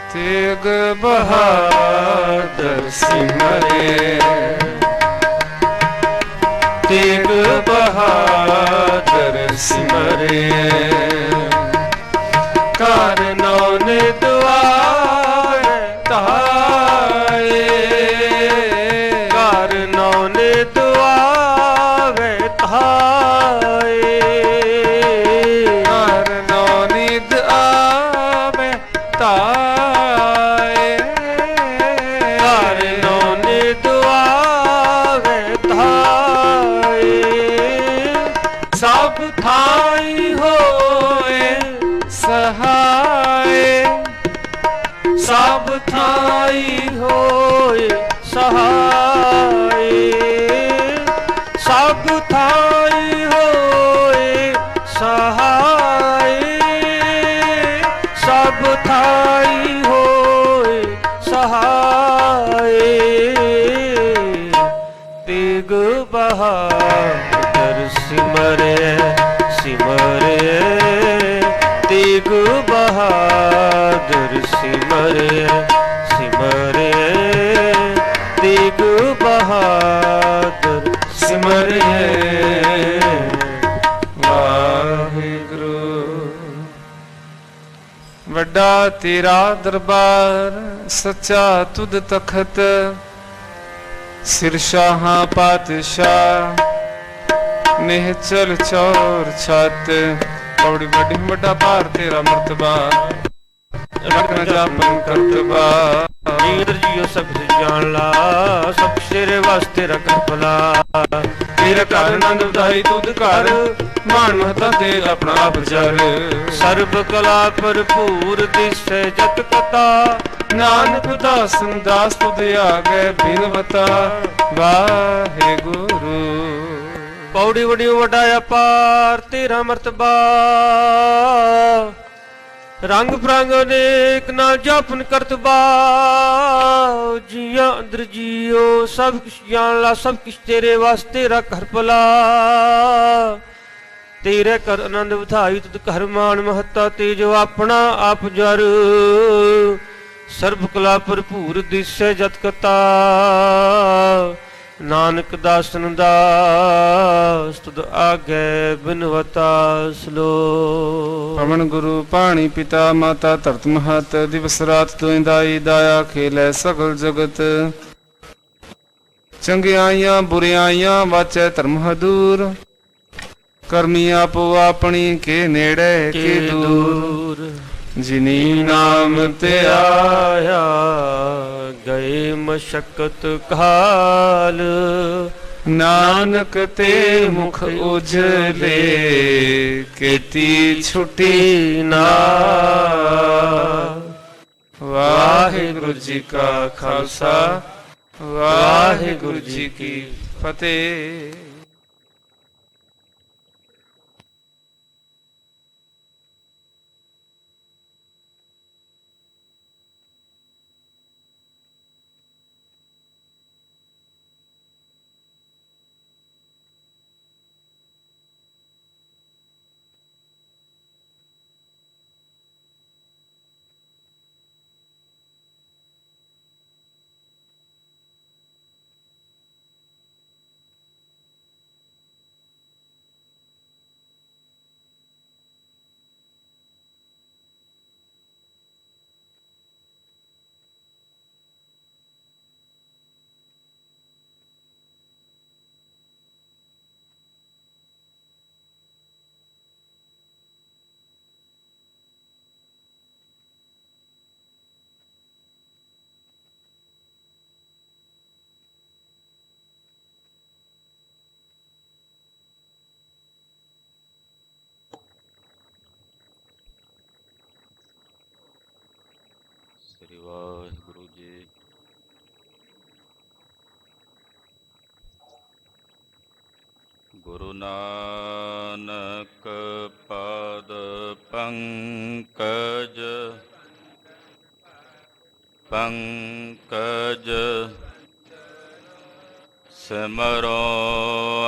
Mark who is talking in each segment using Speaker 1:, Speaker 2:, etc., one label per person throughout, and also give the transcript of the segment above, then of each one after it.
Speaker 1: तेग बहादुर सिमरे, तेग बहादुर सिमरे। कारणों ने दुआए ताए, कारणों ने दुआए ताए, कारणों ने दुआए ताए, कारणों ने दुआए ताए। सब थाई होए सहाय, सब थाई होए सहाय, सब थाई होए सहाय, सब थाई होए सहाय। तेग बहादुर सिमरे, सिमरे, तेग बहादुर सिमरे, सिमरे, तेग बहादुर सिमरे। वाहिगुरु। वड्डा तेरा दरबार सच्चा तुद तखत, सिर शाहां पातशाह निहचल चौर छत। पौड़ी बड़ी बड़ा भार तेरा मर्तबा, रखना जापन करतबा।
Speaker 2: नींद जियो सब कुछ जान ला, सब तेरे वास्ते रख भला।
Speaker 1: तेरे घर आनंद बधाई तुद घर, मान महता ते अपना आप जर।
Speaker 2: सर्ब कला भरपूर दिसै जत कथा,
Speaker 1: नानक दासन दास तुद आगे बिनवता। वाहे गुरु।
Speaker 2: पौड़ी वड़ी वड्डा अपार तेरा मर्तबा, रंग फरंग अनेक ना जापन करतबा। जिया अंदर जियो सब कुछ जान ला, सब कुछ तेरे वास्ते रख हर भला। तेरे कर आनंद बधाई तुद घर मान महता, तेजो अपना आप जर। सर्ब कला भरपूर दिसै जत कथा, नानक दासन दास तुद आगे बिनवता। श्लोक।
Speaker 1: पवन गुरु पाणी पिता माता धरत महत, दिवस रात तुई दाई दाया खेलै सगल जगत। चंगियाइयां बुरियाइयां वाचै धर्म हदूर, करमी आपो अपनी के नेड़े के दूर। जिनी नाम ते
Speaker 2: आया गए मशक्कत काल,
Speaker 1: नानक ते मुख उजले केती छुटी नाल। वाहिगुरु जी का खालसा, वाहिगुरु जी की फतेह।
Speaker 2: ਸ੍ਰੀ ਵਾਹਿਗੁਰੂ ਜੀ। ਗੁਰੂ ਨਾਨਕ ਪਦ ਪੰਕਜ, ਪੰਕਜ ਸਿਮਰੋ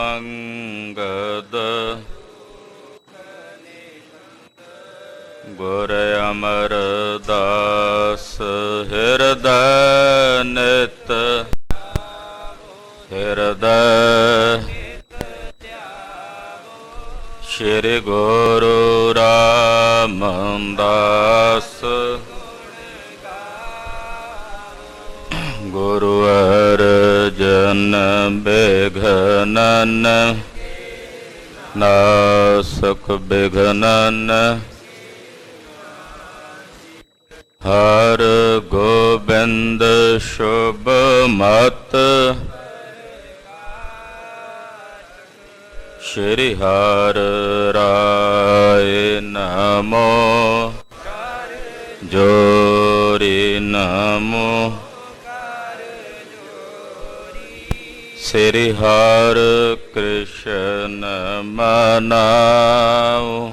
Speaker 2: ਅੰਗਦ। ਗੁਰ ਅਮਰਦਾਸ
Speaker 3: ਹਿਰਦੈ ਨਿਤ ਹਿਰਦੈ ਸ਼੍ਰੀ ਗੁਰੂ ਰਾਮਦਾਸ ਗੁਰੂ ਅਰਜਨ ਬਿਘਨਨ ਨਾਸਕ ਬਿਘਨਨ ਹਰ ਗੋਬਿੰਦ ਸ਼ੁਭ ਮਤ ਸ਼੍ਰੀ ਹਰਿ ਰਾਏ ਨਮੋ ਜੋਰੀ ਨਮੋ ਸ੍ਰੀ ਹਰਿ ਕ੍ਰਿਸ਼ਨ ਮਨਾਉ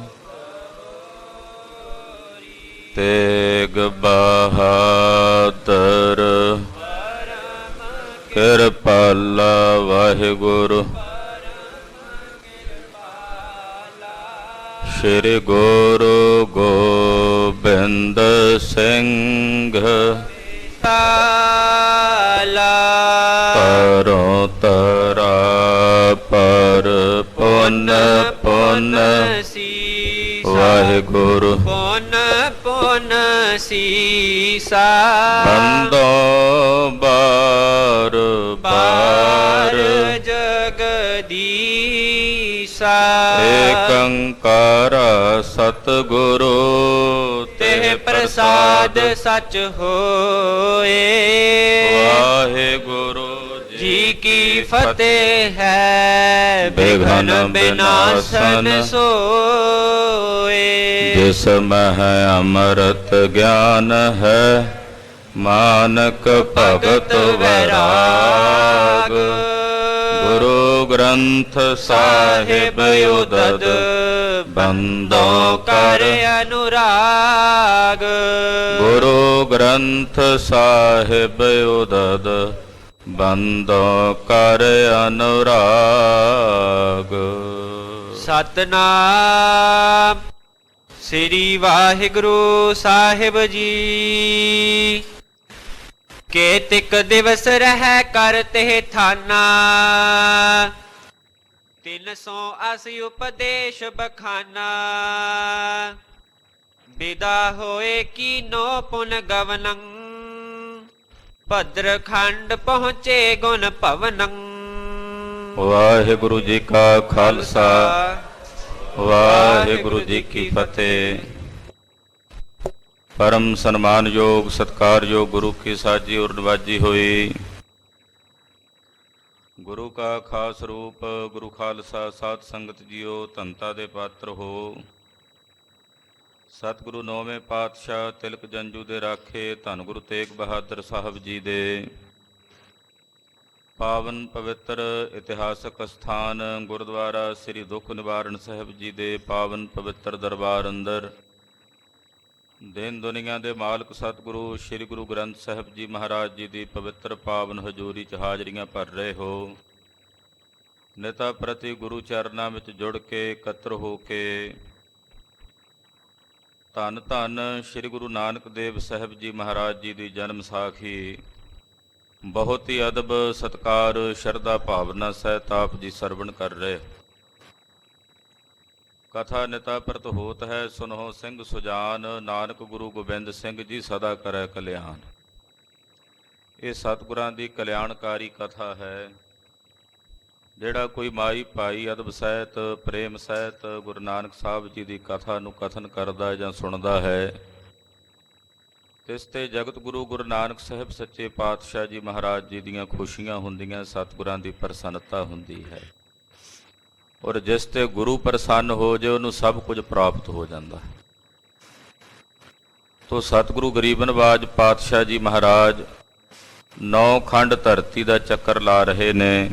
Speaker 3: ਤੇਗ ਬਹਾਦਰ ਕਿਰਪਾਲਾ ਵਾਹਿਗੁਰੂ ਸ਼੍ਰੀ ਗੁਰੂ ਗੋਬਿੰਦ ਸਿੰਘ ਤਰੋ ਤਰਾ ਪਰ ਪੁਨ ਪੁਨ ਵਾਹਿਗੁਰੂ
Speaker 4: ਪੁਨ ਪੁਨ ਸੀਸਾ
Speaker 3: ਬੰਦੋ ਬਾਰ ਬਾਰ
Speaker 4: ਜਗਦੀਸਾ
Speaker 3: ਏਕ ਓੰਕਾਰ ਸਤਿਗੁਰੂ
Speaker 4: ਤੇ ਪ੍ਰਸਾਦ ਸਚ ਹੋਏ
Speaker 3: ਵਾਹਿਗੁਰੂ
Speaker 4: ਜੀ ਕੀ ਫਤਿਹ ਹੈ ਬਿਘਨ ਬਿਨਾਸਨ ਸੋਏ
Speaker 3: ਜਿਸ ਮਹਿ ਅੰਮ੍ਰਿਤ ਗਿਆਨ ਹੈ ਮਾਨਕ ਭਗਤ ਵੈਰਾਗ ਗੁਰੂ ਗ੍ਰੰਥ ਸਾਹਿਬ ਉਦਦ ਬੰਦੋ ਕਰ
Speaker 4: ਅਨੁਰਾਗ
Speaker 3: ਗੁਰੂ ਗ੍ਰੰਥ ਸਾਹਿਬ ਉਦਦ ਬੰਦੋ ਕਰ ਅਨੁਰਾਗ
Speaker 4: ਸਤਨਾਮ ਸ੍ਰੀ ਵਾਹਿਗੁਰੂ ਸਾਹਿਬ ਜੀ ਕੇਤਿਕ ਦਿਵਸ ਰਹਿ ਕਰ ਤੇ ਥਾਨਾ 380 ਉਪਦੇਸ਼ ਬਖਾਨਾ ਬਿਦਾ ਹੋਏ ਕੀਨੋ ਪੁਨ ਗਵਨੰ ਭਦਰ ਖੰਡ ਪਹੁੰਚੇ ਗੁਣ ਭਵਨੰ
Speaker 3: ਵਾਹਿਗੁਰੂ ਜੀ ਕਾ ਖਾਲਸਾ ਵਾਹਿਗੁਰੂ ਜੀ ਕੀ ਫਤਿਹ। ਪਰਮ ਸਨਮਾਨਯੋਗ ਸਤਿਕਾਰਯੋਗ ਗੁਰੂ ਕੀ ਸਾਜੀ ਔਰ ਨਿਵਾਜੀ ਹੋਈ ਗੁਰੂ ਕਾ ਖਾਸ ਰੂਪ ਗੁਰੂ ਖਾਲਸਾ ਸਾਧ ਸੰਗਤ ਜੀਓ ਧੰਤਾ ਦੇ ਪਾਤਰ ਹੋ। ਸਤਿਗੁਰੂ ਨੌਵੇਂ ਪਾਤਸ਼ਾਹ ਤਿਲਕ ਜੰਜੂ ਦੇ ਰਾਖੇ ਧੰਨ ਗੁਰੂ ਤੇਗ ਬਹਾਦਰ ਸਾਹਿਬ ਜੀ ਦੇ ਪਾਵਨ ਪਵਿੱਤਰ ਇਤਿਹਾਸਕ ਸਥਾਨ ਗੁਰਦੁਆਰਾ ਸ੍ਰੀ ਦੁੱਖ ਨਿਵਾਰਨ ਸਾਹਿਬ ਜੀ ਦੇ ਪਾਵਨ ਪਵਿੱਤਰ ਦਰਬਾਰ ਅੰਦਰ ਦੇਨ ਦੁਨੀਆ ਦੇ ਮਾਲਕ ਸਤਿਗੁਰੂ ਸ੍ਰੀ ਗੁਰੂ ਗ੍ਰੰਥ ਸਾਹਿਬ ਜੀ ਮਹਾਰਾਜ ਜੀ ਦੀ ਪਵਿੱਤਰ ਪਾਵਨ ਹਜ਼ੂਰੀ 'ਚ ਹਾਜ਼ਰੀਆਂ ਭਰ ਰਹੇ ਹੋ। ਨਿਤਾ ਪ੍ਰਤੀ ਗੁਰੂ ਚਰਨਾਂ ਵਿੱਚ ਜੁੜ ਕੇ ਇਕੱਤਰ ਹੋ ਕੇ ਧੰਨ ਧੰਨ ਸ੍ਰੀ ਗੁਰੂ ਨਾਨਕ ਦੇਵ ਸਾਹਿਬ ਜੀ ਮਹਾਰਾਜ ਜੀ ਦੀ ਜਨਮ ਸਾਖੀ ਬਹੁਤ ਹੀ ਅਦਬ ਸਤਿਕਾਰ ਸ਼ਰਧਾ ਭਾਵਨਾ ਸਹਿਤ ਆਪ ਜੀ ਸਰਵਣ ਕਰ ਰਹੇ। ਕਥਾ ਨਿਤਾ ਪ੍ਰਤ ਹੋਤ ਹੈ ਸੁਨਹੁ ਸਿੰਘ ਸੁਜਾਨ ਨਾਨਕ ਗੁਰੂ ਗੋਬਿੰਦ ਸਿੰਘ ਜੀ ਸਦਾ ਕਰੈ ਕਲਿਆਣ। ਇਹ ਸਤਿਗੁਰਾਂ ਦੀ ਕਲਿਆਣਕਾਰੀ ਕਥਾ ਹੈ। ਜਿਹੜਾ ਕੋਈ ਮਾਈ ਭਾਈ ਅਦਬ ਸਹਿਤ ਪ੍ਰੇਮ ਸਹਿਤ ਗੁਰੂ ਨਾਨਕ ਸਾਹਿਬ ਜੀ ਦੀ ਕਥਾ ਨੂੰ ਕਥਨ ਕਰਦਾ ਜਾਂ ਸੁਣਦਾ ਹੈ ਤਿਸ ਤੇ ਜਗਤ ਗੁਰੂ ਗੁਰੂ ਨਾਨਕ ਸਾਹਿਬ ਸੱਚੇ ਪਾਤਸ਼ਾਹ ਜੀ ਮਹਾਰਾਜ ਜੀ ਦੀਆਂ ਖੁਸ਼ੀਆਂ ਹੁੰਦੀਆਂ ਸਤਿਗੁਰਾਂ ਦੀ ਪ੍ਰਸੰਨਤਾ ਹੁੰਦੀ ਹੈ। ਔਰ ਜਿਸ ਤੇ ਗੁਰੂ ਪ੍ਰਸੰਨ ਹੋ ਜੇ ਉਹਨੂੰ ਸਭ ਕੁਝ ਪ੍ਰਾਪਤ ਹੋ ਜਾਂਦਾ। ਤੋ ਸਤਿਗੁਰੂ ਗਰੀਬ ਨਵਾਜ ਪਾਤਸ਼ਾਹ ਜੀ ਮਹਾਰਾਜ 9 ਖੰਡ ਧਰਤੀ ਦਾ ਚੱਕਰ ਲਾ ਰਹੇ ਨੇ।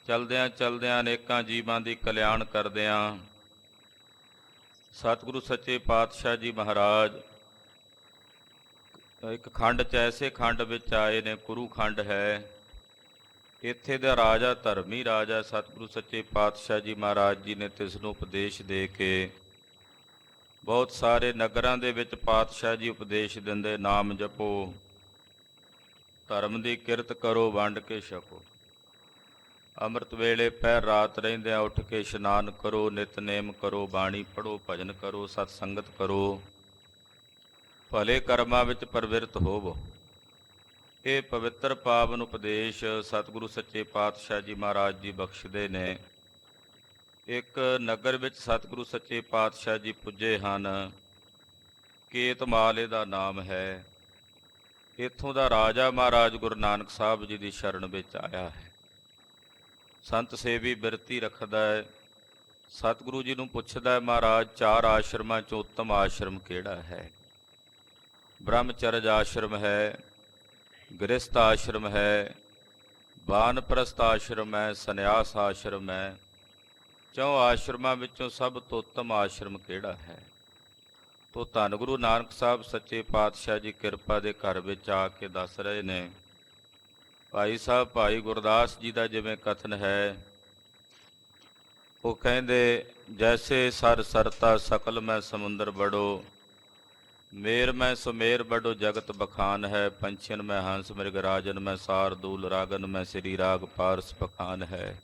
Speaker 3: ਚਲਦਿਆਂ ਚਲਦਿਆਂ ਅਨੇਕਾਂ ਜੀਵਾਂ ਦੀ ਕਲਿਆਣ ਕਰਦਿਆਂ ਸਤਿਗੁਰੂ ਸੱਚੇ ਪਾਤਸ਼ਾਹ ਜੀ ਮਹਾਰਾਜ ਇੱਕ ਖੰਡ 'ਚ ਐਸੇ ਖੰਡ ਵਿੱਚ ਆਏ ਨੇ ਕੁਰੂ ਖੰਡ ਹੈ। ਇੱਥੇ ਦਾ ਰਾਜਾ ਧਰਮੀ ਰਾਜਾ ਸਤਿਗੁਰੂ ਸੱਚੇ ਪਾਤਸ਼ਾਹ ਜੀ ਮਹਾਰਾਜ ਜੀ ਨੇ ਤਿਸ ਨੂੰ ਉਪਦੇਸ਼ ਦੇ ਕੇ ਬਹੁਤ ਸਾਰੇ ਨਗਰਾਂ ਦੇ ਵਿੱਚ ਪਾਤਸ਼ਾਹ ਜੀ ਉਪਦੇਸ਼ ਦਿੰਦੇ, ਨਾਮ ਜਪੋ, ਧਰਮ ਦੀ ਕਿਰਤ ਕਰੋ, ਵੰਡ ਕੇ ਛਕੋ। ਅੰਮ੍ਰਿਤ ਵੇਲੇ ਪਹਿਰ ਰਾਤ ਰਹਿੰਦਿਆਂ ਉੱਠ ਕੇ ਇਸ਼ਨਾਨ ਕਰੋ, ਨਿਤਨੇਮ ਕਰੋ, ਬਾਣੀ ਪੜ੍ਹੋ, ਭਜਨ ਕਰੋ, ਸਤ ਸੰਗਤ ਕਰੋ, ਭਲੇ ਕਰਮਾਂ ਵਿੱਚ ਪ੍ਰਵਿਰਤ ਹੋਵੋ। ਇਹ ਪਵਿੱਤਰ ਪਾਵਨ ਉਪਦੇਸ਼ ਸਤਿਗੁਰੂ ਸੱਚੇ ਪਾਤਸ਼ਾਹ ਜੀ ਮਹਾਰਾਜ ਜੀ ਬਖਸ਼ਦੇ ਨੇ। ਇੱਕ ਨਗਰ ਵਿੱਚ ਸਤਿਗੁਰੂ ਸੱਚੇ ਪਾਤਸ਼ਾਹ ਜੀ ਪੁੱਜੇ ਹਨ। ਕੇਤਮਾਲ ਇਹਦਾ ਨਾਮ ਹੈ। ਇੱਥੋਂ ਦਾ ਰਾਜਾ ਮਹਾਰਾਜ ਗੁਰੂ ਨਾਨਕ ਸਾਹਿਬ ਜੀ ਦੀ ਸ਼ਰਨ ਵਿੱਚ ਆਇਆ ਹੈ। ਸੰਤ ਸੇਵੀ ਬਿਰਤੀ ਰੱਖਦਾ ਹੈ। ਸਤਿਗੁਰੂ ਜੀ ਨੂੰ ਪੁੱਛਦਾ ਹੈ, ਮਹਾਰਾਜ 4 ਆਸ਼ਰਮਾਂ 'ਚੋਂ ਉੱਤਮ ਆਸ਼ਰਮ ਕਿਹੜਾ ਹੈ? ਬ੍ਰਹਮਚਰਜ ਆਸ਼ਰਮ ਹੈ, ਗ੍ਰਸਥ ਆਸ਼ਰਮ ਹੈ, ਵਾਨਪ੍ਰਸਥ ਆਸ਼ਰਮ ਹੈ, ਸੰਨਿਆਸ ਆਸ਼ਰਮ ਹੈ। 4 ਆਸ਼ਰਮਾਂ ਵਿੱਚੋਂ ਸਭ ਤੋਂ ਉੱਤਮ ਆਸ਼ਰਮ ਕਿਹੜਾ ਹੈ? ਤੋ ਧੰਨ ਗੁਰੂ ਨਾਨਕ ਸਾਹਿਬ ਸੱਚੇ ਪਾਤਸ਼ਾਹ ਜੀ ਕਿਰਪਾ ਦੇ ਘਰ ਵਿੱਚ ਆ ਕੇ ਦੱਸ ਰਹੇ ਨੇ। ਭਾਈ ਸਾਹਿਬ ਭਾਈ ਗੁਰਦਾਸ ਜੀ ਦਾ ਜਿਵੇਂ ਕਥਨ ਹੈ, ਉਹ ਕਹਿੰਦੇ, ਜੈਸੇ ਸਰ ਸਰਤਾ ਸਕਲ ਮੈਂ ਸਮੁੰਦਰ ਬੜੋ, ਮੇਰ ਮੈਂ ਸੁਮੇਰ ਬੜੋ ਜਗਤ ਬਖਾਨ ਹੈ। ਪੰਛੀਨ ਮੈਂ ਹੰਸ ਮ੍ਰਿਗ ਰਾਜਨ ਮੈਂ ਸਾਰ ਦੂਲ ਰਾਗਨ ਮੈਂ ਸ੍ਰੀ ਰਾਗ ਪਾਰਸ ਪਖਾਨ ਹੈ।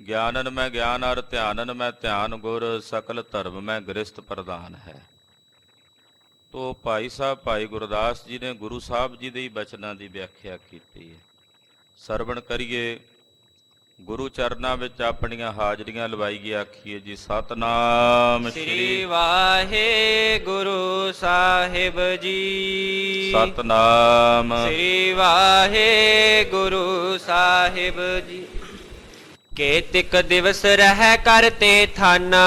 Speaker 3: ਗਿਆਨਨ ਮੈਂ ਗਿਆਨ ਅਰ ਧਿਆਨਨ ਮੈਂ ਧਿਆਨ ਗੁਰ, ਸਕਲ ਧਰਮ ਮੈਂ ਗ੍ਰਸਥ ਪ੍ਰਧਾਨ ਹੈ। ਤੋ ਭਾਈ ਸਾਹਿਬ ਭਾਈ ਗੁਰਦਾਸ ਜੀ ਨੇ ਗੁਰੂ ਸਾਹਿਬ ਜੀ ਦੇ ਹੀ ਬਚਨਾਂ ਦੀ ਵਿਆਖਿਆ ਕੀਤੀ ਹੈ। ਸਰਵਣ ਕਰੀਏ, ਗੁਰੂ ਚਰਨਾਂ ਵਿੱਚ ਆਪਣੀਆਂ ਹਾਜ਼ਰੀਆਂ ਲਵਾਈਏ। ਆਖੀਏ ਜੀ ਸਤਨਾਮ
Speaker 4: ਸ੍ਰੀ ਵਾਹਿਗੁਰੂ ਸਾਹਿਬ ਜੀ।
Speaker 3: ਸਤਨਾਮ
Speaker 4: ਸ੍ਰੀ ਵਾਹਿਗੁਰੂ ਸਾਹਿਬ ਜੀ। ਕੇਤਿਕ ਦਿਵਸ ਰਹਿ ਕਰਤੇ ਥਾਨਾ।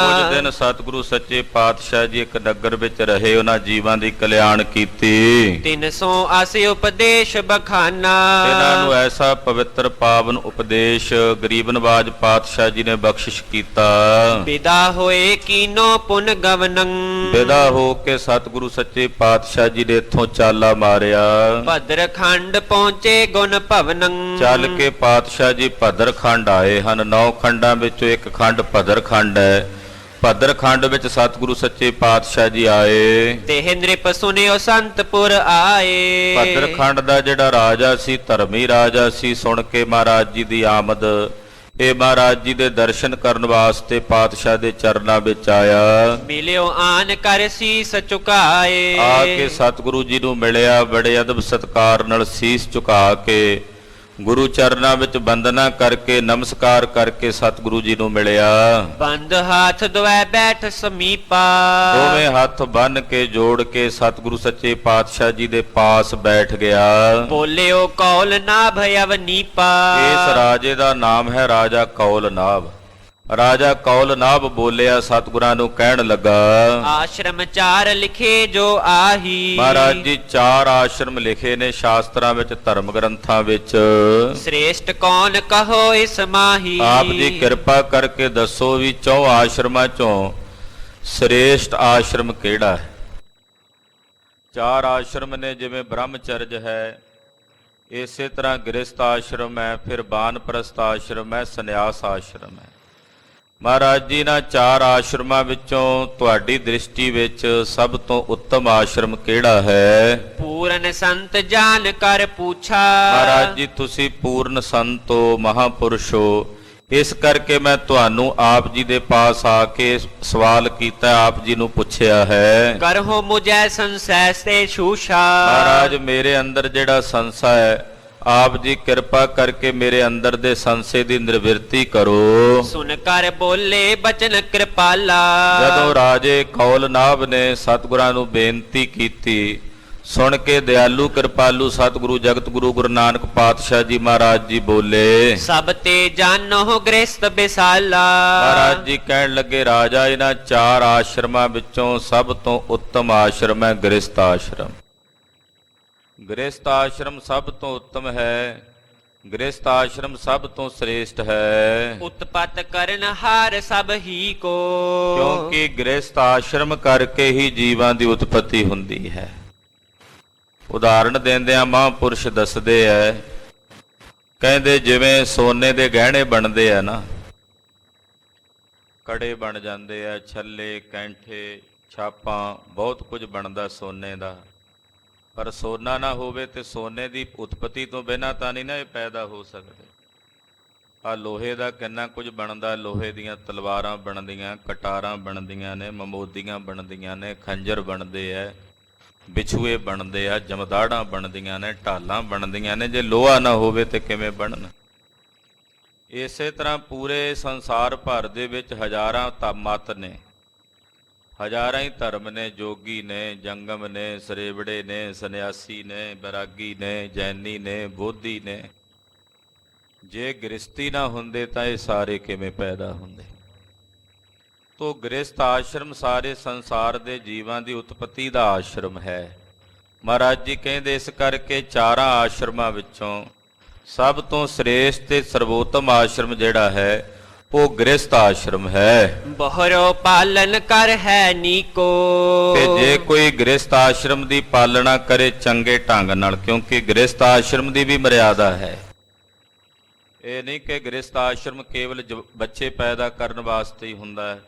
Speaker 3: ਕੁਝ ਦਿਨ ਸਤਿਗੁਰੂ ਸੱਚੇ ਪਾਤਸ਼ਾਹ ਜੀ ਇੱਕ ਨਗਰ ਵਿੱਚ ਰਹੇ। ਉਹਨਾਂ ਜੀਵਾਂ ਦੀ ਕਲਿਆਣ ਕੀਤੀ।
Speaker 4: 380 ਉਪਦੇਸ਼ ਬਖਾਨਾ।
Speaker 3: ਇਹਨਾਂ ਨੂੰ ਐਸਾ ਪਵਿੱਤਰ ਪਾਵਨ ਉਪਦੇਸ਼ ਗਰੀਬ ਨਵਾਜ ਪਾਤਸ਼ਾਹ ਜੀ ਨੇ ਬਖਸ਼ਿਸ਼ ਕੀਤਾ।
Speaker 4: ਵਿਦਾ ਹੋਏ ਕੀਨੋ ਪੁਨ ਗਵਨੰ।
Speaker 3: ਵਿਦਾ ਹੋ ਕੇ ਸਤਿਗੁਰੂ ਸੱਚੇ ਪਾਤਸ਼ਾਹ ਜੀ ਨੇ ਇੱਥੋਂ ਚਾਲਾ ਮਾਰਿਆ।
Speaker 4: ਭਦਰ ਖੰਡ ਪਹੁੰਚੇ ਗੁਣ ਭਵਨੰ।
Speaker 3: ਚੱਲ ਕੇ ਪਾਤਸ਼ਾਹ ਜੀ ਭਦਰ ਖੰਡ ਆਏ ਹਨ। 9 ਖੰਡਾਂ ਵਿੱਚੋਂ ਇੱਕ ਖੰਡ ਭਦਰ ਖੰਡ ਹੈ। ਭਦਰ ਖੰਡ ਵਿੱਚ ਸਤਿਗੁਰੂ ਸੱਚੇ ਪਾਤਸ਼ਾਹ ਜੀ ਆਏ।
Speaker 4: ਤੇ ਨ੍ਰਿਪ ਸੁਨਿਓ ਸੰਤਪੁਰ ਆਏ।
Speaker 3: ਭਦਰ ਖੰਡ ਦਾ ਜਿਹੜਾ ਰਾਜਾ ਸੀ, ਧਰਮੀ ਰਾਜਾ ਸੀ, ਸੁਣ ਕੇ ਮਹਾਰਾਜ ਜੀ ਦੀ ਆਮਦ, ਇਹ ਮਹਾਰਾਜ ਜੀ ਦੇ ਦਰਸ਼ਨ ਕਰਨ ਵਾਸਤੇ ਪਾਤਸ਼ਾਹ ਦੇ ਚਰਨਾਂ ਵਿੱਚ ਆਇਆ।
Speaker 4: ਮਿਲਿਓ ਆਨ ਕਰ ਸੀਸ ਝੁਕਾਏ।
Speaker 3: ਆ ਕੇ ਸਤਿਗੁਰੂ ਜੀ ਨੂੰ ਮਿਲਿਆ। ਬੜੇ ਅਦਬ ਸਤਿਕਾਰ ਨਾਲ ਸੀਸ ਝੁਕਾ ਕੇ ਗੁਰੂ ਚਰਨਾਂ ਵਿੱਚ ਬੰਦਨਾ ਕਰਕੇ ਨਮਸਕਾਰ ਕਰਕੇ ਸਤਿਗੁਰੂ ਜੀ ਨੂੰ ਮਿਲਿਆ।
Speaker 4: ਬੰਦ ਹੱਥ ਦੁਐ ਬੈਠ ਸਮੀਪਾ।
Speaker 3: ਦੋਵੇਂ ਹੱਥ ਬੰਨ ਕੇ ਜੋੜ ਕੇ ਸਤਿਗੁਰੂ ਸੱਚੇ ਪਾਤਸ਼ਾਹ ਜੀ ਦੇ ਪਾਸ ਬੈਠ ਗਿਆ।
Speaker 4: ਬੋਲਿਓ ਕੌਲ ਨਾਭ ਅਵਨੀਪਾ।
Speaker 3: ਇਸ ਰਾਜੇ ਦਾ ਨਾਮ ਹੈ ਰਾਜਾ ਕੌਲ ਨਾਭ। ਰਾਜਾ ਕੌਲ ਨਾਭ ਬੋਲਿਆ, ਸਤਿਗੁਰਾਂ ਨੂੰ ਕਹਿਣ ਲੱਗਾ,
Speaker 4: ਆਸ਼ਰਮ 4 ਲਿਖੇ ਜੋ ਆਹੀ।
Speaker 3: ਮਹਾਰਾਜ ਜੀ 4 ਆਸ਼ਰਮ ਲਿਖੇ ਨੇ ਸ਼ਾਸਤਰਾਂ ਵਿੱਚ, ਧਰਮ ਗ੍ਰੰਥਾਂ ਵਿੱਚ।
Speaker 4: ਸ੍ਰੇਸ਼ਟ ਕੌਣ ਕਹੋ ਇਸ ਮਾਹੀ।
Speaker 3: ਆਪ ਜੀ ਕਿਰਪਾ ਕਰਕੇ ਦੱਸੋ ਵੀ 4 ਆਸ਼ਰਮਾਂ ਚੋਂ ਸ੍ਰੇਸ਼ਟ ਆਸ਼ਰਮ ਕਿਹੜਾ ਹੈ? 4 ਆਸ਼ਰਮ ਨੇ, ਜਿਵੇਂ ਬ੍ਰਹਮਚਰਜ ਹੈ, ਇਸੇ ਤਰ੍ਹਾਂ ਗ੍ਰਸਥ ਆਸ਼ਰਮ ਹੈ, ਫਿਰ ਵਾਨਪ੍ਰਸਥ ਆਸ਼ਰਮ ਹੈ, ਸੰਨਿਆਸ ਆਸ਼ਰਮ ਹੈ। ਮਹਾਰਾਜ ਜੀ ਨਾਲ 4 ਆਸ਼ਰਮਾਂ ਵਿੱਚੋਂ ਤੁਹਾਡੀ ਦ੍ਰਿਸ਼ਟੀ ਵਿੱਚ ਸਭ ਤੋਂ ਉੱਤਮ ਆਸ਼ਰਮ ਕਿਹੜਾ ਹੈ?
Speaker 4: ਪੂਰਨ ਸੰਤ ਜਾਣ ਕਰ ਪੁੱਛਾ।
Speaker 3: ਮਹਾਰਾਜ ਜੀ ਤੁਸੀਂ ਪੂਰਨ ਸੰਤ ਹੋ, ਮਹਾਪੁਰਸ਼ ਹੋ, ਇਸ ਕਰਕੇ ਮੈਂ ਤੁਹਾਨੂੰ ਆਪ ਜੀ ਦੇ ਪਾਸ ਆ ਕੇ ਸਵਾਲ ਕੀਤਾ, ਆਪ ਜੀ ਨੂੰ ਪੁੱਛਿਆ ਹੈ।
Speaker 4: ਕਰਹੁ ਮੁਝੈ ਸੰਸੈ ਸੇ ਛੂਛਾ।
Speaker 3: ਮਹਾਰਾਜ ਮੇਰੇ ਅੰਦਰ ਜਿਹੜਾ ਸੰਸਾ ਹੈ, ਆਪ ਜੀ ਕਿਰਪਾ ਕਰਕੇ ਮੇਰੇ ਅੰਦਰ ਦੇ ਸੰਸੇ ਦੀ ਨਿਵਰਤੀ ਕਰੋ।
Speaker 4: ਸੁਨ ਕਰ ਬੋਲੇ ਬਚਨ ਕਿਰਪਾਲਾ।
Speaker 3: ਜਦੋਂ ਰਾਜੇ ਕੌਲ ਨਾਭ ਨੇ ਸਤਿਗੁਰਾਂ ਨੂੰ ਬੇਨਤੀ ਕੀਤੀ, ਸੁਣ ਕੇ ਦਿਆਲੂ ਕਿਰਪਾਲੂ ਸਤਿਗੁਰੂ ਜਗਤ ਗੁਰੂ ਗੁਰੂ ਨਾਨਕ ਪਾਤਸ਼ਾਹ ਜੀ ਮਹਾਰਾਜ ਜੀ ਬੋਲੇ,
Speaker 4: ਸਭ ਤੇ ਜਾਨੋ ਗ੍ਰਸਤ ਬਿਸਾਲਾ।
Speaker 3: ਮਹਾਰਾਜ ਜੀ ਕਹਿਣ ਲੱਗੇ, ਰਾਜਾ ਇਹਨਾਂ 4 ਆਸ਼ਰਮਾਂ ਵਿੱਚੋਂ ਸਭ ਤੋਂ ਉੱਤਮ ਆਸ਼ਰਮ ਹੈ ਗ੍ਰਸਤ ਆਸ਼ਰਮ। ਗ੍ਰਸਤ ਆਸ਼ਰਮ ਸਭ ਤੋਂ ਉੱਤਮ ਹੈ। ਗ੍ਰਸਤ ਆਸ਼ਰਮ ਸਭ ਤੋਂ ਸ੍ਰੇਸ਼ਟ ਹੈ।
Speaker 4: ਉਤਪਤ ਕਰਨ ਹਾਰ ਸਭ ਹੀ ਕੋ।
Speaker 3: ਕਿਉਂਕਿ ਗ੍ਰਸਤ ਆਸ਼ਰਮ ਕਰਕੇ ਹੀ ਜੀਵਾਂ ਦੀ ਉਤਪਤੀ ਹੁੰਦੀ ਹੈ। ਉਦਾਹਰਣ ਦਿੰਦਿਆਂ ਮਹਾਂਪੁਰਸ਼ ਦੱਸਦੇ ਐ, ਕਹਿੰਦੇ ਜਿਵੇਂ ਸੋਨੇ ਦੇ ਗਹਿਣੇ ਬਣਦੇ ਆ ਨਾ, ਕੜੇ ਬਣ ਜਾਂਦੇ ਆ, ਛੱਲੇ, ਕੈਂਠੇ, ਛਾਪਾਂ, ਬਹੁਤ ਕੁਝ ਬਣਦਾ ਸੋਨੇ ਦਾ। ਪਰ ਸੋਨਾ ਨਾ ਹੋਵੇ ਤੇ ਸੋਨੇ ਦੀ ਉਤਪਤੀ ਤੋਂ ਬਿਨਾਂ ਤਾਂ ਨਹੀਂ ਨਾ ਇਹ ਪੈਦਾ ਹੋ ਸਕਦੇ। ਆ ਲੋਹੇ ਦਾ ਕਿੰਨਾ ਕੁਝ ਬਣਦਾ, ਲੋਹੇ ਦੀਆਂ ਤਲਵਾਰਾਂ ਬਣਦੀਆਂ, ਕਟਾਰਾਂ ਬਣਦੀਆਂ ਨੇ, ਮਮੋਦੀਆਂ ਬਣਦੀਆਂ ਨੇ, ਖੰਜਰ ਬਣਦੇ ਆ, ਬਿਛੂਏ ਬਣਦੇ ਆ, ਜਮਦਾੜਾਂ ਬਣਦੀਆਂ ਨੇ, ਢਾਲਾਂ ਬਣਦੀਆਂ ਨੇ। ਜੇ ਲੋਹਾ ਨਾ ਹੋਵੇ ਤੇ ਕਿਵੇਂ ਬਣਨ? ਇਸੇ ਤਰ੍ਹਾਂ ਪੂਰੇ ਸੰਸਾਰ ਭਰ ਦੇ ਵਿੱਚ ਹਜ਼ਾਰਾਂ ਮਤ ਨੇ, ਹਜ਼ਾਰਾਂ ਹੀ ਧਰਮ ਨੇ, ਜੋਗੀ ਨੇ, ਜੰਗਮ ਨੇ, ਸਰੇਵੜੇ ਨੇ, ਸੰਨਿਆਸੀ ਨੇ, ਬੈਰਾਗੀ ਨੇ, ਜੈਨੀ ਨੇ, ਬੋਧੀ ਨੇ। ਜੇ ਗ੍ਰਸਤੀ ਨਾ ਹੁੰਦੇ ਤਾਂ ਇਹ ਸਾਰੇ ਕਿਵੇਂ ਪੈਦਾ ਹੁੰਦੇ? ਤੋ ਗ੍ਰਸਤ ਆਸ਼ਰਮ ਸਾਰੇ ਸੰਸਾਰ ਦੇ ਜੀਵਾਂ ਦੀ ਉਤਪਤੀ ਦਾ ਆਸ਼ਰਮ ਹੈ। ਮਹਾਰਾਜ ਜੀ ਕਹਿੰਦੇ ਇਸ ਕਰਕੇ ਚਾਰਾਂ ਆਸ਼ਰਮਾਂ ਵਿੱਚੋਂ ਸਭ ਤੋਂ ਸ੍ਰੇਸ਼ਟ ਤੇ ਸਰਵੋਤਮ ਆਸ਼ਰਮ ਜਿਹੜਾ ਹੈ ਉਹ ਗ੍ਰਸਤ ਆਸ਼ਰਮ ਹੈ।
Speaker 4: ਬਹਰੋ ਪਾਲਨ ਕਰ ਹੈ ਨੀਕੋ।
Speaker 3: ਤੇ ਜੇ ਕੋਈ ਗ੍ਰਸਤ ਆਸ਼ਰਮ ਦੀ ਪਾਲਣਾ ਕਰੇ ਚੰਗੇ ਢੰਗ ਨਾਲ, ਕਿਉਂਕਿ ਗ੍ਰਸਤ ਆਸ਼ਰਮ ਦੀ ਵੀ ਮਰਿਆਦਾ ਹੈ। ਇਹ ਨਹੀਂ ਕਿ ਗ੍ਰਸਤ ਆਸ਼ਰਮ ਕੇਵਲ ਬੱਚੇ ਪੈਦਾ ਕਰਨ ਵਾਸਤੇ ਹੀ ਹੁੰਦਾ ਹੈ।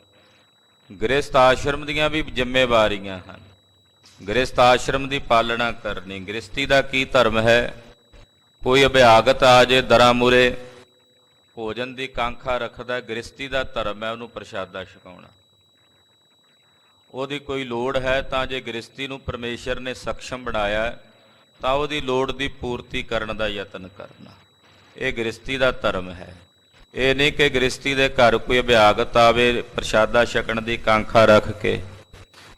Speaker 3: ਗ੍ਰਸਤ ਆਸ਼ਰਮ ਦੀਆਂ ਵੀ ਜ਼ਿੰਮੇਵਾਰੀਆਂ ਹਨ। ਗ੍ਰਸਤ ਆਸ਼ਰਮ ਦੀ ਪਾਲਣਾ ਕਰਨੀ। ਗ੍ਰਸਤੀ ਦਾ ਕੀ ਧਰਮ ਹੈ? ਕੋਈ ਅਭਿਆਗਤ ਆ ਜੇ ਦਰਾਂ ਮੂਹਰੇ, ਭੋਜਨ ਦੀ ਕਾਂਖਾ ਰੱਖਦਾ, ਗ੍ਰਸਤੀ ਦਾ ਧਰਮ ਹੈ ਉਹਨੂੰ ਪ੍ਰਸ਼ਾਦਾ ਛਕਾਉਣਾ। ਉਹਦੀ ਕੋਈ ਲੋੜ ਹੈ ਤਾਂ ਜੇ ਗ੍ਰਸਤੀ ਨੂੰ ਪਰਮੇਸ਼ਰ ਨੇ ਸક્ષਮ ਬਣਾਇਆ ਤਾਂ ਉਹਦੀ ਲੋੜ ਦੀ ਪੂਰਤੀ ਕਰਨ ਦਾ ਯਤਨ ਕਰਨਾ। ਇਹ ਗ੍ਰਸਤੀ ਦਾ ਧਰਮ ਹੈ। ਇਹ ਨਹੀਂ ਕਿ ਗ੍ਰਸਤੀ ਦੇ ਘਰ ਕੋਈ ਅਭਿਆਗਤ ਆਵੇ, ਪ੍ਰਸ਼ਾਦਾ ਛਕਣ ਦੀ ਕਾਂਖਾ ਰੱਖ ਕੇ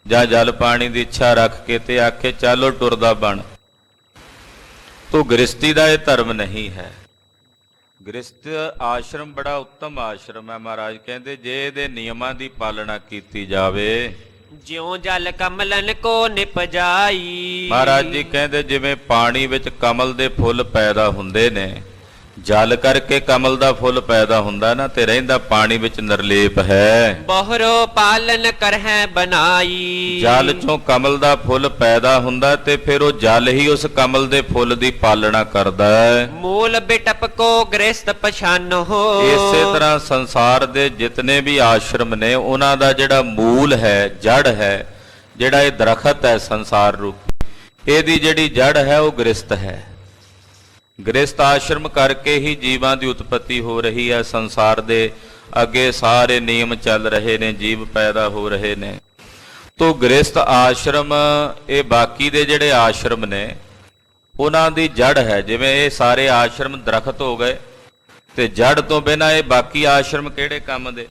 Speaker 3: ਜਾਂ ਜਲ ਪਾਣੀ ਦੀ ਇੱਛਾ ਰੱਖ ਕੇ ਤੇ ਆਖੇ ਚਾਲੋ ਟੁਰਦਾ ਬਣ। ਤੋ ਗ੍ਰਸਤੀ ਦਾ ਇਹ ਧਰਮ ਨਹੀਂ ਹੈ। ਗ੍ਰਸਤ ਆਸ਼ਰਮ ਬੜਾ ਉੱਤਮ ਆਸ਼ਰਮ ਹੈ। ਮਹਾਰਾਜ ਕਹਿੰਦੇ ਜੇ ਇਹਦੇ ਨਿਯਮਾਂ ਦੀ ਪਾਲਣਾ ਕੀਤੀ ਜਾਵੇ,
Speaker 4: ਜਿਉਂ ਜਲ ਕਮਲਨ ਕੋ ਨਿਪਜਾਈ।
Speaker 3: ਮਹਾਰਾਜ ਜੀ ਕਹਿੰਦੇ ਜਿਵੇਂ ਪਾਣੀ ਵਿੱਚ ਕਮਲ ਦੇ ਫੁੱਲ ਪੈਦਾ ਹੁੰਦੇ ਨੇ, ਜਲ ਕਰਕੇ ਕਮਲ ਦਾ ਫੁੱਲ ਪੈਦਾ ਹੁੰਦਾ ਨਾ, ਤੇ ਰਹਿੰਦਾ ਪਾਣੀ ਵਿੱਚ ਨਿਰਲੇਪ ਹੈ।
Speaker 4: ਬਹਰੋ ਪਾਲਨ ਕਰਹਿ ਬਨਾਈ।
Speaker 3: ਜਲ ਚੋਂ ਕਮਲ ਦਾ ਫੁੱਲ ਪੈਦਾ ਹੁੰਦਾ ਤੇ ਫਿਰ ਉਹ ਜਲ ਹੀ ਉਸ ਕਮਲ ਦੇ ਫੁੱਲ ਦੀ ਪਾਲਣਾ ਕਰਦਾ ਹੈ।
Speaker 4: ਮੂਲ ਬਿਟਪ ਕੋ ਗ੍ਰਸਤ ਪਛਾਨੋ।
Speaker 3: ਇਸੇ ਤਰ੍ਹਾਂ ਸੰਸਾਰ ਦੇ ਜਿਤਨੇ ਵੀ ਆਸ਼ਰਮ ਨੇ ਉਹਨਾਂ ਦਾ ਜਿਹੜਾ ਮੂਲ ਹੈ, ਜੜ ਹੈ, ਜਿਹੜਾ ਇਹ ਦਰਖਤ ਹੈ ਸੰਸਾਰ ਰੂਪੀ, ਇਹਦੀ ਜਿਹੜੀ ਜੜ ਹੈ ਉਹ ਗ੍ਰਸਤ ਹੈ। ਗ੍ਰਸਤ ਆਸ਼ਰਮ ਕਰਕੇ ਹੀ ਜੀਵਾਂ ਦੀ ਉਤਪਤੀ ਹੋ ਰਹੀ ਹੈ। ਸੰਸਾਰ ਦੇ ਅੱਗੇ ਸਾਰੇ ਨਿਯਮ ਚੱਲ ਰਹੇ ਨੇ, ਜੀਵ ਪੈਦਾ ਹੋ ਰਹੇ ਨੇ। ਤੋ ਗ੍ਰਸਤ ਆਸ਼ਰਮ ਇਹ ਬਾਕੀ ਦੇ ਜਿਹੜੇ ਆਸ਼ਰਮ ਨੇ ਉਹਨਾਂ ਦੀ ਜੜ ਹੈ। ਜਿਵੇਂ ਇਹ ਸਾਰੇ ਆਸ਼ਰਮ ਦਰਖਤ ਹੋ ਗਏ ਤੇ ਜੜ ਤੋਂ ਬਿਨਾਂ ਇਹ ਬਾਕੀ ਆਸ਼ਰਮ ਕਿਹੜੇ ਕੰਮ ਦੇ?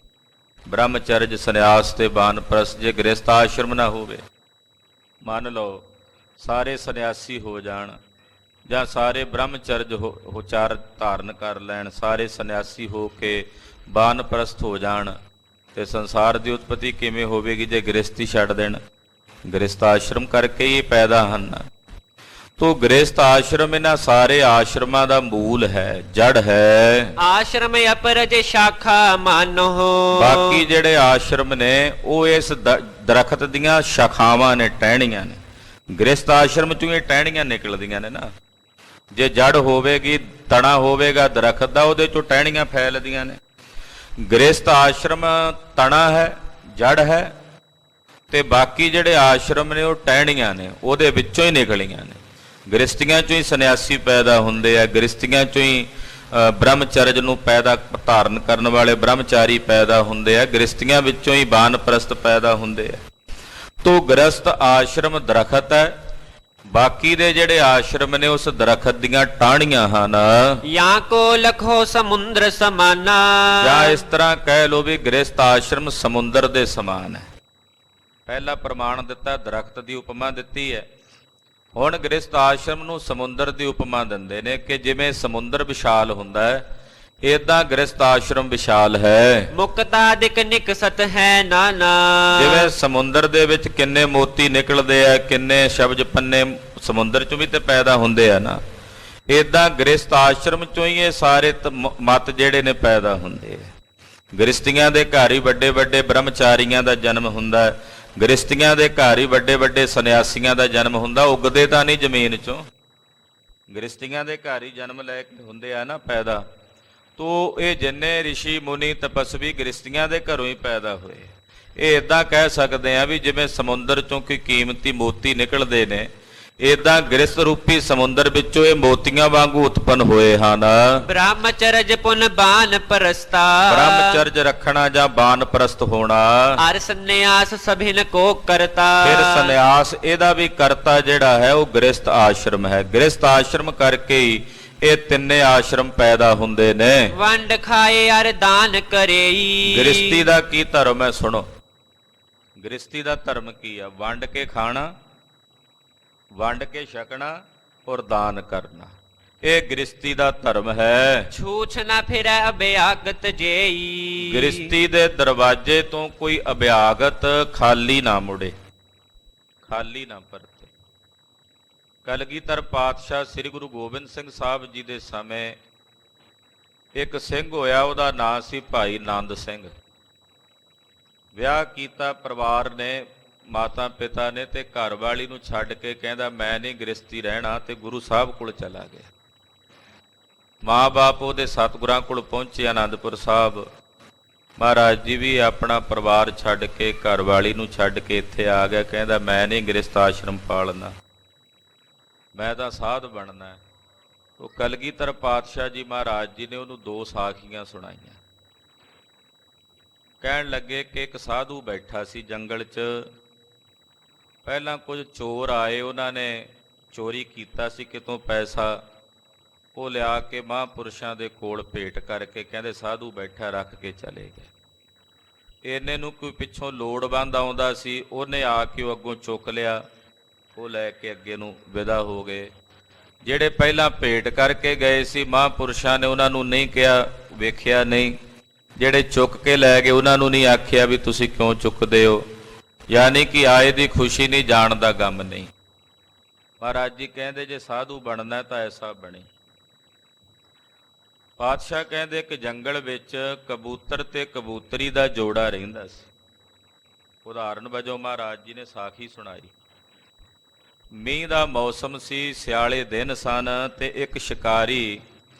Speaker 3: ਬ੍ਰਹਮਚਰਜ, ਸੰਨਿਆਸ ਤੇ ਬਾਨਪ੍ਰਸਥ। ਜੇ ਗ੍ਰਸਤ ਆਸ਼ਰਮ ਨਾ ਹੋਵੇ, ਮੰਨ ਲਓ ਸਾਰੇ ਸੰਨਿਆਸੀ ਹੋ ਜਾਣ ਜਾਂ ਸਾਰੇ ਬ੍ਰਹਮਚਰਜ ਉਚਾਰ ਧਾਰਨ ਕਰ ਲੈਣ, ਸਾਰੇ ਸੰਨਿਆਸੀ ਹੋ ਕੇ ਬਾਨਪ੍ਰਸਥ ਹੋ ਜਾਣ, ਤੇ ਸੰਸਾਰ ਦੀ ਉਤਪਤੀ ਕਿਵੇਂ ਹੋਵੇਗੀ ਜੇ ਗ੍ਰਸਤੀ ਛੱਡ ਦੇਣ? ਗ੍ਰਸਤ ਆਸ਼ਰਮ ਕਰਕੇ ਹੀ ਪੈਦਾ ਹਨ। ਤੋ ਗ੍ਰਸਤ ਆਸ਼ਰਮ ਇਹਨਾਂ ਸਾਰੇ ਆਸ਼ਰਮਾਂ ਦਾ ਮੂਲ ਹੈ, ਜੜ ਹੈ।
Speaker 4: ਆਸ਼ਰਮ ਅਪਰਜ ਸ਼ਾਖਾ ਮਾਨੋ।
Speaker 3: ਬਾਕੀ ਜਿਹੜੇ ਆਸ਼ਰਮ ਨੇ ਉਹ ਇਸ ਦਰਖਤ ਦੀਆਂ ਸ਼ਾਖਾਵਾਂ ਨੇ, ਟਹਿਣੀਆਂ ਨੇ। ਗ੍ਰਸਤ ਆਸ਼ਰਮ ਚੋਂ ਇਹ ਟਹਿਣੀਆਂ ਨਿਕਲਦੀਆਂ ਨੇ ਨਾ। ਜੇ ਜੜ ਹੋਵੇਗੀ, ਤਣਾ ਹੋਵੇਗਾ ਦਰਖਤ ਦਾ, ਉਹਦੇ ਚੋਂ ਟਹਿਣੀਆਂ ਫੈਲਦੀਆਂ ਨੇ। ਗ੍ਰਸਤ ਆਸ਼ਰਮ ਤਣਾ ਹੈ, ਜੜ ਹੈ, ਤੇ ਬਾਕੀ ਜਿਹੜੇ ਆਸ਼ਰਮ ਨੇ ਉਹ ਟਹਿਣੀਆਂ ਨੇ, ਉਹਦੇ ਵਿੱਚੋਂ ਹੀ ਨਿਕਲੀਆਂ ਨੇ। ਗ੍ਰਸਤੀਆਂ ਚੋਂ ਹੀ ਸੰਨਿਆਸੀ ਪੈਦਾ ਹੁੰਦੇ ਆ, ਗ੍ਰਸਤੀਆਂ ਚੋਂ ਹੀ ਬ੍ਰਹਮਚਰਜ ਨੂੰ ਧਾਰਨ ਕਰਨ ਵਾਲੇ ਬ੍ਰਹਮਚਾਰੀ ਪੈਦਾ ਹੁੰਦੇ ਆ, ਗ੍ਰਸਤੀਆਂ ਵਿੱਚੋਂ ਹੀ ਬਾਨਪ੍ਰਸਥ ਪੈਦਾ ਹੁੰਦੇ ਆ। ਤੋ ਗ੍ਰਸਤ ਆਸ਼ਰਮ ਦਰਖਤ ਹੈ, ਬਾਕੀ ਦੇ ਜਿਹੜੇ ਆਸ਼ਰਮ ਨੇ ਉਸ ਦਰਖਤ ਦੀਆਂ ਟਾਹਣੀਆਂ ਹਨ।
Speaker 4: ਜਾਂ ਕੋ ਲਖੋ ਸਮੁੰਦਰ ਸਮਾਨਾ।
Speaker 3: ਜਾਂ ਇਸ ਤਰ੍ਹਾਂ ਕਹਿ ਲੋ ਵੀ ਗ੍ਰਸਤ ਆਸ਼ਰਮ ਸਮੁੰਦਰ ਦੇ ਸਮਾਨ ਹੈ। ਪਹਿਲਾ ਪ੍ਰਮਾਣ ਦਿੱਤਾ, ਦਰਖਤ ਦੀ ਉਪਮਾ ਦਿੱਤੀ ਹੈ। ਹੁਣ ਗ੍ਰਸਤ ਆਸ਼ਰਮ ਨੂੰ ਸਮੁੰਦਰ ਦੀ ਉਪਮਾ ਦਿੰਦੇ ਨੇ ਕਿ ਜਿਵੇਂ ਸਮੁੰਦਰ ਵਿਸ਼ਾਲ ਹੁੰਦਾ ਹੈ, ਏਦਾਂ ਗ੍ਰਸਤ ਆਸ਼ਰਮ ਵਿਸ਼ਾਲ ਹੈ।
Speaker 4: ਮੁਕਤਾਦਿਕ ਨਿਕਸਤ ਹੈ ਨਾਨਾ।
Speaker 3: ਜਿਵੇਂ ਸਮੁੰਦਰ ਦੇ ਵਿੱਚ ਕਿੰਨੇ ਮੋਤੀ ਨਿਕਲਦੇ ਆ, ਕਿੰਨੇ ਸ਼ਬਜ ਪੰਨੇ ਸਮੁੰਦਰ ਚੋਂ ਵੀ ਤੇ ਪੈਦਾ ਹੁੰਦੇ ਆ ਨਾ, ਏਦਾਂ ਗ੍ਰਸਤ ਆਸ਼ਰਮ ਚੋਂ ਹੀ ਇਹ ਸਾਰੇ ਮਤ ਜਿਹੜੇ ਨੇ ਪੈਦਾ ਹੁੰਦੇ ਆ। ਗ੍ਰਸਤੀਆਂ ਦੇ ਘਰ ਹੀ ਵੱਡੇ ਵੱਡੇ ਬ੍ਰਹਮਚਾਰੀਆਂ ਦਾ ਜਨਮ ਹੁੰਦਾ ਹੈ, ਗ੍ਰਸਤੀਆਂ ਦੇ ਘਰ ਹੀ ਵੱਡੇ ਵੱਡੇ ਸੰਨਿਆਸੀਆਂ ਦਾ ਜਨਮ ਹੁੰਦਾ। ਉਗਦੇ ਤਾਂ ਨਹੀਂ ਜ਼ਮੀਨ ਚੋਂ, ਗ੍ਰਸਤੀਆਂ ਦੇ ਘਰ ਹੀ ਜਨਮ ਲੈ ਕੇ ਹੁੰਦੇ ਆ ਨਾ ਪੈਦਾ। ਤੋ ਇਹ ਜਿੰਨੇ ਰਿਸ਼ੀ ਮੁਨੀ ਤਪਸਵੀ ਗ੍ਰਸਤੀਆਂ ਦੇ ਘਰੋਂ ਹੀ ਪੈਦਾ ਹੋਏ। ਇਹ ਇਦਾਂ ਕਹਿ ਸਕਦੇ ਆ ਵੀ ਜਿਵੇਂ ਸਮੁੰਦਰ ਚੋਂ ਕੋਈ ਕੀਮਤੀ ਮੋਤੀ ਨਿਕਲਦੇ ਨੇ, ਇਦਾਂ ਗ੍ਰਸਤ ਰੂਪੀ ਸਮੁੰਦਰ ਵਿੱਚੋਂ ਇਹ ਮੋਤੀਆਂ ਵਾਂਗੂ ਉਤਪੰਨ ਹੋਏ ਹਨ।
Speaker 4: ਬ੍ਰਹਮਚਰਜ ਪੁਨ ਬਾਨ ਪਰਸਤਾ,
Speaker 3: ਬ੍ਰਹਮਚਰਜ ਰੱਖਣਾ ਜਾਂ ਬਾਨਪ੍ਰਸਤ ਹੋਣਾ।
Speaker 4: ਅਰ ਸੰਨਿਆਸ ਸਭਿਨ ਕੋ ਕਰਤਾ,
Speaker 3: ਫਿਰ ਸੰਨਿਆਸ ਇਹਦਾ ਵੀ ਕਰਤਾ ਜਿਹੜਾ ਹੈ ਉਹ ਗ੍ਰਸਤ ਆਸ਼ਰਮ ਹੈ। ਗ੍ਰਸਤ ਆਸ਼ਰਮ ਕਰਕੇ ਹੀ ਇਹ ਤਿੰਨੇ ਆਸ਼ਰਮ ਪੈਦਾ ਹੁੰਦੇ ਨੇ।
Speaker 4: ਵੰਡ ਖਾਏ ਅਰ ਦਾਨ ਕਰੇਈ,
Speaker 3: ਗ੍ਰਸਤੀ ਦਾ ਕੀ ਧਰਮ ਹੈ? ਸੁਣੋ, ਗ੍ਰਸਤੀ ਦਾ ਧਰਮ ਕੀ ਆ? ਵੰਡ ਕੇ ਖਾਣਾ, ਵੰਡ ਕੇ ਛਕਣਾ ਔਰ ਦਾਨ ਕਰਨਾ, ਇਹ ਗ੍ਰਸਤੀ ਦਾ ਧਰਮ ਹੈ।
Speaker 4: ਛੂਛ ਨਾ ਫਿਰੈ ਅਭਿਆਗਤ ਜੇਈ,
Speaker 3: ਗ੍ਰਸਤੀ ਦੇ ਦਰਵਾਜ਼ੇ ਤੋਂ ਕੋਈ ਅਭਿਆਗਤ ਖਾਲੀ ਨਾ ਮੁੜੇ, ਖਾਲੀ ਨਾ ਪਰਤੇ। ਕਲਗੀਧਰ ਪਾਤਸ਼ਾਹ ਸ੍ਰੀ ਗੁਰੂ ਗੋਬਿੰਦ ਸਿੰਘ ਸਾਹਿਬ ਜੀ ਦੇ ਸਮੇਂ ਇੱਕ ਸਿੰਘ ਹੋਇਆ, ਉਹਦਾ ਨਾਂ ਸੀ ਭਾਈ ਨੰਦ ਸਿੰਘ। ਵਿਆਹ ਕੀਤਾ ਪਰਿਵਾਰ ਨੇ, ਮਾਤਾ ਪਿਤਾ ਨੇ, ਤੇ ਘਰ ਵਾਲੀ ਨੂੰ ਛੱਡ ਕੇ ਕਹਿੰਦਾ ਮੈਂ ਨਹੀਂ ਗ੍ਰਸਤੀ ਰਹਿਣਾ, ਤੇ ਗੁਰੂ ਸਾਹਿਬ ਕੋਲ ਚਲਾ ਗਿਆ। ਮਾਂ ਬਾਪ ਉਹਦੇ ਸਤਿਗੁਰਾਂ ਕੋਲ ਪਹੁੰਚੇ ਆਨੰਦਪੁਰ ਸਾਹਿਬ। ਮਹਾਰਾਜ ਜੀ ਵੀ ਆਪਣਾ ਪਰਿਵਾਰ ਛੱਡ ਕੇ, ਘਰ ਵਾਲੀ ਨੂੰ ਛੱਡ ਕੇ ਇੱਥੇ ਆ ਗਿਆ। ਕਹਿੰਦਾ ਮੈਂ ਨਹੀਂ ਗ੍ਰਸਤ ਆਸ਼ਰਮ ਪਾਲਣਾ, ਮੈਂ ਤਾਂ ਸਾਧ ਬਣਨਾ। ਉਹ ਕਲਗੀਧਰ ਪਾਤਸ਼ਾਹ ਜੀ ਮਹਾਰਾਜ ਜੀ ਨੇ ਉਹਨੂੰ 2 ਸਾਖੀਆਂ ਸੁਣਾਈਆਂ। ਕਹਿਣ ਲੱਗੇ ਕਿ ਇੱਕ ਸਾਧੂ ਬੈਠਾ ਸੀ ਜੰਗਲ 'ਚ, ਪਹਿਲਾਂ ਕੁਝ ਚੋਰ ਆਏ, ਉਹਨਾਂ ਨੇ ਚੋਰੀ ਕੀਤਾ ਸੀ ਕਿਤੋਂ ਪੈਸਾ, ਉਹ ਲਿਆ ਕੇ ਮਹਾਂਪੁਰਸ਼ਾਂ ਦੇ ਕੋਲ ਭੇਟ ਕਰਕੇ ਕਹਿੰਦੇ ਸਾਧੂ ਬੈਠਾ, ਰੱਖ ਕੇ ਚਲੇ ਗਏ। ਇੰਨੇ ਨੂੰ ਕੋਈ ਪਿੱਛੋਂ ਲੋੜਵੰਦ ਆਉਂਦਾ ਸੀ, ਉਹਨੇ ਆ ਕੇ ਉਹ ਅੱਗੋਂ ਚੁੱਕ ਲਿਆ, ਉਹ ਲੈ ਕੇ ਅੱਗੇ ਨੂੰ ਵਿਦਾ ਹੋ ਗਏ। ਜਿਹੜੇ ਪਹਿਲਾਂ ਭੇਟ ਕਰਕੇ ਗਏ ਸੀ ਮਹਾਂਪੁਰਸ਼ਾਂ ਨੇ ਉਹਨਾਂ ਨੂੰ ਨਹੀਂ ਕਿਹਾ, ਵੇਖਿਆ ਨਹੀਂ। ਜਿਹੜੇ ਚੁੱਕ ਕੇ ਲੈ ਗਏ ਉਹਨਾਂ ਨੂੰ ਨਹੀਂ ਆਖਿਆ ਵੀ ਤੁਸੀਂ ਕਿਉਂ ਚੁੱਕਦੇ ਹੋ, ਯਾਨੀ ਕਿ ਆਏ ਦੀ ਖੁਸ਼ੀ ਨਹੀਂ, ਜਾਣ ਦਾ ਗਮ ਨਹੀਂ। ਮਹਾਰਾਜ ਜੀ ਕਹਿੰਦੇ ਜੇ ਸਾਧੂ ਬਣਨਾ ਤਾਂ ਐਸਾ ਬਣੇ। ਪਾਤਸ਼ਾਹ ਕਹਿੰਦੇ ਕਿ ਜੰਗਲ ਵਿੱਚ ਕਬੂਤਰ ਤੇ ਕਬੂਤਰੀ ਦਾ ਜੋੜਾ ਰਹਿੰਦਾ ਸੀ। ਉਦਾਹਰਨ ਵਜੋਂ ਮਹਾਰਾਜ ਜੀ ਨੇ ਸਾਖੀ ਸੁਣਾਈ। ਮੀਂਹ ਦਾ ਮੌਸਮ ਸੀ, ਸਿਆਲੇ ਦਿਨ ਸਨ, ਤੇ ਇੱਕ ਸ਼ਿਕਾਰੀ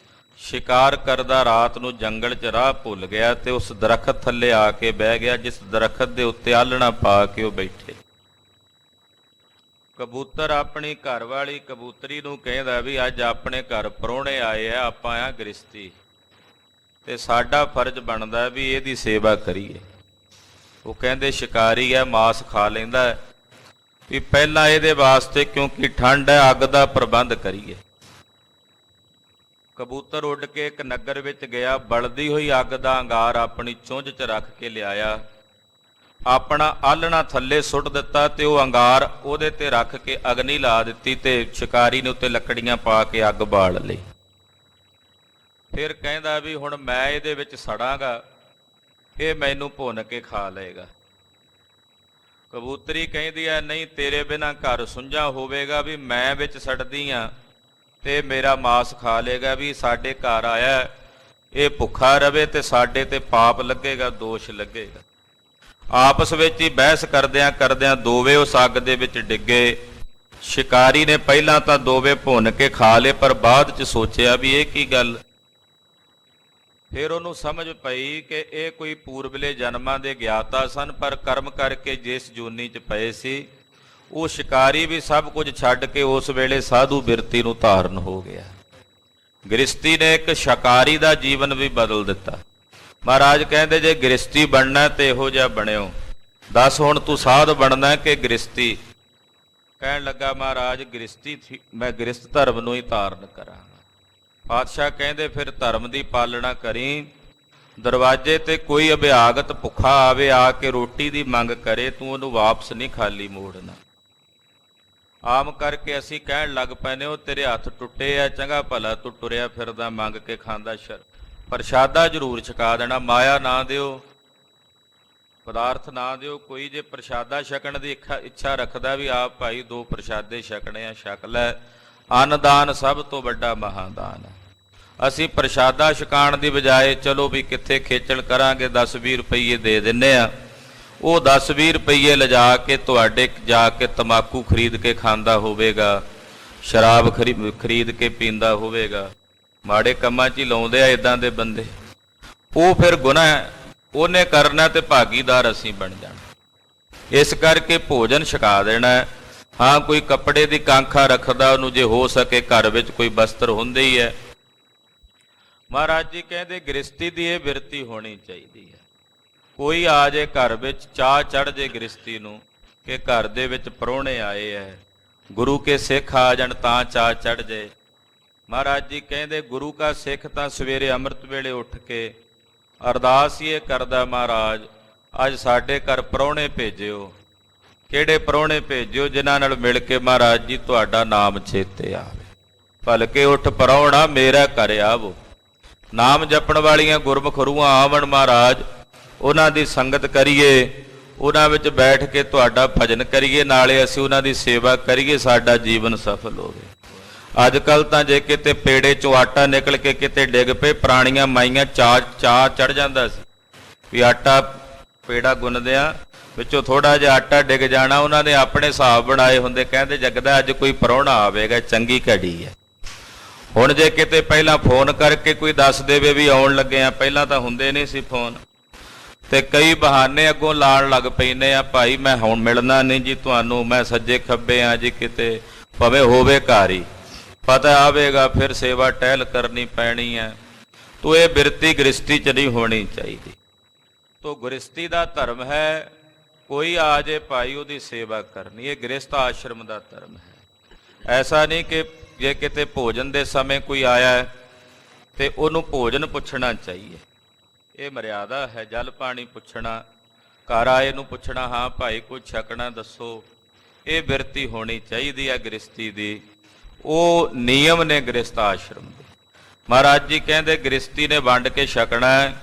Speaker 3: ਸ਼ਿਕਾਰ ਕਰਦਾ ਰਾਤ ਨੂੰ ਜੰਗਲ 'ਚ ਰਾਹ ਭੁੱਲ ਗਿਆ ਤੇ ਉਸ ਦਰਖਤ ਥੱਲੇ ਆ ਕੇ ਬਹਿ ਗਿਆ, ਜਿਸ ਦਰਖਤ ਦੇ ਉੱਤੇ ਆਲਣਾ ਪਾ ਕੇ ਉਹ ਬੈਠੇ। ਕਬੂਤਰ ਆਪਣੀ ਘਰ ਵਾਲੀ ਕਬੂਤਰੀ ਨੂੰ ਕਹਿੰਦਾ ਵੀ ਅੱਜ ਆਪਣੇ ਘਰ ਪ੍ਰਾਹੁਣੇ ਆਏ ਆ, ਆਪਾਂ ਆ ਗ੍ਰਸਤੀ, ਤੇ ਸਾਡਾ ਫਰਜ਼ ਬਣਦਾ ਵੀ ਇਹਦੀ ਸੇਵਾ ਕਰੀਏ। ਉਹ ਕਹਿੰਦੇ ਸ਼ਿਕਾਰੀ ਹੈ, ਮਾਸ ਖਾ ਲੈਂਦਾ, ਵੀ ਪਹਿਲਾਂ ਇਹਦੇ ਵਾਸਤੇ ਕਿਉਂਕਿ ਠੰਡ ਹੈ ਅੱਗ ਦਾ ਪ੍ਰਬੰਧ ਕਰੀਏ। ਕਬੂਤਰ ਉੱਡ ਕੇ ਇੱਕ ਨਗਰ ਵਿੱਚ ਗਿਆ, ਬਲਦੀ ਹੋਈ ਅੱਗ ਦਾ ਅੰਗਾਰ ਆਪਣੀ ਚੁੰਝ 'ਚ ਰੱਖ ਕੇ ਲਿਆਇਆ, ਆਪਣਾ ਆਲਣਾ ਥੱਲੇ ਸੁੱਟ ਦਿੱਤਾ ਤੇ ਉਹ ਅੰਗਾਰ ਉਹਦੇ ਤੇ ਰੱਖ ਕੇ ਅਗਨੀ ਲਾ ਦਿੱਤੀ ਤੇ ਸ਼ਿਕਾਰੀ ਨੇ ਉੱਤੇ ਲੱਕੜੀਆਂ ਪਾ ਕੇ ਅੱਗ ਬਾਲ ਲਈ। ਫਿਰ ਕਹਿੰਦਾ ਵੀ ਹੁਣ ਮੈਂ ਇਹਦੇ ਵਿੱਚ ਸੜਾਂਗਾ, ਇਹ ਮੈਨੂੰ ਭੁੰਨ ਕੇ ਖਾ ਲਏਗਾ। ਕਬੂਤਰੀ ਕਹਿੰਦੀ ਹੈ ਨਹੀਂ, ਤੇਰੇ ਬਿਨਾਂ ਘਰ ਸੁੰਝਾ ਹੋਵੇਗਾ, ਵੀ ਮੈਂ ਵਿੱਚ ਸੜਦੀ ਆ ਤੇ ਮੇਰਾ ਮਾਸ ਖਾ ਲੇਗਾ, ਵੀ ਸਾਡੇ ਘਰ ਆਇਆ ਇਹ ਭੁੱਖਾ ਰਵੇ ਤੇ ਸਾਡੇ ਤੇ ਪਾਪ ਲੱਗੇਗਾ, ਦੋਸ਼ ਲੱਗੇਗਾ। ਆਪਸ ਵਿੱਚ ਹੀ ਬਹਿਸ ਕਰਦਿਆਂ ਕਰਦਿਆਂ ਦੋਵੇਂ ਉਸ ਅੱਗ ਦੇ ਵਿੱਚ ਡਿੱਗੇ। ਸ਼ਿਕਾਰੀ ਨੇ ਪਹਿਲਾਂ ਤਾਂ ਦੋਵੇਂ ਭੁੰਨ ਕੇ ਖਾ ਲਏ, ਪਰ ਬਾਅਦ 'ਚ ਸੋਚਿਆ ਵੀ ਇਹ ਕੀ ਗੱਲ। ਫਿਰ ਉਹਨੂੰ ਸਮਝ ਪਈ ਕਿ ਇਹ ਕੋਈ ਪੂਰਬਲੇ ਜਨਮਾਂ ਦੇ ਗਿਆਤਾ ਸਨ, ਪਰ ਕਰਮ ਕਰਕੇ ਜਿਸ ਜੂਨੀ 'ਚ ਪਏ ਸੀ, ਉਹ ਸ਼ਿਕਾਰੀ ਵੀ ਸਭ ਕੁਝ ਛੱਡ ਕੇ ਉਸ ਵੇਲੇ ਸਾਧੂ ਬਿਰਤੀ ਨੂੰ ਧਾਰਨ ਹੋ ਗਿਆ। ਗ੍ਰਸਤੀ ਨੇ ਇੱਕ ਸ਼ਿਕਾਰੀ ਦਾ ਜੀਵਨ ਵੀ ਬਦਲ ਦਿੱਤਾ। ਮਹਾਰਾਜ ਕਹਿੰਦੇ ਜੇ ਗ੍ਰਸਤੀ ਬਣਨਾ ਤੇ ਇਹੋ ਜਿਹਾ ਬਣਿਓ। ਦੱਸ ਹੁਣ ਤੂੰ ਸਾਧ ਬਣਨਾ ਕਿ ਗ੍ਰਸਤੀ? ਕਹਿਣ ਲੱਗਾ ਮਹਾਰਾਜ ਗ੍ਰਸਤੀ ਮੈਂ ਗ੍ਰਸਤ ਧਰਮ ਨੂੰ ਹੀ ਧਾਰਨ ਕਰਾਂਗਾ। ਪਾਤਸ਼ਾਹ ਕਹਿੰਦੇ ਫਿਰ ਧਰਮ ਦੀ ਪਾਲਣਾ ਕਰੀ। ਦਰਵਾਜ਼ੇ ਤੇ ਕੋਈ ਅਭਿਆਗਤ ਭੁੱਖਾ ਆਵੇ, ਆ ਕੇ ਰੋਟੀ ਦੀ ਮੰਗ ਕਰੇ, ਤੂੰ ਉਹਨੂੰ ਵਾਪਸ ਨਹੀਂ ਖਾਲੀ ਮੋੜਨਾ। ਆਮ ਕਰਕੇ ਅਸੀਂ ਕਹਿਣ ਲੱਗ ਪੈਨੇ ਉਹ ਤੇਰੇ ਹੱਥ ਟੁੱਟੇ ਆ, ਚੰਗਾ ਭਲਾ ਤੂੰ ਟੁਰਿਆ ਫਿਰਦਾ ਮੰਗ ਕੇ ਖਾਂਦਾ, ਪ੍ਰਸ਼ਾਦਾ ਜ਼ਰੂਰ ਛਕਾ ਦੇਣਾ, ਮਾਇਆ ਨਾ ਦਿਓ, ਪਦਾਰਥ ਨਾ ਦਿਓ। ਕੋਈ ਜੇ ਪ੍ਰਸ਼ਾਦਾ ਛਕਣ ਦੀ ਇੱਛਾ ਰੱਖਦਾ ਵੀ ਆਪ ਭਾਈ 2 ਪ੍ਰਸ਼ਾਦੇ ਛਕਣੇ ਆ, ਛਕ ਲੈ। ਅੰਨਦਾਨ ਸਭ ਤੋਂ ਵੱਡਾ ਮਹਾਦਾਨ ਹੈ। ਅਸੀਂ ਪ੍ਰਸ਼ਾਦਾ ਛਕਾਉਣ ਦੀ ਬਜਾਏ ਚਲੋ ਵੀ ਕਿੱਥੇ ਖੇਚਲ ਕਰਾਂਗੇ, 10-20 ਰੁਪਈਏ ਦੇ ਦਿੰਨੇ ਆ, ਉਹ 10-20 ਰੁਪਈਏ ਲਿਜਾ ਕੇ ਤੁਹਾਡੇ ਜਾ ਕੇ ਤਮਾਕੂ ਖਰੀਦ ਕੇ ਖਾਂਦਾ ਹੋਵੇਗਾ, ਸ਼ਰਾਬ ਖਰੀਦ ਕੇ ਪੀਂਦਾ ਹੋਵੇਗਾ, ਮਾੜੇ ਕੰਮਾਂ 'ਚ ਹੀ ਲਾਉਂਦੇ ਆ ਇਦਾਂ ਦੇ ਬੰਦੇ। ਉਹ ਫਿਰ ਗੁਨਾਹ ਉਹਨੇ ਕਰਨਾ ਤੇ ਭਾਗੀਦਾਰ ਅਸੀਂ ਬਣ ਜਾਣਾ। ਇਸ ਕਰਕੇ ਭੋਜਨ ਛਕਾ ਦੇਣਾ। ਹਾਂ, ਕੋਈ ਕੱਪੜੇ ਦੀ ਕਾਂਖਾ ਰੱਖਦਾ, ਉਹਨੂੰ ਜੇ ਹੋ ਸਕੇ ਘਰ ਵਿੱਚ ਕੋਈ ਬਸਤਰ ਹੁੰਦੇ ਹੀ ਹੈ। ਮਹਾਰਾਜ ਜੀ ਕਹਿੰਦੇ ਗ੍ਰਸਤੀ ਦੀ ਇਹ ਬਿਰਤੀ ਹੋਣੀ ਚਾਹੀਦੀ ਹੈ। ਕੋਈ ਆ ਜੇ ਘਰ ਵਿੱਚ, ਚਾਹ ਚੜ੍ਹ ਜੇ ਗ੍ਰਸਤੀ ਨੂੰ ਕਿ ਘਰ ਦੇ ਵਿੱਚ ਪ੍ਰਾਹੁਣੇ ਆਏ ਹੈ, ਗੁਰੂ ਕੇ ਸਿੱਖ ਆ ਜਾਣ ਤਾਂ ਚਾਹ ਚੜ੍ਹ ਜੇ। ਮਹਾਰਾਜ ਜੀ ਕਹਿੰਦੇ ਗੁਰੂ ਕਾ ਸਿੱਖ ਤਾਂ ਸਵੇਰੇ ਅੰਮ੍ਰਿਤ ਵੇਲੇ ਉੱਠ ਕੇ ਅਰਦਾਸ ਹੀ ਇਹ ਕਰਦਾ, ਮਹਾਰਾਜ ਅੱਜ ਸਾਡੇ ਘਰ ਪ੍ਰਾਹੁਣੇ ਭੇਜਿਓ। ਕਿਹੜੇ ਪ੍ਰਾਹੁਣੇ ਭੇਜਿਓ? ਜਿਨ੍ਹਾਂ ਨਾਲ ਮਿਲ ਕੇ ਮਹਾਰਾਜ ਜੀ ਤੁਹਾਡਾ ਨਾਮ ਚੇਤੇ ਆਵੇ। ਭਲਕੇ ਉੱਠ ਪ੍ਰਾਹੁਣਾ ਮੇਰਾ ਘਰ ਆਵੋ। ਨਾਮ ਜਪਣ ਵਾਲੀਆਂ ਗੁਰਮੁਖ ਰੂਹਾਂ ਆਵਣ ਮਹਾਰਾਜ, ਉਹਨਾਂ ਦੀ ਸੰਗਤ ਕਰੀਏ, ਉਹਨਾਂ ਵਿੱਚ ਬੈਠ ਕੇ ਤੁਹਾਡਾ ਭਜਨ ਕਰੀਏ, ਨਾਲੇ ਅਸੀਂ ਉਹਨਾਂ ਦੀ ਸੇਵਾ ਕਰੀਏ, ਸਾਡਾ ਜੀਵਨ ਸਫਲ ਹੋਵੇ। ਅੱਜ ਕੱਲ੍ਹ ਤਾਂ ਜੇ ਕਿਤੇ ਪੇੜੇ 'ਚੋਂ ਆਟਾ ਨਿਕਲ ਕੇ ਕਿਤੇ ਡਿੱਗ ਪਏ, ਪੁਰਾਣੀਆਂ ਮਾਈਆਂ ਚਾਹ ਚੜ੍ਹ ਜਾਂਦਾ ਸੀ ਵੀ ਆਟਾ ਪੇੜਾ ਗੁੰਨਦਿਆਂ ਵਿੱਚੋਂ ਥੋੜ੍ਹਾ ਜਿਹਾ ਆਟਾ ਡਿੱਗ ਜਾਣਾ, ਉਹਨਾਂ ਨੇ ਆਪਣੇ ਹਿਸਾਬ ਬਣਾਏ ਹੁੰਦੇ, ਕਹਿੰਦੇ ਜਗਦਾ ਅੱਜ ਕੋਈ ਪ੍ਰਾਹੁਣਾ ਆਵੇਗਾ, ਚੰਗੀ ਘੜੀ ਹੈ। ਹੁਣ ਜੇ ਕਿਤੇ ਪਹਿਲਾਂ ਫੋਨ ਕਰਕੇ ਕੋਈ ਦੱਸ ਦੇਵੇ ਵੀ ਆਉਣ ਲੱਗੇ ਆ, ਪਹਿਲਾਂ ਤਾਂ ਹੁੰਦੇ ਨਹੀਂ ਸੀ ਫੋਨ, ਤੇ ਕਈ ਬਹਾਨੇ ਅੱਗੋਂ ਲਾਣ ਲੱਗ ਪੈਂਦੇ ਆ, ਭਾਈ ਮੈਂ ਹੁਣ ਮਿਲਣਾ ਨਹੀਂ ਜੀ ਤੁਹਾਨੂੰ, ਮੈਂ ਸੱਜੇ ਖੱਬੇ ਆ ਜੀ, ਕਿਤੇ ਭਾਵੇਂ ਹੋਵੇ ਘਰ ਹੀ, ਪਤਾ ਆਵੇਗਾ ਫਿਰ ਸੇਵਾ ਟਹਿਲ ਕਰਨੀ ਪੈਣੀ ਹੈ। ਤੋ ਇਹ ਬਿਰਤੀ ਗ੍ਰਸਤੀ 'ਚ ਨਹੀਂ ਹੋਣੀ ਚਾਹੀਦੀ। ਤੋ ਗ੍ਰਸਤੀ ਦਾ ਧਰਮ ਹੈ ਕੋਈ ਆ ਜੇ ਭਾਈ ਉਹਦੀ ਸੇਵਾ ਕਰਨੀ, ਇਹ ਗ੍ਰਸਤ ਆਸ਼ਰਮ ਦਾ ਧਰਮ ਹੈ। ਐਸਾ ਨਹੀਂ ਕਿ ਜੇ ਕਿਤੇ ਭੋਜਨ ਦੇ ਸਮੇਂ ਕੋਈ ਆਇਆ ਹੈ ਤੇ ਉਹਨੂੰ ਭੋਜਨ ਪੁੱਛਣਾ ਚਾਹੀਏ, ਇਹ ਮਰਿਆਦਾ ਹੈ। ਜਲ ਪਾਣੀ ਪੁੱਛਣਾ, ਘਰ ਆਏ ਨੂੰ ਪੁੱਛਣਾ, ਹਾਂ ਭਾਈ ਕੁਝ ਛਕਣਾ ਦੱਸੋ, ਇਹ ਬਿਰਤੀ ਹੋਣੀ ਚਾਹੀਦੀ ਹੈ ਗ੍ਰਸਤੀ ਦੀ। ਉਹ ਨਿਯਮ ਨੇ ਗ੍ਰਸਤ ਆਸ਼ਰਮ ਦੇ। ਮਹਾਰਾਜ ਜੀ ਕਹਿੰਦੇ ਗ੍ਰਸਤੀ ਨੇ ਵੰਡ ਕੇ ਛਕਣਾ ਹੈ,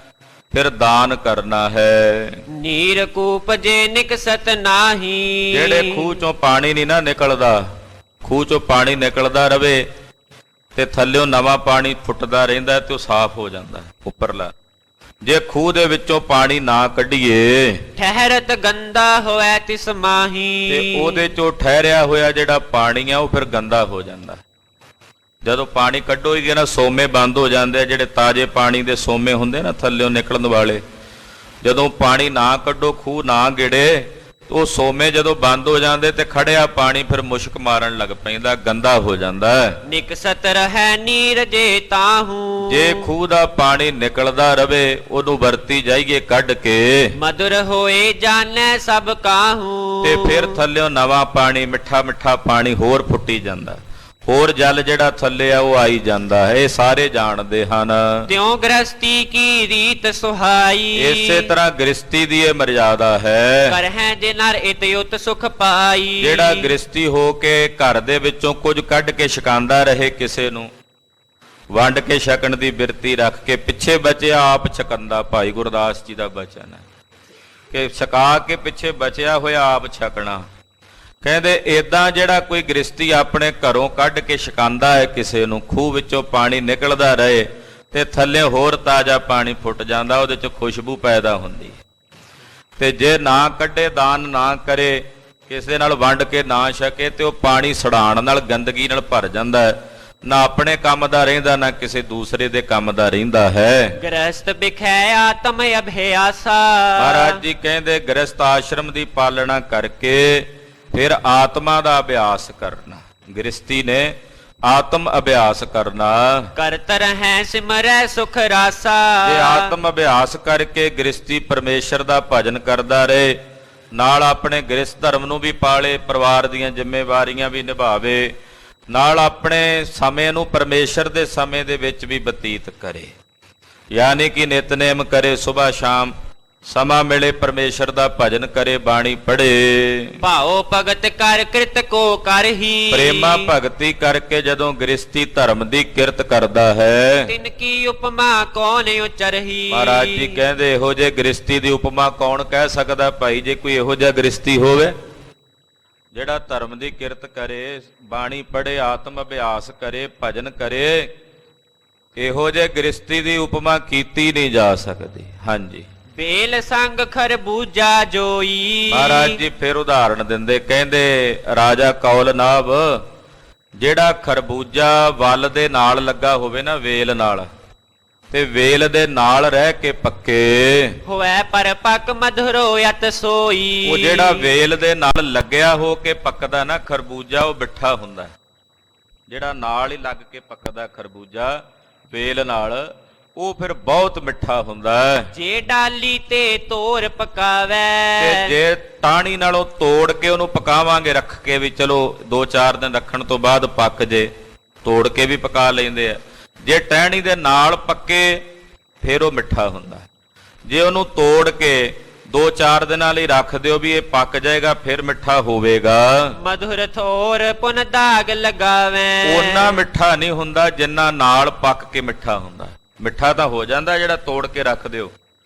Speaker 3: ਫਿਰ ਦਾਨ ਕਰਨਾ ਹੈ।
Speaker 4: ਨੀਰ ਕੂਪ ਜੇ ਨਿਕਸਤ ਨਾਹੀ।
Speaker 3: ਜਿਹੜੇ ਖੂਹ ਚੋਂ ਪਾਣੀ ਨਹੀਂ ਨਾ ਨਿਕਲਦਾ, ਖੂਹ ਚੋਂ ਪਾਣੀ ਨਿਕਲਦਾ ਰਵੇ ਤੇ ਥੱਲਿਓਂ ਨਵਾਂ ਪਾਣੀ ਫੁੱਟਦਾ ਰਹਿੰਦਾ ਤੇ ਉਹ ਸਾਫ਼ ਹੋ ਜਾਂਦਾ ਉੱਪਰਲਾ। ਜੇ ਖੂਹ ਦੇ ਵਿੱਚੋਂ ਪਾਣੀ ਨਾ ਕੱਢੀਏ,
Speaker 4: ਠਹਿਰਤ ਗੰਦਾ ਹੋਇ ਤਿਸ ਮਾਹੀ।
Speaker 3: ਤੇ ਉਹਦੇ ਚੋਂ ਠਹਿਰਿਆ ਹੋਇਆ ਜਿਹੜਾ ਪਾਣੀ ਆ ਉਹ ਫਿਰ ਗੰਦਾ ਹੋ ਜਾਂਦਾ। ਜਦੋਂ ਪਾਣੀ ਕੱਢੋਗੇ ਨਾ, ਸੋਮੇ ਬੰਦ ਹੋ ਜਾਂਦੇ ਆ, ਜਿਹੜੇ ਤਾਜ਼ੇ ਪਾਣੀ ਦੇ ਸੋਮੇ ਹੁੰਦੇ ਨਾ ਥੱਲਿਓਂ ਨਿਕਲਣ ਵਾਲੇ, ਜਦੋਂ ਪਾਣੀ ਨਾ ਕੱਢੋ, ਖੂਹ ਨਾ ਗੇੜੇ, ਉਹ ਸੋਮੇ ਜਦੋਂ ਬੰਦ ਹੋ ਜਾਂਦੇ ਤੇ ਖੜਿਆ ਪਾਣੀ ਫਿਰ ਮੁਸ਼ਕ ਮਾਰਨ ਲੱਗ ਪੈਂਦਾ, ਗੰਦਾ ਹੋ ਜਾਂਦਾ।
Speaker 4: ਨਿਕਸਤ ਰਹਿ ਨੀਰ ਜੇ ਤਾਹੂ।
Speaker 3: ਜੇ ਖੂਹ ਦਾ ਪਾਣੀ ਨਿਕਲਦਾ ਰਵੇ ਉਹਨੂੰ ਵਰਤੀ ਜਾਈਏ ਕੱਢ ਕੇ,
Speaker 4: ਮధుਰ ਹੋਏ ਜਾਣੈ ਸਭ ਕਾਹੂ।
Speaker 3: ਤੇ ਫਿਰ ਥੱਲਿਓਂ ਨਵਾਂ ਪਾਣੀ, ਮਿੱਠਾ ਮਿੱਠਾ ਪਾਣੀ ਹੋਰ ਫੁੱਟੀ ਜਾਂਦਾ, ਹੋਰ ਜਲ ਜਿਹੜਾ ਥੱਲੇ ਆ ਉਹ ਆਈ ਜਾਂਦਾ ਹੈ। ਇਹ ਸਾਰੇ ਜਾਣਦੇ ਹਨ।
Speaker 4: ਤਿਉ ਗ੍ਰਸਤੀ ਕੀ ਰੀਤ ਸੁਹਾਈ।
Speaker 3: ਇਸੇ ਤਰ੍ਹਾਂ ਗ੍ਰਸਤੀ ਦੀ ਇਹ ਮਰਜ਼ਾਦਾ ਹੈ।
Speaker 4: ਕਰਹਿ ਜੇ ਨਰ ਇਤ ਉਤ ਸੁਖ ਪਾਈ।
Speaker 3: ਜਿਹੜਾ ਗ੍ਰਸਤੀ ਹੋ ਕੇ ਘਰ ਦੇ ਵਿੱਚੋਂ ਕੁਝ ਕੱਢ ਕੇ ਛਕਾਉਂਦਾ ਰਹੇ, ਕਿਸੇ ਨੂੰ ਵੰਡ ਕੇ ਛਕਣ ਦੀ ਬਿਰਤੀ ਰੱਖ ਕੇ, ਪਿੱਛੇ ਬਚਿਆ ਆਪ ਛਕੰਦਾ। ਭਾਈ ਗੁਰਦਾਸ ਜੀ ਦਾ ਬਚਨ ਹੈ ਕਿ ਛਕਾ ਕੇ ਪਿੱਛੇ ਬਚਿਆ ਹੋਇਆ ਆਪ ਛਕਣਾ। ਕਹਿੰਦੇ ਏਦਾਂ ਜਿਹੜਾ ਕੋਈ ਗ੍ਰਸਤੀ ਆਪਣੇ ਘਰੋਂ ਕੱਢ ਕੇ ਛਕਾਉਂਦਾ ਹੈ ਕਿਸੇ ਨੂੰ, ਖੂਹ ਵਿੱਚੋਂ ਪਾਣੀ ਨਿਕਲਦਾ ਰਹੇ ਤੇ ਥੱਲੇ ਹੋਰ ਤਾਜ਼ਾ ਪਾਣੀ ਫੁੱਟ ਜਾਂਦਾ, ਉਹਦੇ 'ਚ ਖੁਸ਼ਬੂ ਪੈਦਾ ਹੁੰਦੀ ਹੈ। ਤੇ ਜੇ ਨਾ ਕੱਢੇ, ਦਾਨ ਨਾ ਕਰੇ, ਕਿਸੇ ਨਾਲ ਵੰਡ ਕੇ ਨਾ ਛਕੇ, ਤੇ ਉਹ ਪਾਣੀ ਸੜਾਉਣ ਨਾਲ, ਗੰਦਗੀ ਨਾਲ ਭਰ ਜਾਂਦਾ ਹੈ, ਨਾ ਆਪਣੇ ਕੰਮ ਦਾ ਰਹਿੰਦਾ, ਨਾ ਕਿਸੇ ਦੂਸਰੇ ਦੇ ਕੰਮ ਦਾ ਰਹਿੰਦਾ ਹੈ।
Speaker 4: ਗ੍ਰਸਤ ਬਿਖੈ ਆਤਮ ਅਭਿਆਸਾ।
Speaker 3: ਮਹਾਰਾਜ ਜੀ ਕਹਿੰਦੇ ਗ੍ਰਸਤ ਆਸ਼ਰਮ ਦੀ ਪਾਲਣਾ ਕਰਕੇ ਫਿਰ ਆਤਮਾ ਦਾ ਅਭਿਆਸ ਕਰਨਾ। ਗ੍ਰਸਤੀ ਨੇ ਆਤਮ ਅਭਿਆਸ ਕਰਨਾ।
Speaker 4: ਕਰਤ ਰਹੈ ਸਿਮਰੈ ਸੁਖ ਰਾਸਾ।
Speaker 3: ਜੇ ਆਤਮ ਅਭਿਆਸ ਕਰਕੇ ਗ੍ਰਸਤੀ ਪਰਮੇਸ਼ਰ ਦਾ ਭਜਨ ਕਰਦਾ ਰਹੇ, ਨਾਲ ਆਪਣੇ ਗ੍ਰਸਤ ਧਰਮ ਨੂੰ ਵੀ ਪਾਲੇ, ਪਰਿਵਾਰ ਦੀਆਂ ਜ਼ਿੰਮੇਵਾਰੀਆਂ ਵੀ ਨਿਭਾਵੇ, ਨਾਲ ਆਪਣੇ ਸਮੇਂ ਨੂੰ ਪਰਮੇਸ਼ਰ ਦੇ ਸਮੇਂ ਦੇ ਵਿੱਚ ਵੀ ਬਤੀਤ ਕਰੇ, ਯਾਨੀ ਕਿ ਨਿਤਨੇਮ ਕਰੇ, ਸੁਬਹ ਸ਼ਾਮ ਸਮਾਂ ਮਿਲੇ ਪਰਮੇਸ਼ਰ ਦਾ ਭਜਨ ਕਰੇ, ਬਾਣੀ ਪੜ੍ਹੇ।
Speaker 4: ਭਾਉ ਭਗਤ ਕਰ ਕਿਰਤ ਕੋ ਕਰਹੀ।
Speaker 3: ਪ੍ਰੇਮਾ ਭਗਤੀ ਕਰਕੇ ਜਦੋਂ ਗ੍ਰਸਤੀ ਧਰਮ ਦੀ ਕਿਰਤ ਕਰਦਾ ਹੈ,
Speaker 4: ਤਿਨ ਕੀ ਉਪਮਾ ਕੌਣ ਉਚਰਹੀ।
Speaker 3: ਮਹਾਰਾਜ ਜੀ ਕਹਿੰਦੇ ਇਹੋ ਜਿਹੇ ਗ੍ਰਸਤੀ ਦੀ ਉਪਮਾ ਕੌਣ ਕਹਿ ਸਕਦਾ ਭਾਈ। ਜੇ ਕੋਈ ਇਹੋ ਜਿਹਾ ਗ੍ਰਸਤੀ ਹੋਵੇ ਜਿਹੜਾ ਧਰਮ ਦੀ ਕਿਰਤ ਕਰੇ, ਬਾਣੀ ਪੜ੍ਹੇ, ਆਤਮ ਅਭਿਆਸ ਕਰੇ, ਭਜਨ ਕਰੇ, ਇਹੋ ਜਿਹੇ ਗ੍ਰਸਤੀ ਦੀ ਉਪਮਾ ਕੀਤੀ ਨਹੀਂ ਜਾ ਸਕਦੀ। ਹਾਂਜੀ।
Speaker 4: ਬੇਲ ਸੰਗ ਖਰਬੂਜਾ ਜੋਈ।
Speaker 3: ਮਹਾਰਾਜ ਜੀ ਫਿਰ ਉਦਾਹਰਣ ਦਿੰਦੇ, ਕਹਿੰਦੇ ਰਾਜਾ ਕੌਲ ਨਾਭ ਜਿਹੜਾ ਖਰਬੂਜਾ ਵੱਲ ਦੇ ਨਾਲ ਲੱਗਾ ਹੋਵੇ ਨਾ, ਵੇਲ ਨਾਲ, ਤੇ ਵੇਲ ਦੇ ਨਾਲ ਰਹਿ ਕੇ ਪੱਕੇ,
Speaker 4: ਹੋਵੇ ਪਰਪਕ ਮਧੁਰੋ ਅਤ ਸੋਈ।
Speaker 3: ਉਹ ਜਿਹੜਾ ਵੇਲ ਦੇ ਨਾਲ ਲੱਗਿਆ ਹੋ ਕੇ ਪੱਕਦਾ ਨਾ ਖਰਬੂਜਾ, ਉਹ ਮਿੱਠਾ ਹੁੰਦਾ। ਜਿਹੜਾ ਨਾਲ ਹੀ ਲੱਗ ਕੇ ਪੱਕਦਾ ਖਰਬੂਜਾ ਵੇਲ ਨਾਲ, ਉਹ ਫਿਰ ਬਹੁਤ ਮਿੱਠਾ ਹੁੰਦਾ ਹੈ।
Speaker 4: ਜੇ ਡਾਲੀ ਤੇ ਤੋੜ ਪਕਾਵੇ,
Speaker 3: ਤੇ ਜੇ ਟਾਹਣੀ ਨਾਲੋਂ ਤੋੜ ਕੇ ਉਹਨੂੰ ਪਕਾਵਾਂਗੇ, ਰੱਖ ਕੇ ਵੀ ਚਲੋ 2-4 ਦਿਨ ਰੱਖਣ ਤੋਂ ਬਾਅਦ ਪੱਕ ਜੇ, ਤੋੜ ਕੇ ਵੀ ਪਕਾ ਲੈਂਦੇ ਆ। ਜੇ ਟਹਿਣੀ ਦੇ ਨਾਲ ਪੱਕੇ ਫਿਰ ਉਹ ਮਿੱਠਾ ਹੁੰਦਾ। ਜੇ ਉਹਨੂੰ ਤੋੜ ਕੇ 2-4 ਦਿਨਾਂ ਲਈ ਰੱਖ ਦਿਓ ਵੀ ਇਹ ਪੱਕ ਜਾਏਗਾ, ਫਿਰ ਮਿੱਠਾ ਹੋਵੇਗਾ।
Speaker 4: ਮਧੁਰ ਥੋਰ ਪੁਨ ਦਾਗ ਲਗਾਵੇ,
Speaker 3: ਓਨਾ ਮਿੱਠਾ ਨਹੀਂ ਹੁੰਦਾ ਜਿੰਨਾ ਨਾਲ ਪੱਕ ਕੇ ਮਿੱਠਾ ਹੁੰਦਾ। ਮਿੱਠਾ ਤਾਂ ਹੋ ਜਾਂਦਾ ਜਿਹੜਾ ਤੋੜ ਕੇ ਰੱਖ ਦਿਓ,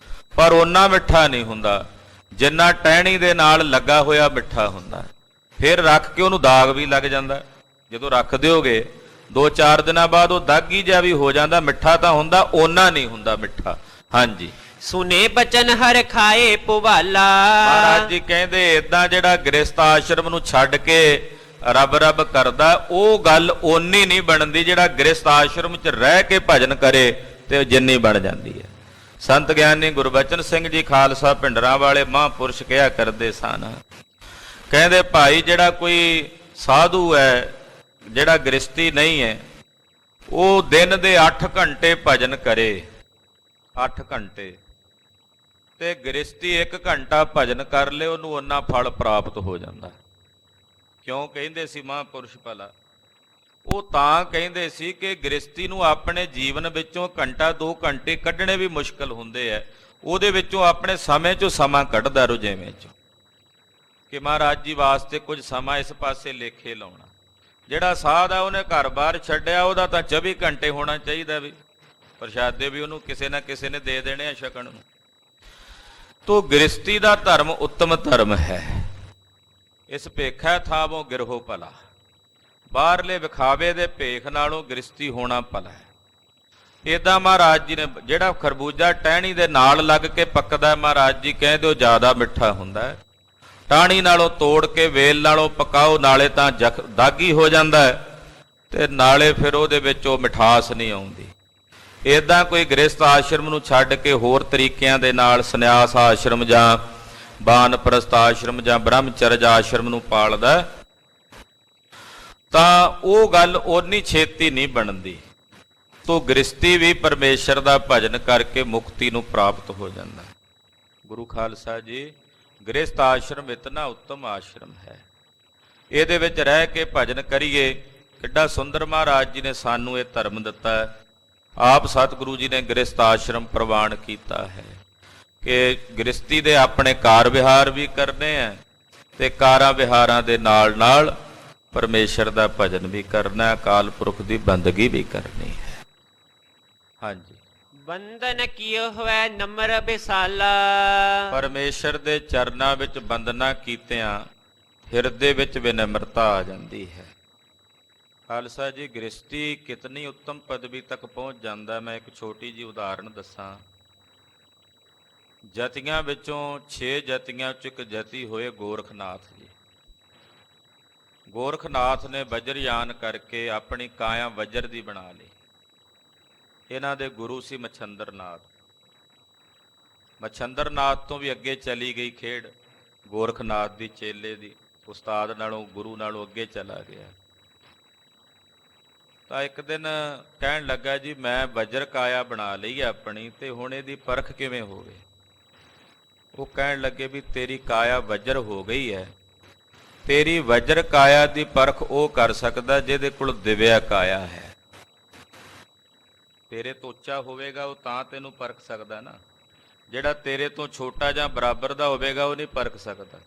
Speaker 3: ਪਰ ਓਨਾ ਮਿੱਠਾ ਨਹੀਂ ਹੁੰਦਾ ਜਿੰਨਾ ਟਹਿਣੀ ਦੇ ਨਾਲ ਲੱਗਾ ਹੋਇਆ ਮਿੱਠਾ ਹੁੰਦਾ। ਫਿਰ ਰੱਖ ਕੇ ਉਹਨੂੰ ਦਾਗ ਵੀ ਲੱਗ ਜਾਂਦਾ। ਜਦੋਂ ਰੱਖ ਦਿਓਗੇ 2-4 ਦਿਨਾਂ ਬਾਅਦ ਉਹ ਦਾਗੀ ਜਿਹਾ ਵੀ ਹੋ ਜਾਂਦਾ। ਮਿੱਠਾ ਤਾਂ ਹੁੰਦਾ, ਓਨਾ ਨਹੀਂ ਹੁੰਦਾ ਮਿੱਠਾ। ਹਾਂਜੀ,
Speaker 4: ਸੁਨੇ ਬਚਨ ਹਰ ਖਾਏ ਪੁਵਾਲਾ।
Speaker 3: ਮਹਾਰਾਜ ਜੀ ਕਹਿੰਦੇ ਏਦਾਂ ਜਿਹੜਾ ਗ੍ਰਸਥ ਆਸ਼ਰਮ ਨੂੰ ਛੱਡ ਕੇ ਰੱਬ ਰੱਬ ਕਰਦਾ, ਉਹ ਗੱਲ ਓਨੀ ਨਹੀਂ ਬਣਦੀ ਜਿਹੜਾ ਗ੍ਰਸਥ ਆਸ਼ਰਮ 'ਚ ਰਹਿ ਕੇ ਭਜਨ ਕਰੇ ਤੇ ਜਿੰਨੀ ਬਣ ਜਾਂਦੀ ਹੈ। ਸੰਤ ਗਿਆਨੀ ਗੁਰਬਚਨ ਸਿੰਘ ਜੀ ਖਾਲਸਾ ਭਿੰਡਰਾਂ ਵਾਲੇ ਮਹਾਂਪੁਰਸ਼ ਕਿਹਾ ਕਰਦੇ ਸਨ, ਕਹਿੰਦੇ ਭਾਈ ਜਿਹੜਾ ਕੋਈ ਸਾਧੂ ਹੈ, ਜਿਹੜਾ ਗ੍ਰਸਤੀ ਨਹੀਂ ਹੈ, ਉਹ ਦਿਨ ਦੇ 8 ਘੰਟੇ ਭਜਨ ਕਰੇ, 8 ਘੰਟੇ, ਤੇ ਗ੍ਰਸਤੀ 1 ਘੰਟਾ ਭਜਨ ਕਰ ਲੇ, ਉਹਨੂੰ ਓਨਾ ਫਲ ਪ੍ਰਾਪਤ ਹੋ ਜਾਂਦਾ। ਕਿਉਂ ਕਹਿੰਦੇ ਸੀ ਮਹਾਂਪੁਰਸ਼ ਭਲਾ? ਉਹ ਤਾਂ ਕਹਿੰਦੇ ਸੀ ਕਿ ਗ੍ਰਸਤੀ ਨੂੰ ਆਪਣੇ ਜੀਵਨ ਵਿੱਚੋਂ ਘੰਟਾ 2 ਘੰਟੇ ਕੱਢਣੇ ਵੀ ਮੁਸ਼ਕਲ ਹੁੰਦੇ ਆ। ਉਹਦੇ ਵਿੱਚੋਂ ਆਪਣੇ ਸਮੇਂ 'ਚੋਂ ਸਮਾਂ ਕੱਢਦਾ ਰੁਝੇਵੇਂ 'ਚੋਂ, ਕਿ ਮਹਾਰਾਜ ਜੀ ਵਾਸਤੇ ਕੁਝ ਸਮਾਂ ਇਸ ਪਾਸੇ ਲੇਖੇ ਲਾਉਣਾ। ਜਿਹੜਾ ਸਾਧ ਆ ਉਹਨੇ ਘਰ-ਬਾਰ ਛੱਡਿਆ, ਉਹਦਾ ਤਾਂ 24 ਘੰਟੇ ਹੋਣਾ ਚਾਹੀਦਾ ਵੀ ਪ੍ਰਸ਼ਾਦੇ ਵੀ ਉਹਨੂੰ ਕਿਸੇ ਨਾ ਕਿਸੇ ਨੇ ਦੇ ਦੇਣੇ ਆ ਛਕਣ ਨੂੰ। ਤੋ ਗ੍ਰਸਤੀ ਦਾ ਧਰਮ ਉੱਤਮ ਧਰਮ ਹੈ। ਇਸ ਭੇਖਾ ਥਾਵੋਂ ਗਿਰਹੋ ਭਲਾ, ਬਾਹਰਲੇ ਵਿਖਾਵੇ ਦੇ ਭੇਖ ਨਾਲੋਂ ਗ੍ਰਸਤੀ ਹੋਣਾ ਭਲਾ ਹੈ। ਏਦਾਂ ਮਹਾਰਾਜ ਜੀ ਨੇ ਜਿਹੜਾ ਖਰਬੂਜਾ ਟਹਿਣੀ ਦੇ ਨਾਲ ਲੱਗ ਕੇ ਪੱਕਦਾ, ਮਹਾਰਾਜ ਜੀ ਕਹਿੰਦੇ ਉਹ ਜ਼ਿਆਦਾ ਮਿੱਠਾ ਹੁੰਦਾ ਹੈ। ਟਾਹਣੀ ਨਾਲੋਂ ਤੋੜ ਕੇ ਵੇਲ ਨਾਲੋਂ ਪਕਾਓ, ਨਾਲੇ ਤਾਂ ਦਾਗੀ ਹੋ ਜਾਂਦਾ ਹੈ ਤੇ ਨਾਲੇ ਫਿਰ ਉਹਦੇ ਵਿੱਚ ਉਹ ਮਿਠਾਸ ਨਹੀਂ ਆਉਂਦੀ। ਏਦਾਂ ਕੋਈ ਗ੍ਰਸਥ ਆਸ਼ਰਮ ਨੂੰ ਛੱਡ ਕੇ ਹੋਰ ਤਰੀਕਿਆਂ ਦੇ ਨਾਲ ਸੰਨਿਆਸ ਆਸ਼ਰਮ ਜਾਂ ਬਾਨਪ੍ਰਸਥ ਆਸ਼ਰਮ ਜਾਂ ਬ੍ਰਹਮਚਰਜ ਆਸ਼ਰਮ ਨੂੰ ਪਾਲਦਾ, ਤਾਂ ਉਹ ਗੱਲ ਓਨੀ ਛੇਤੀ ਨਹੀਂ ਬਣਦੀ। ਤੋ ਗ੍ਰਸਤੀ ਵੀ ਪਰਮੇਸ਼ਰ ਦਾ ਭਜਨ ਕਰਕੇ ਮੁਕਤੀ ਨੂੰ ਪ੍ਰਾਪਤ ਹੋ ਜਾਂਦਾ। ਗੁਰੂ ਖਾਲਸਾ ਜੀ, ਗ੍ਰਸਥ ਆਸ਼ਰਮ ਇਤਨਾ ਉੱਤਮ ਆਸ਼ਰਮ ਹੈ, ਇਹਦੇ ਵਿੱਚ ਰਹਿ ਕੇ ਭਜਨ ਕਰੀਏ। ਕਿੱਡਾ ਸੁੰਦਰ ਮਹਾਰਾਜ ਜੀ ਨੇ ਸਾਨੂੰ ਇਹ ਧਰਮ ਦਿੱਤਾ ਹੈ। ਆਪ ਸਤਿਗੁਰੂ ਜੀ ਨੇ ਗ੍ਰਸਥ ਆਸ਼ਰਮ ਪ੍ਰਵਾਨ ਕੀਤਾ ਹੈ ਕਿ ਗ੍ਰਸਤੀ ਦੇ ਆਪਣੇ ਕਾਰ ਵਿਹਾਰ ਵੀ ਕਰਨੇ ਹੈ ਤੇ ਕਾਰਾਂ ਵਿਹਾਰਾਂ ਦੇ ਨਾਲ ਨਾਲ ਪਰਮੇਸ਼ਰ ਦਾ ਭਜਨ ਵੀ ਕਰਨਾ, ਅਕਾਲ ਪੁਰਖ ਦੀ ਬੰਦਗੀ ਵੀ ਕਰਨੀ ਹੈ। ਹਾਂਜੀ,
Speaker 4: ਬੰਧਨ ਕੀਓ ਹੋਵੇ ਨਮਰ ਬਿਸਾਲਾ।
Speaker 3: ਪਰਮੇਸ਼ਰ ਦੇ ਚਰਨਾਂ ਵਿੱਚ ਬੰਦਨਾ ਕੀਤਿਆਂ ਹਿਰਦੇ ਵਿੱਚ ਵਿਨਮਰਤਾ ਆ ਜਾਂਦੀ ਹੈ। ਖਾਲਸਾ ਜੀ, ਗ੍ਰਸਤੀ ਕਿਤਨੀ ਉੱਤਮ ਪਦਵੀ ਤੱਕ ਪਹੁੰਚ ਜਾਂਦਾ। ਮੈਂ ਇੱਕ ਛੋਟੀ ਜਿਹੀ ਉਦਾਹਰਣ ਦੱਸਾਂ। ਜਤੀਆਂ ਵਿੱਚੋਂ 6 ਜਤੀਆਂ 'ਚ ਇੱਕ ਜਤੀ ਹੋਏ ਗੋਰਖਨਾਥ ਜੀ। ਗੋਰਖਨਾਥ ਨੇ ਵਜਰਯਾਨ ਕਰਕੇ ਆਪਣੀ ਕਾਇਆ ਵਜਰ ਦੀ ਬਣਾ ਲਈ। ਇਹਨਾਂ ਦੇ ਗੁਰੂ ਸੀ ਮਛੰਦਰਨਾਥ। ਮਛੰਦਰਨਾਥ ਤੋਂ ਵੀ ਅੱਗੇ ਚਲੀ ਗਈ ਖੇਡ, ਗੋਰਖਨਾਥ ਦੀ ਚੇਲੇ ਦੀ, ਉਸਤਾਦ ਨਾਲੋਂ ਗੁਰੂ ਨਾਲੋਂ ਅੱਗੇ ਚਲਾ ਗਿਆ। ਤਾਂ ਇੱਕ ਦਿਨ ਕਹਿਣ ਲੱਗਾ, ਜੀ ਮੈਂ ਵਜਰ ਕਾਇਆ ਬਣਾ ਲਈ ਆਪਣੀ, ਤੇ ਹੁਣ ਇਹਦੀ ਪਰਖ ਕਿਵੇਂ ਹੋਵੇ? ਉਹ ਕਹਿਣ ਲੱਗੇ ਵੀ ਤੇਰੀ ਕਾਇਆ ਵਜਰ ਹੋ ਗਈ ਹੈ, ਤੇਰੀ ਵਜਰ ਕਾਇਆ ਦੀ ਪਰਖ ਉਹ ਕਰ ਸਕਦਾ ਜਿਹਦੇ ਕੋਲ ਦਿਵਿਆ ਕਾਇਆ ਹੈ। ਤੇਰੇ ਤੋਂ ਉੱਚਾ ਹੋਵੇਗਾ ਉਹ ਤਾਂ ਤੈਨੂੰ ਪਰਖ ਸਕਦਾ ਨਾ। ਜਿਹੜਾ ਤੇਰੇ ਤੋਂ ਛੋਟਾ ਜਾਂ ਬਰਾਬਰ ਦਾ ਹੋਵੇਗਾ ਉਹ ਨਹੀਂ ਪਰਖ ਸਕਦਾ।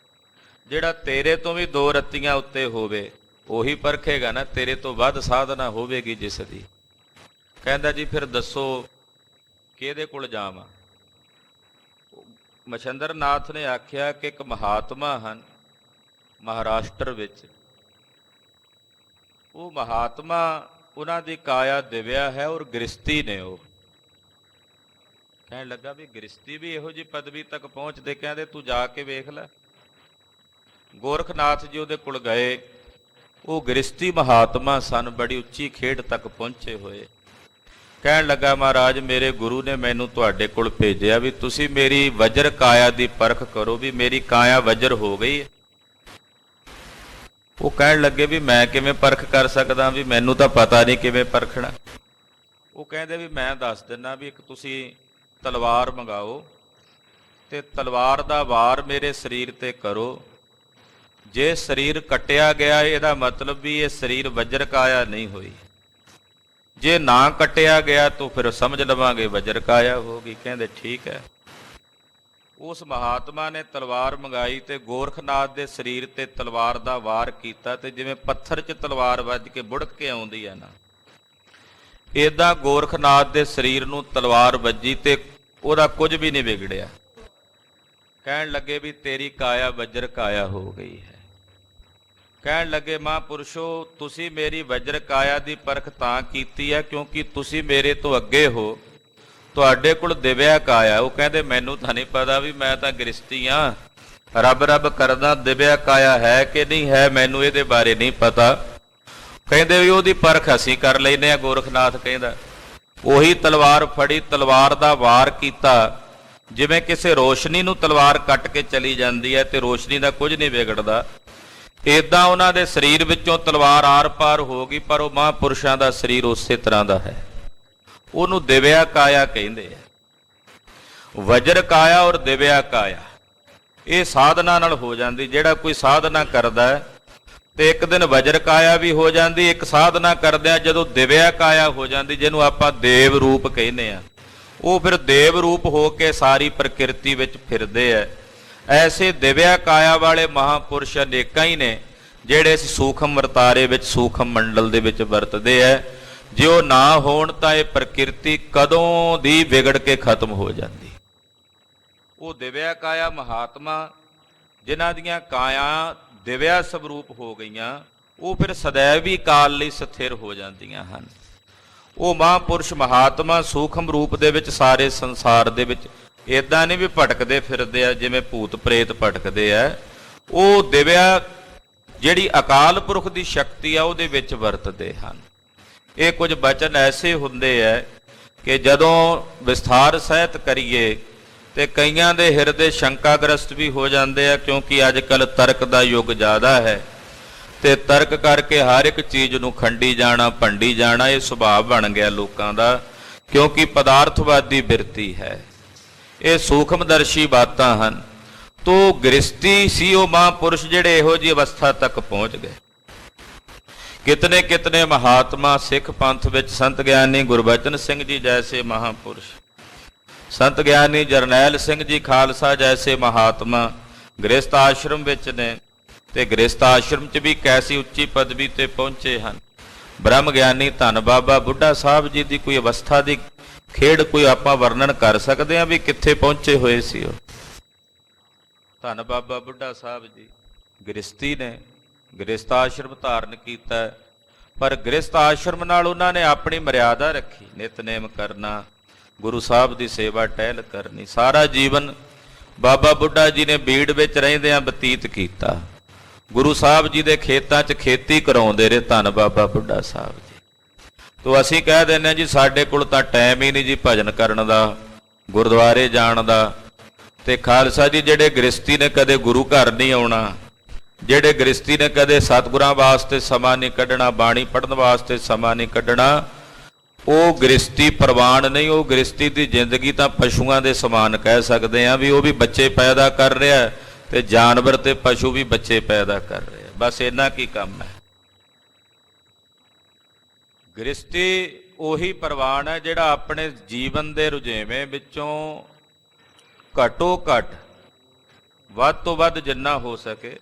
Speaker 3: ਜਿਹੜਾ ਤੇਰੇ ਤੋਂ ਵੀ 2 ਰੱਤੀਆਂ ਉੱਤੇ ਹੋਵੇ ਉਹੀ ਪਰਖੇਗਾ ਨਾ। ਤੇਰੇ ਤੋਂ ਵੱਧ ਸਾਧਨਾ ਹੋਵੇਗੀ ਜਿਸ ਦੀ। ਕਹਿੰਦਾ ਜੀ ਫਿਰ ਦੱਸੋ ਕਿਹਦੇ ਕੋਲ ਜਾਵਾਂ? ਮਛੰਦਰਨਾਥ ਨੇ ਆਖਿਆ ਕਿ ਇੱਕ ਮਹਾਤਮਾ ਹਨ ਮਹਾਰਾਸ਼ਟਰ ਵਿੱਚ। ਉਹ ਮਹਾਤਮਾ, ਉਹਨਾਂ ਦੀ ਕਾਇਆ ਦਿਵਿਆ ਹੈ ਔਰ ਗ੍ਰਸਤੀ ਨੇ। ਉਹ ਕਹਿਣ ਲੱਗਾ ਵੀ ਗ੍ਰਸਤੀ ਵੀ ਇਹੋ ਜਿਹੀ ਪਦਵੀ ਤੱਕ ਪਹੁੰਚਦੇ। ਕਹਿੰਦੇ ਤੂੰ ਜਾ ਕੇ ਵੇਖ ਲੈ। ਗੋਰਖਨਾਥ ਜੀ ਉਹਦੇ ਕੋਲ ਗਏ ਉਹ ਗ੍ਰਸਤੀ ਮਹਾਤਮਾ ਸਨ, ਬੜੀ ਉੱਚੀ ਖੇਡ ਤੱਕ ਪਹੁੰਚੇ ਹੋਏ। ਕਹਿਣ ਲੱਗਾ, ਮਹਾਰਾਜ ਮੇਰੇ ਗੁਰੂ ਨੇ ਮੈਨੂੰ ਤੁਹਾਡੇ ਕੋਲ ਭੇਜਿਆ ਵੀ ਤੁਸੀਂ ਮੇਰੀ ਵਜਰ ਕਾਇਆ ਦੀ ਪਰਖ ਕਰੋ ਵੀ ਮੇਰੀ ਕਾਇਆ ਵਜਰ ਹੋ ਗਈ ਹੈ। ਉਹ ਕਹਿਣ ਲੱਗੇ ਵੀ ਮੈਂ ਕਿਵੇਂ ਪਰਖ ਕਰ ਸਕਦਾ, ਵੀ ਮੈਨੂੰ ਤਾਂ ਪਤਾ ਨਹੀਂ ਕਿਵੇਂ ਪਰਖਣਾ। ਉਹ ਕਹਿੰਦੇ ਵੀ ਮੈਂ ਦੱਸ ਦਿੰਦਾ ਵੀ ਇੱਕ ਤੁਸੀਂ ਤਲਵਾਰ ਮੰਗਾਓ ਤੇ ਤਲਵਾਰ ਦਾ ਵਾਰ ਮੇਰੇ ਸਰੀਰ ਤੇ ਕਰੋ। ਜੇ ਸਰੀਰ ਕੱਟਿਆ ਗਿਆ ਇਹਦਾ ਮਤਲਬ ਵੀ ਇਹ ਸਰੀਰ ਵਜਰ ਕਾਇਆ ਨਹੀਂ ਹੋਈ, ਜੇ ਨਾ ਕੱਟਿਆ ਗਿਆ ਤਾਂ ਫਿਰ ਸਮਝ ਲਵਾਂਗੇ ਵਜਰ ਕਾਇਆ ਹੋ ਗਈ। ਕਹਿੰਦੇ ਠੀਕ ਹੈ। ਉਸ ਮਹਾਤਮਾ ਨੇ ਤਲਵਾਰ ਮੰਗਾਈ ਤੇ ਗੋਰਖਨਾਥ ਦੇ ਸਰੀਰ ਤੇ ਤਲਵਾਰ ਦਾ ਵਾਰ ਕੀਤਾ ਤੇ ਜਿਵੇਂ ਪੱਥਰ 'ਚ ਤਲਵਾਰ ਵੱਜ ਕੇ ਬੁੜਕ ਕੇ ਆਉਂਦੀ ਹੈ ਨਾ, ਏਦਾਂ ਗੋਰਖਨਾਥ ਦੇ ਸਰੀਰ ਨੂੰ ਤਲਵਾਰ ਵੱਜੀ ਤੇ ਉਹਦਾ ਕੁਝ ਵੀ ਨਹੀਂ ਵਿਗੜਿਆ। ਕਹਿਣ ਲੱਗੇ ਵੀ ਤੇਰੀ ਕਾਇਆ ਵਜਰ ਕਾਇਆ ਹੋ ਗਈ ਹੈ। ਕਹਿਣ ਲੱਗੇ, ਮਹਾਂਪੁਰਸ਼ੋ ਤੁਸੀਂ ਮੇਰੀ ਵਜਰ ਕਾਇਆ ਦੀ ਪਰਖ ਤਾਂ ਕੀਤੀ ਹੈ ਕਿਉਂਕਿ ਤੁਸੀਂ ਮੇਰੇ ਤੋਂ ਅੱਗੇ ਹੋ, ਤੁਹਾਡੇ ਕੋਲ ਦਿਵਿਆ ਕਾਇਆ। ਉਹ ਕਹਿੰਦੇ ਮੈਨੂੰ ਤਾਂ ਨਹੀਂ ਪਤਾ, ਵੀ ਮੈਂ ਤਾਂ ਗ੍ਰਸਤੀ ਹਾਂ, ਰੱਬ ਰੱਬ ਕਰਦਾ, ਦਿਵਿਆ ਕਾਇਆ ਹੈ ਕਿ ਨਹੀਂ ਹੈ ਮੈਨੂੰ ਇਹਦੇ ਬਾਰੇ ਨਹੀਂ ਪਤਾ। ਕਹਿੰਦੇ ਵੀ ਉਹਦੀ ਪਰਖ ਅਸੀਂ ਕਰ ਲੈਂਦੇ ਹਾਂ। ਗੋਰਖਨਾਥ ਕਹਿੰਦਾ ਉਹੀ ਤਲਵਾਰ ਫੜੀ, ਤਲਵਾਰ ਦਾ ਵਾਰ ਕੀਤਾ, ਜਿਵੇਂ ਕਿਸੇ ਰੋਸ਼ਨੀ ਨੂੰ ਤਲਵਾਰ ਕੱਟ ਕੇ ਚਲੀ ਜਾਂਦੀ ਹੈ ਤੇ ਰੋਸ਼ਨੀ ਦਾ ਕੁਝ ਨਹੀਂ ਵਿਗੜਦਾ, ਏਦਾਂ ਉਹਨਾਂ ਦੇ ਸਰੀਰ ਵਿੱਚੋਂ ਤਲਵਾਰ ਆਰ ਪਾਰ ਹੋ ਗਈ। ਪਰ ਉਹ ਮਹਾਂਪੁਰਸ਼ਾਂ ਦਾ ਸਰੀਰ ਉਸੇ ਤਰ੍ਹਾਂ ਦਾ ਹੈ, ਉਹਨੂੰ ਦਿਵਿਆ ਕਾਇਆ ਕਹਿੰਦੇ ਆ। ਵਜਰ ਕਾਇਆ ਔਰ ਦਿਵਿਆ ਕਾਇਆ ਇਹ ਸਾਧਨਾ ਨਾਲ ਹੋ ਜਾਂਦੀ। ਜਿਹੜਾ ਕੋਈ ਸਾਧਨਾ ਕਰਦਾ ਹੈ ਤੇ ਇੱਕ ਦਿਨ ਵਜਰ ਕਾਇਆ ਵੀ ਹੋ ਜਾਂਦੀ, ਇੱਕ ਸਾਧਨਾ ਕਰਦਿਆਂ ਜਦੋਂ ਦਿਵਿਆ ਕਾਇਆ ਹੋ ਜਾਂਦੀ, ਜਿਹਨੂੰ ਆਪਾਂ ਦੇਵ ਰੂਪ ਕਹਿੰਦੇ ਆ, ਉਹ ਫਿਰ ਦੇਵ ਰੂਪ ਹੋ ਕੇ ਸਾਰੀ ਪ੍ਰਕਿਰਤੀ ਵਿੱਚ ਫਿਰਦੇ ਆ। ਐਸੇ ਦਿਵਿਆ ਕਾਇਆ ਵਾਲੇ ਮਹਾਂਪੁਰਸ਼ ਅਨੇਕਾਂ ਹੀ ਨੇ ਜਿਹੜੇ ਇਸ ਸੂਖਮ ਵਰਤਾਰੇ ਵਿੱਚ, ਸੂਖਮ ਮੰਡਲ ਦੇ ਵਿੱਚ ਵਰਤਦੇ ਆ। ਜੇ ਉਹ ਨਾ ਹੋਣ ਤਾਂ ਇਹ ਪ੍ਰਕਿਰਤੀ ਕਦੋਂ ਦੀ ਵਿਗੜ ਕੇ ਖਤਮ ਹੋ ਜਾਂਦੀ। ਉਹ ਦਿਵਿਆ ਕਾਇਆ ਮਹਾਤਮਾ ਜਿਨ੍ਹਾਂ ਦੀਆਂ ਕਾਇਆ ਦਿਵਿਆ ਸਵਰੂਪ ਹੋ ਗਈਆਂ, ਉਹ ਫਿਰ ਸदैव ਹੀ ਕਾਲ ਲਈ ਸਥਿਰ ਹੋ ਜਾਂਦੀਆਂ ਹਨ। ਉਹ ਮਹਾਂਪੁਰਸ਼ ਮਹਾਤਮਾ ਸੂਖਮ ਰੂਪ ਦੇ ਵਿੱਚ ਸਾਰੇ ਸੰਸਾਰ ਦੇ ਵਿੱਚ ਇੱਦਾਂ ਨਹੀਂ ਵੀ ਭਟਕਦੇ ਫਿਰਦੇ ਆ ਜਿਵੇਂ ਭੂਤ ਪ੍ਰੇਤ ਭਟਕਦੇ ਆ। ਉਹ ਦਿਵਿਆ ਜਿਹੜੀ ਅਕਾਲ ਪੁਰਖ ਦੀ ਸ਼ਕਤੀ ਆ ਉਹਦੇ ਵਿੱਚ ਵਰਤਦੇ ਹਨ। ਇਹ ਕੁਝ ਬਚਨ ਐਸੇ ਹੁੰਦੇ ਆ ਕਿ ਜਦੋਂ ਵਿਸਥਾਰ ਸਹਿਤ ਕਰੀਏ ਤੇ ਕਈਆਂ ਦੇ ਹਿਰਦੇ ਸ਼ੰਕਾਗ੍ਰਸਤ ਵੀ ਹੋ ਜਾਂਦੇ ਆ, ਕਿਉਂਕਿ ਅੱਜ ਕੱਲ੍ਹ ਤਰਕ ਦਾ ਯੁੱਗ ਜ਼ਿਆਦਾ ਹੈ ਤੇ ਤਰਕ ਕਰਕੇ ਹਰ ਇੱਕ ਚੀਜ਼ ਨੂੰ ਖੰਡੀ ਜਾਣਾ, ਭੰਡੀ ਜਾਣਾ, ਇਹ ਸੁਭਾਅ ਬਣ ਗਿਆ ਲੋਕਾਂ ਦਾ, ਕਿਉਂਕਿ ਪਦਾਰਥਵਾਦੀ ਬਿਰਤੀ ਹੈ। ਇਹ ਸੂਖਮਦਰਸ਼ੀ ਬਾਤਾਂ ਹਨ। ਤੋ ਗ੍ਰਸਤੀ ਸੀ ਉਹ ਮਹਾਂਪੁਰਸ਼ ਜਿਹੜੇ ਇਹੋ ਜਿਹੀ ਅਵਸਥਾ ਤੱਕ ਪਹੁੰਚ ਗਏ। ਕਿਤਨੇ ਕਿਤਨੇ ਮਹਾਤਮਾ ਸਿੱਖ ਪੰਥ ਵਿੱਚ ਸੰਤ ਗਿਆਨੀ ਗੁਰਬਚਨ ਸਿੰਘ ਜੀ ਜੈਸੇ ਮਹਾਂਪੁਰਸ਼, ਸੰਤ ਗਿਆਨੀ ਜਰਨੈਲ ਸਿੰਘ ਜੀ ਖਾਲਸਾ ਜੈਸੇ ਮਹਾਤਮਾ ਗ੍ਰਸਤ ਆਸ਼ਰਮ ਵਿੱਚ ਨੇ ਤੇ ਗ੍ਰਸਤ ਆਸ਼ਰਮ 'ਚ ਵੀ ਕੈਸੀ ਉੱਚੀ ਪਦਵੀ ਤੇ ਪਹੁੰਚੇ ਹਨ। ਬ੍ਰਹਮ ਗਿਆਨੀ ਧੰਨ ਬਾਬਾ ਬੁੱਢਾ ਸਾਹਿਬ ਜੀ ਦੀ ਕੋਈ ਅਵਸਥਾ ਦੀ ਖੇਡ ਕੋਈ ਆਪਾਂ ਵਰਣਨ ਕਰ ਸਕਦੇ ਹਾਂ ਵੀ ਕਿੱਥੇ ਪਹੁੰਚੇ ਹੋਏ ਸੀ ਉਹ। ਧੰਨ ਬਾਬਾ ਬੁੱਢਾ ਸਾਹਿਬ ਜੀ ਗ੍ਰਸਤੀ ਨੇ, ਗ੍ਰਸਤ ਆਸ਼ਰਮ ਧਾਰਨ ਕੀਤਾ, ਪਰ ਗ੍ਰਸਤ ਆਸ਼ਰਮ ਨਾਲ ਉਹਨਾਂ ਨੇ ਆਪਣੀ ਮਰਿਆਦਾ ਰੱਖੀ। ਨਿਤਨੇਮ ਕਰਨਾ, ਗੁਰੂ ਸਾਹਿਬ ਦੀ ਸੇਵਾ ਟਹਿਲ ਕਰਨੀ, ਸਾਰਾ ਜੀਵਨ ਬਾਬਾ ਬੁੱਢਾ ਜੀ ਨੇ ਬੀੜ ਵਿੱਚ ਰਹਿੰਦਿਆਂ ਬਤੀਤ ਕੀਤਾ। ਗੁਰੂ ਸਾਹਿਬ ਜੀ ਦੇ ਖੇਤਾਂ 'ਚ ਖੇਤੀ ਕਰਾਉਂਦੇ ਰਹੇ ਧੰਨ ਬਾਬਾ ਬੁੱਢਾ ਸਾਹਿਬ ਜੀ। ਤੋ ਅਸੀਂ ਕਹਿ ਦਿੰਦੇ ਹਾਂ ਜੀ ਸਾਡੇ ਕੋਲ ਤਾਂ ਟਾਈਮ ਹੀ ਨਹੀਂ ਜੀ ਭਜਨ ਕਰਨ ਦਾ, ਗੁਰਦੁਆਰੇ ਜਾਣ ਦਾ। ਤੇ ਖਾਲਸਾ ਜੀ ਜਿਹੜੇ ਗ੍ਰਸਤੀ ਨੇ ਕਦੇ ਗੁਰੂ ਘਰ ਨਹੀਂ ਆਉਣਾ, ਜਿਹੜੇ ਗ੍ਰਸਤੀ ਨੇ ਕਦੇ ਸਤਿਗੁਰਾਂ ਵਾਸਤੇ ਸਮਾਂ ਨਹੀਂ ਕੱਢਣਾ, ਬਾਣੀ ਪੜ੍ਹਨ ਵਾਸਤੇ ਸਮਾਂ ਨਹੀਂ ਕੱਢਣਾ, ਉਹ ਗ੍ਰਸਤੀ ਪ੍ਰਵਾਨ ਨਹੀਂ। ਉਹ ਗ੍ਰਸਤੀ ਦੀ ਜ਼ਿੰਦਗੀ ਤਾਂ ਪਸ਼ੂਆਂ ਦੇ ਸਮਾਨ ਕਹਿ ਸਕਦੇ ਹਾਂ, ਵੀ ਉਹ ਵੀ ਬੱਚੇ ਪੈਦਾ ਕਰ ਰਿਹਾ ਤੇ ਜਾਨਵਰ ਤੇ ਪਸ਼ੂ ਵੀ ਬੱਚੇ ਪੈਦਾ ਕਰ ਰਹੇ। ਬਸ ਇੰਨਾ ਕੀ ਕੰਮ ਹੈ। ਗ੍ਰਸਤੀ ਉਹੀ ਪ੍ਰਵਾਨ ਹੈ ਜਿਹੜਾ ਆਪਣੇ ਜੀਵਨ ਦੇ ਰੁਝੇਵੇਂ ਵਿੱਚੋਂ ਘੱਟੋ ਘੱਟ ਵੱਧ ਤੋਂ ਵੱਧ ਜਿੰਨਾ ਹੋ ਸਕੇ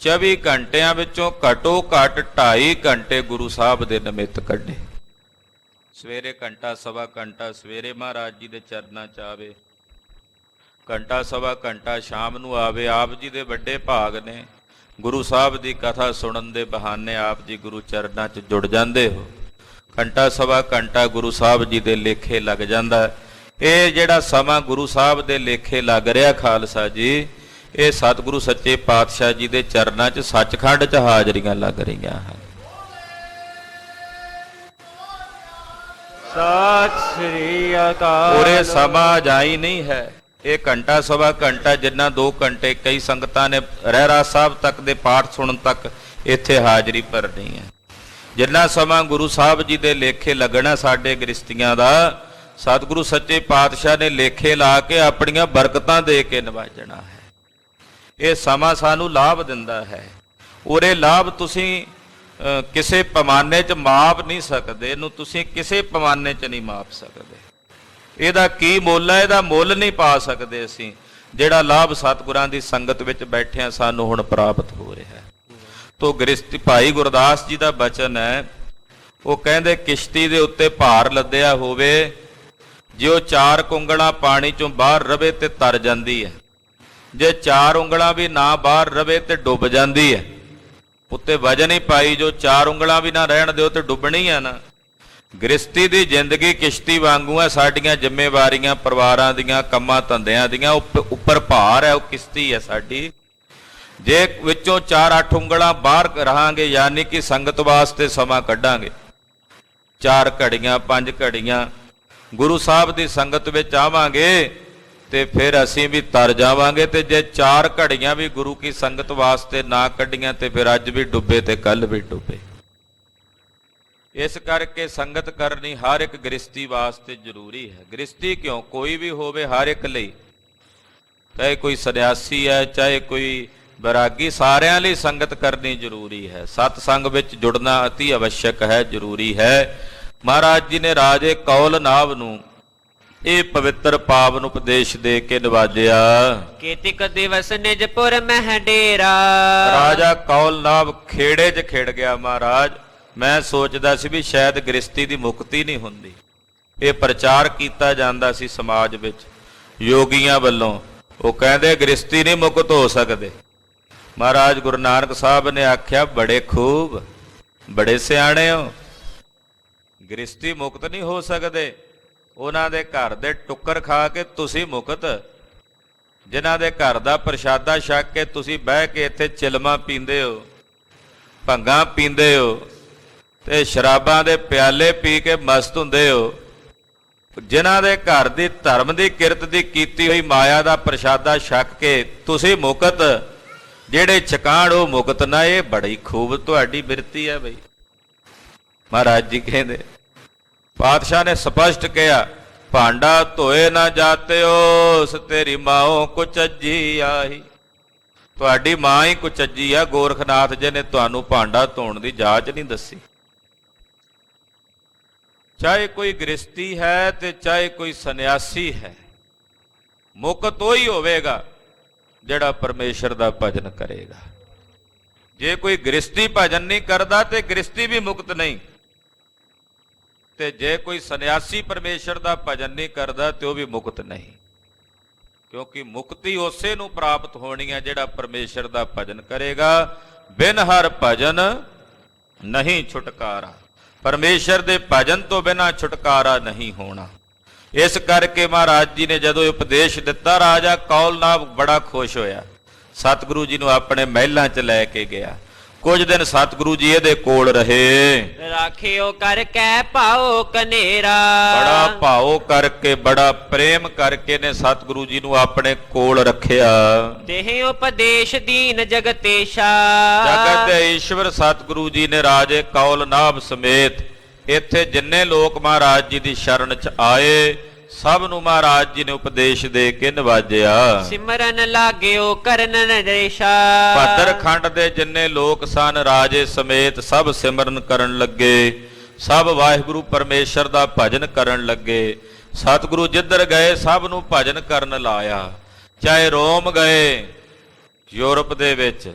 Speaker 3: 24 ਘੰਟਿਆਂ ਵਿੱਚੋਂ ਘੱਟੋ ਘੱਟ 2.5 ਘੰਟੇ ਗੁਰੂ ਸਾਹਿਬ ਦੇ ਨਿਮਿੱਤ ਕੱਢੇ। ਸਵੇਰੇ ਘੰਟਾ ਸਵਾ ਘੰਟਾ ਸਵੇਰੇ ਮਹਾਰਾਜ ਜੀ ਦੇ ਚਰਨਾਂ 'ਚ ਆਵੇ, ਘੰਟਾ ਸਵਾ ਘੰਟਾ ਸ਼ਾਮ ਨੂੰ ਆਵੇ। ਆਪ ਜੀ ਦੇ ਵੱਡੇ ਭਾਗ ਨੇ, ਗੁਰੂ ਸਾਹਿਬ ਦੀ ਕਥਾ ਸੁਣਨ ਦੇ ਬਹਾਨੇ ਆਪ ਜੀ ਗੁਰੂ ਚਰਨਾਂ 'ਚ ਜੁੜ ਜਾਂਦੇ ਹੋ। ਘੰਟਾ ਸਵਾ ਘੰਟਾ ਗੁਰੂ ਸਾਹਿਬ ਜੀ ਦੇ ਲੇਖੇ ਲੱਗ ਜਾਂਦਾ। ਇਹ ਜਿਹੜਾ ਸਮਾਂ ਗੁਰੂ ਸਾਹਿਬ ਦੇ ਲੇਖੇ ਲੱਗ ਰਿਹਾ ਖਾਲਸਾ ਜੀ, ਇਹ ਸਤਿਗੁਰੂ ਸੱਚੇ ਪਾਤਸ਼ਾਹ ਜੀ ਦੇ ਚਰਨਾਂ 'ਚ ਸੱਚਖੰਡ 'ਚ ਹਾਜ਼ਰੀਆਂ ਲੱਗ ਰਹੀਆਂ ਹਨ।
Speaker 2: ਸਤਿ ਸ੍ਰੀ ਅਕਾਲ।
Speaker 3: ਪੂਰੇ ਸਮਾਂ ਜਾਈ ਨਹੀਂ ਹੈ। ਇਹ ਘੰਟਾ ਸਵਾ ਘੰਟਾ ਜਿੰਨਾ 2 ਘੰਟੇ ਕਈ ਸੰਗਤਾਂ ਨੇ ਰਹਿਰਾਸ ਸਾਹਿਬ ਤੱਕ ਦੇ ਪਾਠ ਸੁਣਨ ਤੱਕ ਇੱਥੇ ਹਾਜ਼ਰੀ ਭਰਨੀ ਹੈ। ਜਿੰਨਾ ਸਮਾਂ ਗੁਰੂ ਸਾਹਿਬ ਜੀ ਦੇ ਲੇਖੇ ਲੱਗਣਾ ਸਾਡੇ ਗ੍ਰਸਤੀਆਂ ਦਾ, ਸਤਿਗੁਰੂ ਸੱਚੇ ਪਾਤਸ਼ਾਹ ਨੇ ਲੇਖੇ ਲਾ ਕੇ ਆਪਣੀਆਂ ਬਰਕਤਾਂ ਦੇ ਕੇ ਨਿਵਾਜਣਾ ਹੈ। ਇਹ ਸਮਾਂ ਸਾਨੂੰ ਲਾਭ ਦਿੰਦਾ ਹੈ। ਉਰੇ ਲਾਭ ਤੁਸੀਂ ਕਿਸੇ ਪੈਮਾਨੇ 'ਚ ਮਾਪ ਨਹੀਂ ਸਕਦੇ, ਇਹਨੂੰ ਤੁਸੀਂ ਕਿਸੇ ਪੈਮਾਨੇ 'ਚ ਨਹੀਂ ਮਾਪ ਸਕਦੇ। ਇਹਦਾ ਕੀ ਮੁੱਲ ਹੈ, ਇਹਦਾ ਮੁੱਲ ਨਹੀਂ ਪਾ ਸਕਦੇ ਅਸੀਂ, ਜਿਹੜਾ ਲਾਭ ਸਤਿਗੁਰਾਂ ਦੀ ਸੰਗਤ ਵਿੱਚ ਬੈਠਿਆਂ ਸਾਨੂੰ ਹੁਣ ਪ੍ਰਾਪਤ ਹੋ ਰਿਹਾ ਹੈ। ਤੋ ਗ੍ਰਸਤੀ ਭਾਈ ਗੁਰਦਾਸ ਜੀ ਦਾ ਬਚਨ ਹੈ, ਉਹ ਕਹਿੰਦੇ ਕਿਸ਼ਤੀ ਦੇ ਉੱਤੇ ਭਾਰ ਲੱਦਿਆ ਹੋਵੇ, ਜੇ ਉਹ 4 ਉਂਗਲਾਂ ਪਾਣੀ ਚੋਂ ਬਾਹਰ ਰਵੇ ਤੇ ਤਰ ਜਾਂਦੀ ਹੈ, ਜੇ 4 ਉਂਗਲਾਂ ਵੀ ਨਾ ਬਾਹਰ ਰਵੇ ਤੇ ਡੁੱਬ ਜਾਂਦੀ ਹੈ। ਉੱਤੇ ਵਜਨ ਹੀ ਪਾਈ, ਜੋ 4 ਉਂਗਲਾਂ ਵੀ ਨਾ ਰਹਿਣ ਦਿਓ ਤੇ ਡੁੱਬਣੀ ਹੈ ਨਾ। ਗ੍ਰਸਤੀ ਦੀ ਜ਼ਿੰਦਗੀ ਕਿਸ਼ਤੀ ਵਾਂਗੂ ਹੈ। ਸਾਡੀਆਂ ਜ਼ਿੰਮੇਵਾਰੀਆਂ ਪਰਿਵਾਰਾਂ ਦੀਆਂ, ਕੰਮਾਂ ਧੰਦਿਆਂ ਦੀਆਂ, ਉੱਪਰ ਭਾਰ ਹੈ, ਉਹ ਕਿਸ਼ਤੀ ਹੈ ਸਾਡੀ। ਜੇ ਵਿੱਚੋਂ 4-8 ਉਂਗਲਾਂ ਬਾਹਰ ਰਹਾਂਗੇ, ਯਾਨੀ ਕਿ ਸੰਗਤ ਵਾਸਤੇ ਸਮਾਂ ਕੱਢਾਂਗੇ, 4 ਘੜੀਆਂ 5 ਘੜੀਆਂ ਗੁਰੂ ਸਾਹਿਬ ਦੀ ਸੰਗਤ ਵਿੱਚ ਆਵਾਂਗੇ ਤੇ ਫਿਰ ਅਸੀਂ ਵੀ ਤਰ ਜਾਵਾਂਗੇ। ਤੇ ਜੇ 4 ਘੜੀਆਂ ਵੀ ਗੁਰੂ ਕੀ ਸੰਗਤ ਵਾਸਤੇ ਨਾ ਕੱਢੀਆਂ ਤੇ ਫਿਰ ਅੱਜ ਵੀ ਡੁੱਬੇ ਤੇ ਕੱਲ ਵੀ ਡੁੱਬੇ। ਇਸ ਕਰਕੇ ਸੰਗਤ ਕਰਨੀ ਹਰ ਇੱਕ ਗ੍ਰਸਤੀ ਵਾਸਤੇ ਜ਼ਰੂਰੀ ਹੈ। ਗ੍ਰਸਤੀ ਕਿਉਂ, ਕੋਈ ਵੀ ਹੋਵੇ, ਹਰ ਇੱਕ ਲਈ, ਚਾਹੇ ਕੋਈ ਸੰਨਿਆਸੀ ਹੈ, ਚਾਹੇ ਕੋਈ ਬੈਰਾਗੀ, ਸਾਰਿਆਂ ਲਈ ਸੰਗਤ ਕਰਨੀ ਜ਼ਰੂਰੀ ਹੈ। ਸਤ ਸੰਗ ਵਿੱਚ ਜੁੜਨਾ ਅਤੀ ਅਵਸ਼ਕ ਹੈ, ਜ਼ਰੂਰੀ ਹੈ। ਮਹਾਰਾਜ ਜੀ ਨੇ ਰਾਜੇ ਕੌਲ ਨਾਭ ਨੂੰ ਇਹ ਪਵਿੱਤਰ ਪਾਵਨ ਉਪਦੇਸ਼ ਦੇ ਕੇ ਨਿਵਾਜਿਆ।
Speaker 4: ਕੇਤਿਕ ਦਿਵਸ ਨਿਜਪੁਰ ਮਹਿ ਡੇਰਾ।
Speaker 3: ਰਾਜਾ ਕੌਲ ਨਾਭ ਖੇੜੇ 'ਚ ਖਿੜ ਗਿਆ। ਮਹਾਰਾਜ, ਮੈਂ ਸੋਚਦਾ ਸੀ ਵੀ ਸ਼ਾਇਦ ਗ੍ਰਸਤੀ ਦੀ ਮੁਕਤੀ ਨਹੀਂ ਹੁੰਦੀ। ਇਹ ਪ੍ਰਚਾਰ ਕੀਤਾ ਜਾਂਦਾ ਸੀ ਸਮਾਜ ਵਿੱਚ ਯੋਗੀਆਂ ਵੱਲੋਂ, ਉਹ ਕਹਿੰਦੇ ਗ੍ਰਸਤੀ ਨਹੀਂ ਮੁਕਤ ਹੋ ਸਕਦੇ। ਮਹਾਰਾਜ ਗੁਰੂ ਨਾਨਕ ਸਾਹਿਬ ਨੇ ਆਖਿਆ, ਬੜੇ ਖੂਬ, ਬੜੇ ਸਿਆਣੇ ਹੋ, ਗ੍ਰਸਤੀ ਮੁਕਤ ਨਹੀਂ ਹੋ ਸਕਦੇ। ਉਹਨਾਂ ਦੇ ਘਰ ਦੇ ਟੁੱਕਰ ਖਾ ਕੇ ਤੁਸੀਂ ਮੁਕਤ, ਜਿਨ੍ਹਾਂ ਦੇ ਘਰ ਦਾ ਪ੍ਰਸ਼ਾਦਾ ਛਕ ਕੇ ਤੁਸੀਂ ਬਹਿ ਕੇ ਇੱਥੇ ਚਿਲਮਾ ਪੀਂਦੇ ਹੋ, ਭੰਗਾਂ ਪੀਂਦੇ ਹੋ ਤੇ ਸ਼ਰਾਬਾਂ ਦੇ ਪਿਆਲੇ ਪੀ ਕੇ ਮਸਤ ਹੁੰਦੇ ਹੋ, ਜਿਨ੍ਹਾਂ ਦੇ ਘਰ ਦੀ ਧਰਮ ਦੀ ਕਿਰਤ ਦੀ ਕੀਤੀ ਹੋਈ ਮਾਇਆ ਦਾ ਪ੍ਰਸ਼ਾਦਾ ਛਕ ਕੇ ਤੁਸੀਂ ਮੁਕਤ, ਜਿਹੜੇ ਛਕਾਣ ਉਹ ਮੁਕਤ ਨਾ। ਇਹ ਬੜੀ ਖੂਬ ਤੁਹਾਡੀ ਬਿਰਤੀ ਹੈ ਬਈ। ਮਹਾਰਾਜ ਜੀ ਕਹਿੰਦੇ, ਪਾਤਸ਼ਾਹ ਨੇ ਸਪਸ਼ਟ ਕਿਹਾ, ਭਾਂਡਾ ਧੋਏ ਨਾ ਜਾਤਿਓ, ਤੇਰੀ ਮਾਂ ਕੁਚੱਜੀ ਆਹੀ। ਤੁਹਾਡੀ ਮਾਂ ਹੀ ਕੁਚੱਜੀ ਆ। ਗੋਰਖਨਾਥ ਜੀ ਨੇ ਤੁਹਾਨੂੰ ਭਾਂਡਾ ਧੋਣ ਦੀ ਜਾਚ ਨਹੀਂ ਦੱਸੀ। ਚਾਹੇ ਕੋਈ ਗ੍ਰਸਤੀ ਹੈ ਤੇ ਚਾਹੇ ਕੋਈ ਸੰਨਿਆਸੀ ਹੈ, ਮੁਕਤ ਉਹ ਹੀ ਹੋਵੇਗਾ ਜਿਹੜਾ ਪਰਮੇਸ਼ਰ ਦਾ ਭਜਨ ਕਰੇਗਾ। ਜੇ ਕੋਈ ਗ੍ਰਸਤੀ ਭਜਨ ਨਹੀਂ ਕਰਦਾ ਤੇ ਗ੍ਰਸਤੀ ਵੀ ਮੁਕਤ ਨਹੀਂ, ਤੇ ਜੇ ਕੋਈ ਸੰਨਿਆਸੀ ਪਰਮੇਸ਼ਰ ਦਾ ਭਜਨ ਨਹੀਂ ਕਰਦਾ ਤੇ ਉਹ ਵੀ ਮੁਕਤ ਨਹੀਂ। ਕਿਉਂਕਿ ਮੁਕਤੀ ਉਸੇ ਨੂੰ ਪ੍ਰਾਪਤ ਹੋਣੀ ਹੈ ਜਿਹੜਾ ਪਰਮੇਸ਼ਰ ਦਾ ਭਜਨ ਕਰੇਗਾ। ਬਿਨ ਹਰ ਭਜਨ ਨਹੀਂ ਛੁਟਕਾਰਾ। ਪਰਮੇਸ਼ਰ ਦੇ ਭਜਨ ਤੋਂ ਬਿਨਾਂ ਛੁਟਕਾਰਾ ਨਹੀਂ ਹੋਣਾ। ਇਸ ਕਰਕੇ ਮਹਾਰਾਜ ਜੀ ਨੇ ਜਦੋਂ ਉਪਦੇਸ਼ ਦਿੱਤਾ, ਰਾਜਾ ਕੌਲ ਨਾਭ ਬੜਾ ਖੁਸ਼ ਹੋਇਆ, ਸਤਿਗੁਰੂ ਜੀ ਨੂੰ ਆਪਣੇ ਮਹਿਲਾਂ 'ਚ ਲੈ ਕੇ ਗਿਆ। ਕੁਝ ਦਿਨ ਸਤਿਗੁਰੂ ਜੀ ਇਹਦੇ ਕੋਲ ਰਹੇ।
Speaker 4: ਰਾਖਿਓ ਕਰਕੇ ਭਾਉ ਕਨੇਰਾ।
Speaker 3: ਬੜਾ ਭਾਉ ਕਰਕੇ, ਬੜਾ ਪ੍ਰੇਮ ਕਰਕੇ ਨੇ ਸਤਿਗੁਰੂ ਜੀ ਨੂੰ ਆਪਣੇ ਕੋਲ ਰੱਖਿਆ।
Speaker 4: ਦੇਹ ਉਪਦੇਸ਼ ਦੀਨ ਜਗਤੇਸ਼ਾ।
Speaker 3: ਜਗਤ ਦੇ ਈਸ਼ਵਰ ਸਤਿਗੁਰੂ ਜੀ ਨੇ ਰਾਜੇ ਕੌਲ ਨਾਭ ਸਮੇਤ ਇੱਥੇ ਜਿੰਨੇ ਲੋਕ ਮਹਾਰਾਜ ਜੀ ਦੀ ਸ਼ਰਨ 'ਚ ਆਏ, ਸਭ ਨੂੰ ਮਹਾਰਾਜ ਜੀ ਨੇ ਉਪਦੇਸ਼ ਦੇ ਕੇ ਨਿਵਾਜਿਆ।
Speaker 4: ਸਿਮਰਨ ਲਾਗਿਓ ਕਰਨ ਨਰੇਸ਼ਾ।
Speaker 3: ਭੱਦਰ ਖੰਡ ਦੇ ਜਿੰਨੇ ਲੋਕ ਸਨ, ਰਾਜੇ ਸਮੇਤ ਸਭ ਸਿਮਰਨ ਕਰਨ ਲੱਗੇ, ਸਭ ਵਾਹਿਗੁਰੂ ਪਰਮੇਸ਼ਰ ਦਾ ਭਜਨ ਕਰਨ ਲੱਗੇ। ਸਤਿਗੁਰੂ ਜਿੱਧਰ ਗਏ ਸਭ ਨੂੰ ਭਜਨ ਕਰਨ ਲਾਇਆ। ਚਾਹੇ ਰੋਮ ਗਏ ਯੂਰਪ ਦੇ ਵਿੱਚ,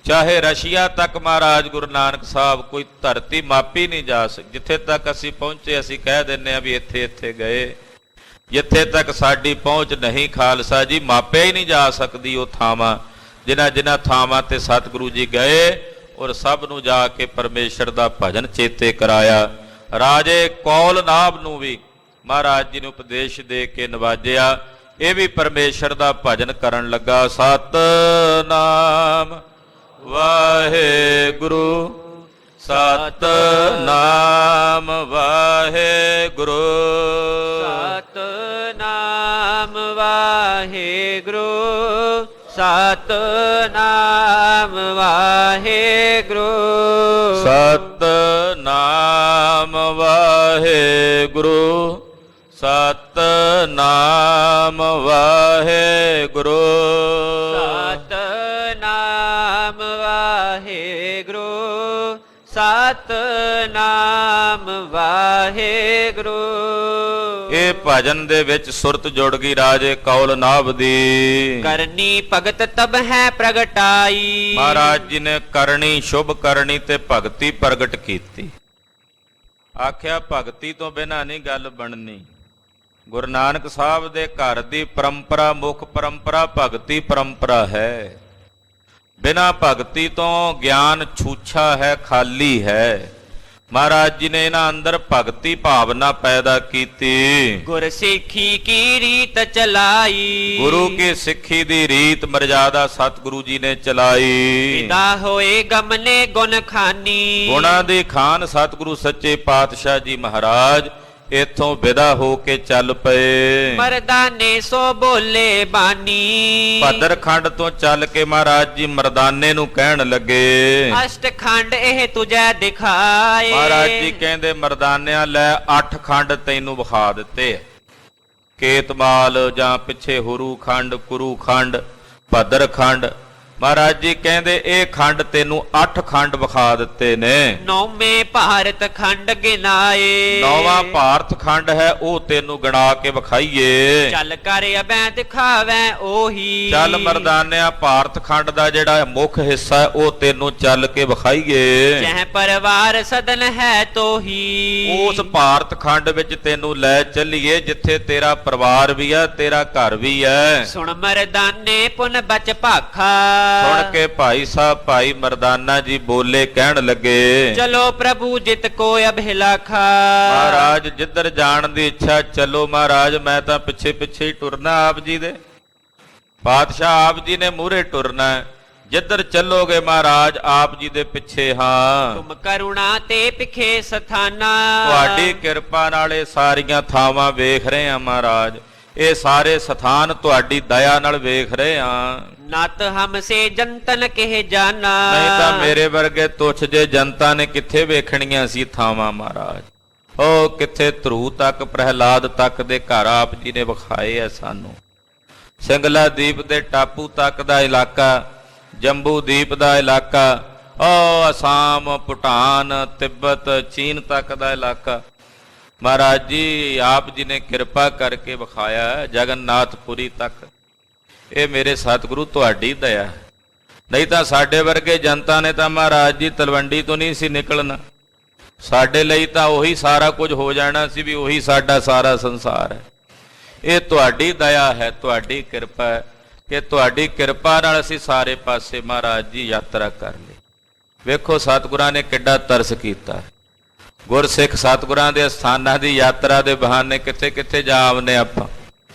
Speaker 3: ਚਾਹੇ ਰਸ਼ੀਆ ਤੱਕ ਮਹਾਰਾਜ ਗੁਰੂ ਨਾਨਕ ਸਾਹਿਬ, ਕੋਈ ਧਰਤੀ ਮਾਪੀ ਨਹੀਂ ਜਾ ਸਕਦੀ। ਜਿੱਥੇ ਤੱਕ ਅਸੀਂ ਪਹੁੰਚੇ ਅਸੀਂ ਕਹਿ ਦਿੰਦੇ ਹਾਂ ਵੀ ਇੱਥੇ ਇੱਥੇ ਗਏ। ਜਿੱਥੇ ਤੱਕ ਸਾਡੀ ਪਹੁੰਚ ਨਹੀਂ ਖਾਲਸਾ ਜੀ, ਮਾਪਿਆ ਹੀ ਨਹੀਂ ਜਾ ਸਕਦੀ ਉਹ ਥਾਵਾਂ ਜਿਨ੍ਹਾਂ ਥਾਵਾਂ ਤੇ ਸਤਿਗੁਰੂ ਜੀ ਗਏ, ਔਰ ਸਭ ਨੂੰ ਜਾ ਕੇ ਪਰਮੇਸ਼ਰ ਦਾ ਭਜਨ ਚੇਤੇ ਕਰਾਇਆ। ਰਾਜੇ ਕੌਲ ਨਾਭ ਨੂੰ ਵੀ ਮਹਾਰਾਜ ਜੀ ਨੇ ਉਪਦੇਸ਼ ਦੇ ਕੇ ਨਿਵਾਜਿਆ। ਇਹ ਵੀ ਪਰਮੇਸ਼ਰ ਦਾ ਭਜਨ ਕਰਨ ਲੱਗਾ। ਸਤਿਨਾਮ ਵਾਹਿਗੁਰੂ, ਸਤਿਨਾਮ ਵਾਹਿਗੁਰੂ,
Speaker 4: ਸਤਿਨਾਮ ਵਾਹਿਗੁਰੂ, ਸਤਿਨਾਮ ਵਾਹਿਗੁਰੂ,
Speaker 3: ਸਤਿਨਾਮ ਵਾਹਿਗੁਰੂ, ਸਤਿਨਾਮ ਵਾਹਿਗੁਰੂ,
Speaker 4: ਸਤਿਨਾਮ ਵਾਹਿਗੁਰੂ, ਸਤਿਨਾਮ ਵਾਹਿਗੁਰੂ।
Speaker 3: ਇਹ ਭਜਨ ਦੇ ਵਿੱਚ ਸੁਰਤ ਜੁੜ ਗਈ ਰਾਜੇ ਕੌਲ ਨਾਭ ਦੀ।
Speaker 4: ਕਰਨੀ ਭਗਤ ਤਬ ਹੈ ਪ੍ਰਗਟਾਈ।
Speaker 3: ਮਹਾਰਾਜ ਜੀ ਨੇ ਕਰਨੀ, ਸ਼ੁਭ ਕਰਨੀ ਤੇ ਭਗਤੀ ਪ੍ਰਗਟ ਕੀਤੀ। ਆਖਿਆ ਭਗਤੀ ਤੋਂ ਬਿਨਾਂ ਨਹੀਂ ਗੱਲ ਬਣਨੀ। ਗੁਰੂ ਨਾਨਕ ਸਾਹਿਬ ਦੇ ਘਰ ਦੀ ਪਰੰਪਰਾ, ਮੁੱਖ ਪਰੰਪਰਾ ਭਗਤੀ ਪਰੰਪਰਾ ਹੈ। ਬਿਨਾਂ ਭਗਤੀ ਤੋਂ ਗਿਆਨ ਛੂਛਾ ਹੈ, ਖਾਲੀ ਹੈ। ਮਹਾਰਾਜ ਜੀ ਨੇ ਇਹਨਾਂ ਅੰਦਰ ਭਗਤੀ ਭਾਵਨਾ ਪੈਦਾ ਕੀਤੀ।
Speaker 4: ਗੁਰ ਸਿੱਖੀ ਕੀ ਰੀਤ ਚਲਾਈ।
Speaker 3: ਗੁਰੂ ਕੀ ਸਿੱਖੀ ਦੀ ਰੀਤ ਮਰਜ਼ਾਦਾ ਸਤਿਗੁਰੂ ਜੀ ਨੇ ਚਲਾਈ।
Speaker 4: ਪਿਤਾ ਹੋਏ ਗਮਨੇ ਗੁਣ ਖਾਨੀ।
Speaker 3: ਗੁਣਾਂ ਦੀ ਖਾਨ ਸਤਿਗੁਰੂ ਸੱਚੇ ਪਾਤਸ਼ਾਹ ਜੀ ਮਹਾਰਾਜ ਇੱਥੋਂ ਵਿਦਾ ਹੋ ਕੇ ਚੱਲ ਪਏ।
Speaker 4: ਮਰਦਾਨੇ ਸੋ ਬੋਲੇ ਬਾਣੀ।
Speaker 3: ਭੱਦਰਖੰਡ ਤੋਂ ਚੱਲ ਕੇ ਮਹਾਰਾਜ ਜੀ ਮਰਦਾਨੇ ਨੂੰ ਕਹਿਣ ਲੱਗੇ,
Speaker 4: ਅਸ਼ਟ ਖੰਡ ਇਹ ਤੁਝੈ ਦਿਖਾਏ।
Speaker 3: ਮਹਾਰਾਜ ਜੀ ਕਹਿੰਦੇ ਮਰਦਾਨਿਆਂ ਲੈ 8 ਖੰਡ ਤੈਨੂੰ ਵਿਖਾ ਦਿੱਤੇ। ਕੇਤਮਾਲ ਜਾਂ ਪਿੱਛੇ ਹੁਰੂ ਖੰਡ, ਕੁਰੂ ਖੰਡ, ਭੱਦਰਖੰਡ। ਮਹਾਰਾਜ ਜੀ ਕਹਿੰਦੇ ਇਹ ਖੰਡ ਤੈਨੂੰ 8 ਖੰਡ ਵਿਖਾ ਦਿੱਤੇ ਨੇ।
Speaker 4: ਨੌਵੇਂ ਭਾਰਤ ਖੰਡ ਗਿਨਾਏ।
Speaker 3: 9ਵਾਂ ਭਾਰਤ ਖੰਡ ਹੈ, ਉਹ ਤੈਨੂੰ ਗਿਣਾ ਕੇ ਵਿਖਾਈਏ।
Speaker 4: ਚੱਲ ਕਰ ਅਬੈ ਦਿਖਾਵੈ ਉਹੀ।
Speaker 3: ਚੱਲ ਮਰਦਾਨਿਆ ਭਾਰਤ ਖੰਡ ਦਾ ਜਿਹੜਾ ਮੁੱਖ ਹਿੱਸਾ ਹੈ ਉਹ ਤੈਨੂੰ ਚੱਲ ਕੇ ਵਿਖਾਈਏ।
Speaker 4: ਜਹ ਪਰਿਵਾਰ ਸਦਨ ਹੈ ਤੋਹੀ।
Speaker 3: ਉਸ ਭਾਰਤ ਖੰਡ ਵਿੱਚ ਤੈਨੂੰ ਲੈ ਚੱਲੀਏ ਜਿੱਥੇ ਤੇਰਾ ਪਰਿਵਾਰ ਵੀ ਹੈ, ਤੇਰਾ ਘਰ ਵੀ ਹੈ।
Speaker 4: ਸੁਣ ਮਰਦਾਨੇ ਪੁਨ ਬਚ ਭਾਖਾ।
Speaker 3: ਸੁਣ ਕੇ ਭਾਈ ਸਾਹਿਬ ਭਾਈ ਮਰਦਾਨਾ ਜੀ ਬੋਲੇ, ਕਹਿਣ ਲੱਗੇ,
Speaker 4: ਚਲੋ ਪ੍ਰਭੂ ਜਿਤ ਕੋ ਅਭਿਲਾਖਾ।
Speaker 3: ਮਹਾਰਾਜ ਜਿੱਧਰ ਜਾਣ ਦੀ ਇੱਛਾ ਚਲੋ ਮਹਾਰਾਜ, ਮੈਂ ਤਾਂ ਪਿੱਛੇ ਪਿੱਛੇ ਹੀ ਟੁਰਨਾ ਆਪ ਜੀ ਦੇ। ਪਾਤਸ਼ਾਹ ਆਪ ਜੀ ਨੇ ਮੂਹਰੇ ਟੁਰਨਾ, ਜਿੱਧਰ ਚੱਲੋਗੇ ਮਹਾਰਾਜ ਆਪ ਜੀ ਦੇ ਪਿੱਛੇ ਹਾਂ।
Speaker 4: ਤੁਮ ਕਰੁਣਾ ਤੇ ਪਿਖੇ ਸਥਾਨਾ।
Speaker 3: ਤੁਹਾਡੀ ਕਿਰਪਾ ਨਾਲ ਇਹ ਸਾਰੀਆਂ ਥਾਵਾਂ ਵੇਖ ਰਹੇ ਹਾਂ ਮਹਾਰਾਜ, ਇਹ ਸਾਰੇ ਸਥਾਨ ਤੁਹਾਡੀ ਦਇਆ ਨਾਲ ਵੇਖ ਰਹੇ ਹਾਂ।
Speaker 4: ਨਤ ਹਮਸੇ ਜੰਤਨ ਕਹਿ ਜਾਣਾ।
Speaker 3: ਨਹੀਂ ਤਾਂ ਮੇਰੇ ਵਰਗੇ ਤੁੱਛ ਜੇ ਜਨਤਾ ਨੇ ਕਿੱਥੇ ਵੇਖਣੀਆਂ ਸੀ ਥਾਵਾਂ ਮਹਾਰਾਜ। ਉਹ ਕਿੱਥੇ ਧਰੂ ਤੱਕ, ਪ੍ਰਹਿਲਾਦ ਤੱਕ ਦੇ ਘਰ ਆਪ ਜੀ ਨੇ ਵਿਖਾਏ ਆ ਸਾਨੂੰ। ਸਿੰਗਲਾ ਦੀਪ ਦੇ ਟਾਪੂ ਤੱਕ ਦਾ ਇਲਾਕਾ, ਜੰਬੂ ਦੀਪ ਦਾ ਇਲਾਕਾ, ਉਹ ਅਸਾਮ, ਭੂਟਾਨ, ਤਿੱਬਤ, ਚੀਨ ਤੱਕ ਦਾ ਇਲਾਕਾ ਮਹਾਰਾਜ ਜੀ ਆਪ ਜੀ ਨੇ ਕਿਰਪਾ ਕਰਕੇ ਵਿਖਾਇਆ। ਜਗਨਨਾਥਪੁਰੀ ਤੱਕ। ਇਹ ਮੇਰੇ ਸਤਿਗੁਰੂ ਤੁਹਾਡੀ ਦਇਆ। ਨਹੀਂ ਤਾਂ ਸਾਡੇ ਵਰਗੇ ਜਨਤਾ ਨੇ ਤਾਂ ਮਹਾਰਾਜ ਜੀ ਤਲਵੰਡੀ ਤੋਂ ਨਹੀਂ ਸੀ ਨਿਕਲਣਾ। ਸਾਡੇ ਲਈ ਤਾਂ ਉਹੀ ਸਾਰਾ ਕੁਝ ਹੋ ਜਾਣਾ ਸੀ ਵੀ ਉਹੀ ਸਾਡਾ ਸਾਰਾ ਸੰਸਾਰ ਹੈ। ਇਹ ਤੁਹਾਡੀ ਦਇਆ ਹੈ, ਤੁਹਾਡੀ ਕਿਰਪਾ ਹੈ ਕਿ ਤੁਹਾਡੀ ਕਿਰਪਾ ਨਾਲ ਅਸੀਂ ਸਾਰੇ ਪਾਸੇ ਮਹਾਰਾਜ ਜੀ ਯਾਤਰਾ ਕਰ ਲਈ। ਵੇਖੋ ਸਤਿਗੁਰਾਂ ਨੇ ਕਿੱਡਾ ਤਰਸ ਕੀਤਾ। ਗੁਰਸਿੱਖ ਸਤਿਗੁਰਾਂ ਦੇ ਸਥਾਨਾਂ ਦੀ ਯਾਤਰਾ ਦੇ ਬਹਾਨੇ ਕਿੱਥੇ ਕਿੱਥੇ ਜਾ ਆਵਨੇ ਆਪਾਂ।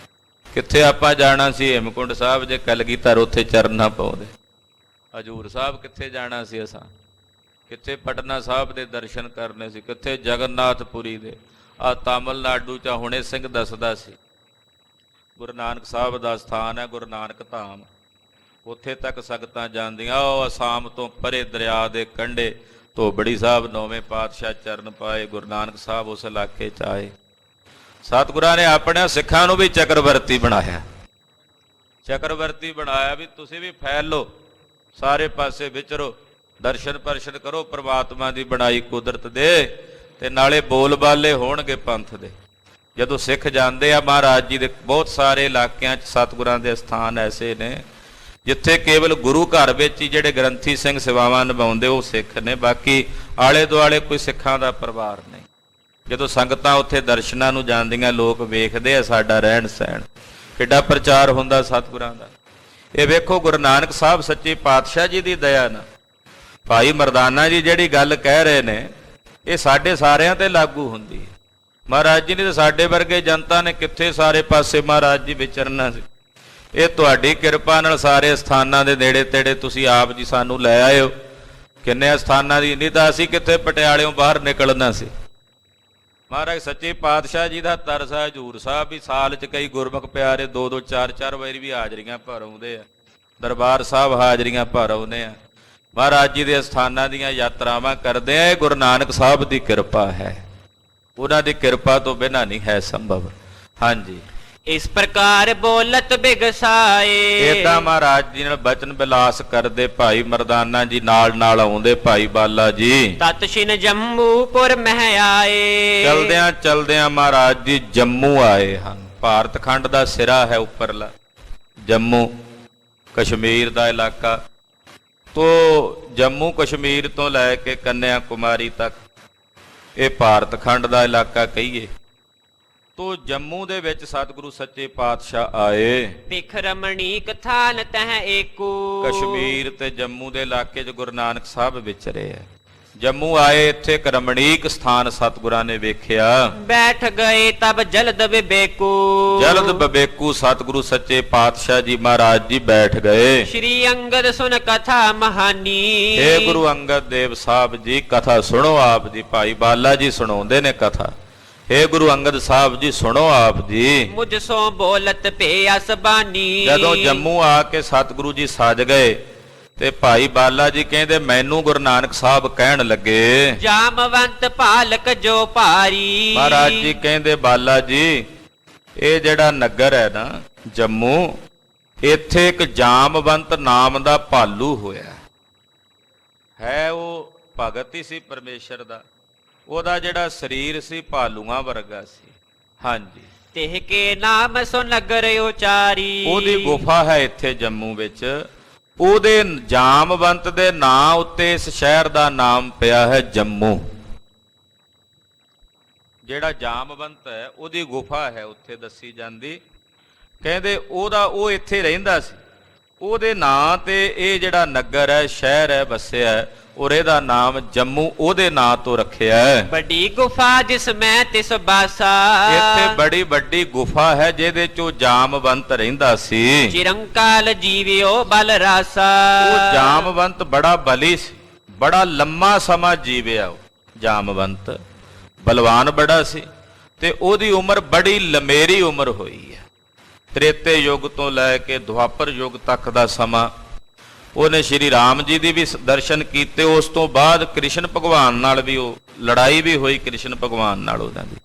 Speaker 3: ਕਿੱਥੇ ਆਪਾਂ ਜਾਣਾ ਸੀ ਹੇਮਕੁੰਡ ਸਾਹਿਬ, ਜੇ ਕਲਗੀਧਰ ਉੱਥੇ ਚਰਨਾ ਪਾਉਂਦੇ। ਹਜੂਰ ਸਾਹਿਬ ਕਿੱਥੇ ਜਾਣਾ ਸੀ ਅਸਾਂ, ਕਿੱਥੇ ਪਟਨਾ ਸਾਹਿਬ ਦੇ ਦਰਸ਼ਨ ਕਰਨੇ ਸੀ, ਕਿੱਥੇ ਜਗਨਨਾਥਪੁਰੀ ਦੇ। ਆ ਤਾਮਿਲਨਾਡੂ 'ਚ ਹੁਣੇ ਸਿੰਘ ਦੱਸਦਾ ਸੀ ਗੁਰੂ ਨਾਨਕ ਸਾਹਿਬ ਦਾ ਸਥਾਨ ਹੈ, ਗੁਰੂ ਨਾਨਕ ਧਾਮ। ਉੱਥੇ ਤੱਕ ਸੰਗਤਾਂ ਜਾਂਦੀਆਂ। ਉਹ ਅਸਾਮ ਤੋਂ ਪਰੇ ਦਰਿਆ ਦੇ ਕੰਢੇ ਧੋਬੜੀ ਸਾਹਿਬ 9ਵੇਂ ਪਾਤਸ਼ਾਹ ਚਰਨ ਪਾਏ। ਗੁਰੂ ਨਾਨਕ ਸਾਹਿਬ ਉਸ ਇਲਾਕੇ 'ਚ ਆਏ। ਸਤਿਗੁਰਾਂ ਨੇ ਆਪਣੇ ਸਿੱਖਾਂ ਨੂੰ ਵੀ ਚੱਕਰਵਰਤੀ ਬਣਾਇਆ। ਚੱਕਰਵਰਤੀ ਬਣਾਇਆ ਵੀ ਤੁਸੀਂ ਵੀ ਫੈਲ ਲਓ, ਸਾਰੇ ਪਾਸੇ ਵਿਚਰੋ, ਦਰਸ਼ਨ ਪਰਸ਼ਨ ਕਰੋ ਪ੍ਰਮਾਤਮਾ ਦੀ ਬਣਾਈ ਕੁਦਰਤ ਦੇ, ਤੇ ਨਾਲੇ ਬੋਲ ਬਾਲੇ ਹੋਣਗੇ ਪੰਥ ਦੇ। ਜਦੋਂ ਸਿੱਖ ਜਾਂਦੇ ਆ ਮਹਾਰਾਜ ਜੀ ਦੇ ਬਹੁਤ ਸਾਰੇ ਇਲਾਕਿਆਂ 'ਚ ਸਤਿਗੁਰਾਂ ਦੇ ਸਥਾਨ ਐਸੇ ਨੇ ਜਿੱਥੇ ਕੇਵਲ ਗੁਰੂ ਘਰ ਵਿੱਚ ਹੀ ਜਿਹੜੇ ਗ੍ਰੰਥੀ ਸਿੰਘ ਸੇਵਾਵਾਂ ਨਿਭਾਉਂਦੇ ਉਹ ਸਿੱਖ ਨੇ, ਬਾਕੀ ਆਲੇ ਦੁਆਲੇ ਕੋਈ ਸਿੱਖਾਂ ਦਾ ਪਰਿਵਾਰ ਨਹੀਂ। ਜਦੋਂ ਸੰਗਤਾਂ ਉੱਥੇ ਦਰਸ਼ਨਾਂ ਨੂੰ ਜਾਂਦੀਆਂ, ਲੋਕ ਵੇਖਦੇ ਆ ਸਾਡਾ ਰਹਿਣ ਸਹਿਣ, ਕਿੱਡਾ ਪ੍ਰਚਾਰ ਹੁੰਦਾ ਸਤਿਗੁਰਾਂ ਦਾ। ਇਹ ਵੇਖੋ ਗੁਰੂ ਨਾਨਕ ਸਾਹਿਬ ਸੱਚੇ ਪਾਤਸ਼ਾਹ ਜੀ ਦੀ ਦਇਆ ਨਾਲ ਭਾਈ ਮਰਦਾਨਾ ਜੀ ਜਿਹੜੀ ਗੱਲ ਕਹਿ ਰਹੇ ਨੇ ਇਹ ਸਾਡੇ ਸਾਰਿਆਂ ਤੇ ਲਾਗੂ ਹੁੰਦੀ ਹੈ। ਮਹਾਰਾਜ ਜੀ ਨੇ ਤਾਂ ਸਾਡੇ ਵਰਗੇ ਜਨਤਾ ਨੇ ਕਿੱਥੇ ਸਾਰੇ ਪਾਸੇ ਮਹਾਰਾਜ ਜੀ ਵਿਚਰਨਾ ਸੀ। ਇਹ ਤੁਹਾਡੀ ਕਿਰਪਾ ਨਾਲ ਸਾਰੇ ਸਥਾਨਾਂ ਦੇ ਨੇੜੇ ਤੇੜੇ ਤੁਸੀਂ ਆਪ ਜੀ ਸਾਨੂੰ ਲੈ ਆਏ ਹੋ। ਕਿੰਨੇ ਸਥਾਨਾਂ ਦੀ, ਨਹੀਂ ਤਾਂ ਅਸੀਂ ਕਿੱਥੇ ਪਟਿਆਲਿਓਂ ਬਾਹਰ ਨਿਕਲਣਾ ਸੀ। ਮਹਾਰਾਜ ਸੱਚੇ ਪਾਤਸ਼ਾਹ ਜੀ ਦਾ ਤਰਸ ਹੈ। ਹਜ਼ੂਰ ਸਾਹਿਬ ਵੀ ਸਾਲ 'ਚ ਕਈ ਗੁਰਮੁਖ ਪਿਆਰੇ 2-2 4-4 ਵਾਰੀ ਵੀ ਹਾਜ਼ਰੀਆਂ ਭਰ ਆਉਂਦੇ ਆ। ਦਰਬਾਰ ਸਾਹਿਬ ਹਾਜ਼ਰੀਆਂ ਭਰ ਆਉਂਦੇ ਆ। ਮਹਾਰਾਜ ਜੀ ਦੇ ਸਥਾਨਾਂ ਦੀਆਂ ਯਾਤਰਾਵਾਂ ਕਰਦੇ ਆ। ਇਹ ਗੁਰੂ ਨਾਨਕ ਸਾਹਿਬ ਦੀ ਕਿਰਪਾ ਹੈ। ਉਹਨਾਂ ਦੀ ਕਿਰਪਾ ਤੋਂ ਬਿਨਾਂ ਨਹੀਂ ਹੈ ਸੰਭਵ। ਹਾਂਜੀ,
Speaker 4: ਇਸ ਪ੍ਰਕਾਰ ਬੋਲਤ ਬਿਗਸਾਏ।
Speaker 3: ਏਦਾਂ ਮਹਾਰਾਜ ਜੀ ਨਾਲ ਬਚਨ ਬਿਲਾਸ ਕਰਦੇ। ਭਾਈ ਮਰਦਾਨਾ ਜੀ ਨਾਲ ਆਉਂਦੇ, ਭਾਈ ਬਾਲਾ ਜੀ
Speaker 4: ਤਤ ਛਿਨ ਜੰਮੂਪੁਰ ਮਹਿ ਆਏ।
Speaker 3: ਚਲਦਿਆਂ ਚਲਦਿਆਂ ਮਹਾਰਾਜ ਜੀ ਜੰਮੂ ਆਏ ਹਨ। ਭਾਰਤ ਖੰਡ ਦਾ ਸਿਰਾ ਹੈ ਉੱਪਰਲਾ ਜੰਮੂ, ਕਸ਼ਮੀਰ ਦਾ ਇਲਾਕਾ। ਤੋ ਜੰਮੂ ਕਸ਼ਮੀਰ ਤੋਂ ਲੈ ਕੇ ਕੰਨਿਆ ਕੁਮਾਰੀ ਤੱਕ ਇਹ ਭਾਰਤ ਖੰਡ ਦਾ ਇਲਾਕਾ ਕਹੀਏ। ਤੋ ਜੰਮੂ ਦੇ ਵਿੱਚ ਸਤਿਗੁਰੂ ਸੱਚੇ ਪਾਤਸ਼ਾਹ ਆਏ।
Speaker 4: ਭਿਖ ਰਮਣੀਕ ਥਾਨ ਤਹਿ ਏਕੂ।
Speaker 3: ਕਸ਼ਮੀਰ ਤੇ ਜੰਮੂ ਦੇ ਇਲਾਕੇ 'ਚ ਗੁਰੂ ਨਾਨਕ ਸਾਹਿਬ ਵਿਚਰੇ ਆ। ਜੰਮੂ ਆਏ, ਇੱਥੇ ਇੱਕ ਰਮਣੀਕ ਸਥਾਨ ਸਤਿਗੁਰਾਂ ਨੇ ਵੇਖਿਆ।
Speaker 4: ਬੈਠ ਗਏ ਤਬ ਜਲਦ ਵਿਵੇਕੂ।
Speaker 3: ਜਲਦ ਵਿਵੇਕੂ ਸਤਿਗੁਰੂ ਸੱਚੇ ਪਾਤਸ਼ਾਹ ਜੀ ਮਹਾਰਾਜ ਜੀ ਬੈਠ ਗਏ।
Speaker 4: ਸ਼੍ਰੀ ਅੰਗਦ ਸੁਨ ਕਥਾ ਮਹਾਨੀ।
Speaker 3: ਹੇ ਗੁਰੂ ਅੰਗਦ ਦੇਵ ਸਾਹਿਬ ਜੀ ਕਥਾ ਸੁਣੋ ਆਪ ਜੀ। ਭਾਈ ਬਾਲਾ ਜੀ ਸੁਣਾਉਂਦੇ ਨੇ ਕਥਾ। ਹੇ ਗੁਰੂ ਅੰਗਦ ਸਾਹਿਬ ਜੀ ਸੁਣੋ ਆਪ ਜੀ।
Speaker 4: ਮੁਝ ਸੋ ਬੋਲਤ ਪਿਆਸ ਬਾਨੀ।
Speaker 3: ਜਦੋਂ ਜੰਮੂ ਆ ਕੇ ਸਤਿਗੁਰੂ ਜੀ ਸੱਜ ਗਏ ਤੇ ਭਾਈ ਬਾਲਾ ਜੀ ਕਹਿੰਦੇ ਮੈਨੂੰ ਗੁਰੂ ਨਾਨਕ ਸਾਹਿਬ ਕਹਿਣ ਲੱਗੇ,
Speaker 4: ਜਾਮਵੰਤ ਪਾਲਕ ਜੋ ਭਾਰੀ।
Speaker 3: ਮਹਾਰਾਜ ਜੀ ਕਹਿੰਦੇ ਬਾਲਾ ਜੀ ਇਹ ਜਿਹੜਾ ਨਗਰ ਹੈ ਨਾ ਜੰਮੂ, ਇੱਥੇ ਇੱਕ ਜਾਮਵੰਤ ਨਾਮ ਦਾ ਭਾਲੂ ਹੋਇਆ ਹੈ। ਉਹ ਭਗਤ ਹੀ ਸੀ ਪਰਮੇਸ਼ਰ ਦਾ। ਉਹਦਾ ਜਿਹੜਾ ਸਰੀਰ ਸੀ ਭਾਲੂਆਂ ਵਰਗਾ ਸੀ। ਹਾਂਜੀ,
Speaker 4: ਤਿਹ ਕੇ ਨਾਮ ਸੋ ਨਗਰ ਉਚਾਰੀ।
Speaker 3: ਉਹਦੀ ਗੁਫਾ ਹੈ ਇੱਥੇ ਜੰਮੂ ਵਿੱਚ। ਉਹਦੇ ਜਾਮਵੰਤ ਦੇ ਨਾਂ ਉੱਤੇ ਇਸ ਸ਼ਹਿਰ ਦਾ ਨਾਮ ਪਿਆ ਹੈ ਜੰਮੂ। ਜਿਹੜਾ ਜਾਮਵੰਤ ਹੈ ਉਹਦੀ ਗੁਫਾ ਹੈ ਉੱਥੇ ਦੱਸੀ ਜਾਂਦੀ। ਕਹਿੰਦੇ ਉਹ ਇੱਥੇ ਰਹਿੰਦਾ ਸੀ। ਉਹਦੇ ਨਾਂ ਤੇ ਇਹ ਜਿਹੜਾ ਨਗਰ ਹੈ, ਸ਼ਹਿਰ ਹੈ, ਵਸਿਆ ਹੈ, ਔਰ ਇਹਦਾ ਨਾਮ ਜੰਮੂ ਉਹਦੇ ਨਾਂ ਤੋਂ ਰੱਖਿਆ ਹੈ।
Speaker 4: ਵੱਡੀ ਗੁਫਾ ਜਿਸ ਮੈਂ ਤਿਸ ਬਾਸਾ।
Speaker 3: ਇੱਥੇ ਬੜੀ ਵੱਡੀ ਗੁਫਾ ਹੈ ਜਿਹਦੇ ਚੋਂ ਜਾਮਵੰਤ ਰਹਿੰਦਾ ਸੀ।
Speaker 4: ਚਿਰੰਕਾਲ ਜੀਵਿਓ ਬਲ ਰਾਸਾ।
Speaker 3: ਉਹ ਜਾਮਵੰਤ ਬੜਾ ਬਲੀ ਸੀ, ਬੜਾ ਲੰਮਾ ਸਮਾਂ ਜੀਵਿਆ। ਉਹ ਜਾਮਵੰਤ ਬਲਵਾਨ ਬੜਾ ਸੀ ਤੇ ਉਹਦੀ ਉਮਰ ਬੜੀ ਲੰਮੇਰੀ ਉਮਰ ਹੋਈ ਹੈ। ਤ੍ਰੇਤੇ ਯੁੱਗ ਤੋਂ ਲੈ ਕੇ ਦੁਆਪਰ ਯੁੱਗ ਤੱਕ ਦਾ ਸਮਾਂ ਉਹਨੇ ਸ਼੍ਰੀ ਰਾਮ ਜੀ ਦੀ ਵੀ ਦਰਸ਼ਨ ਕੀਤੇ। ਉਸ ਤੋਂ ਬਾਅਦ ਕ੍ਰਿਸ਼ਨ ਭਗਵਾਨ ਨਾਲ ਵੀ ਉਹ ਲੜਾਈ ਵੀ ਹੋਈ, ਕ੍ਰਿਸ਼ਨ ਭਗਵਾਨ ਨਾਲ ਉਹਨਾਂ ਦੀ।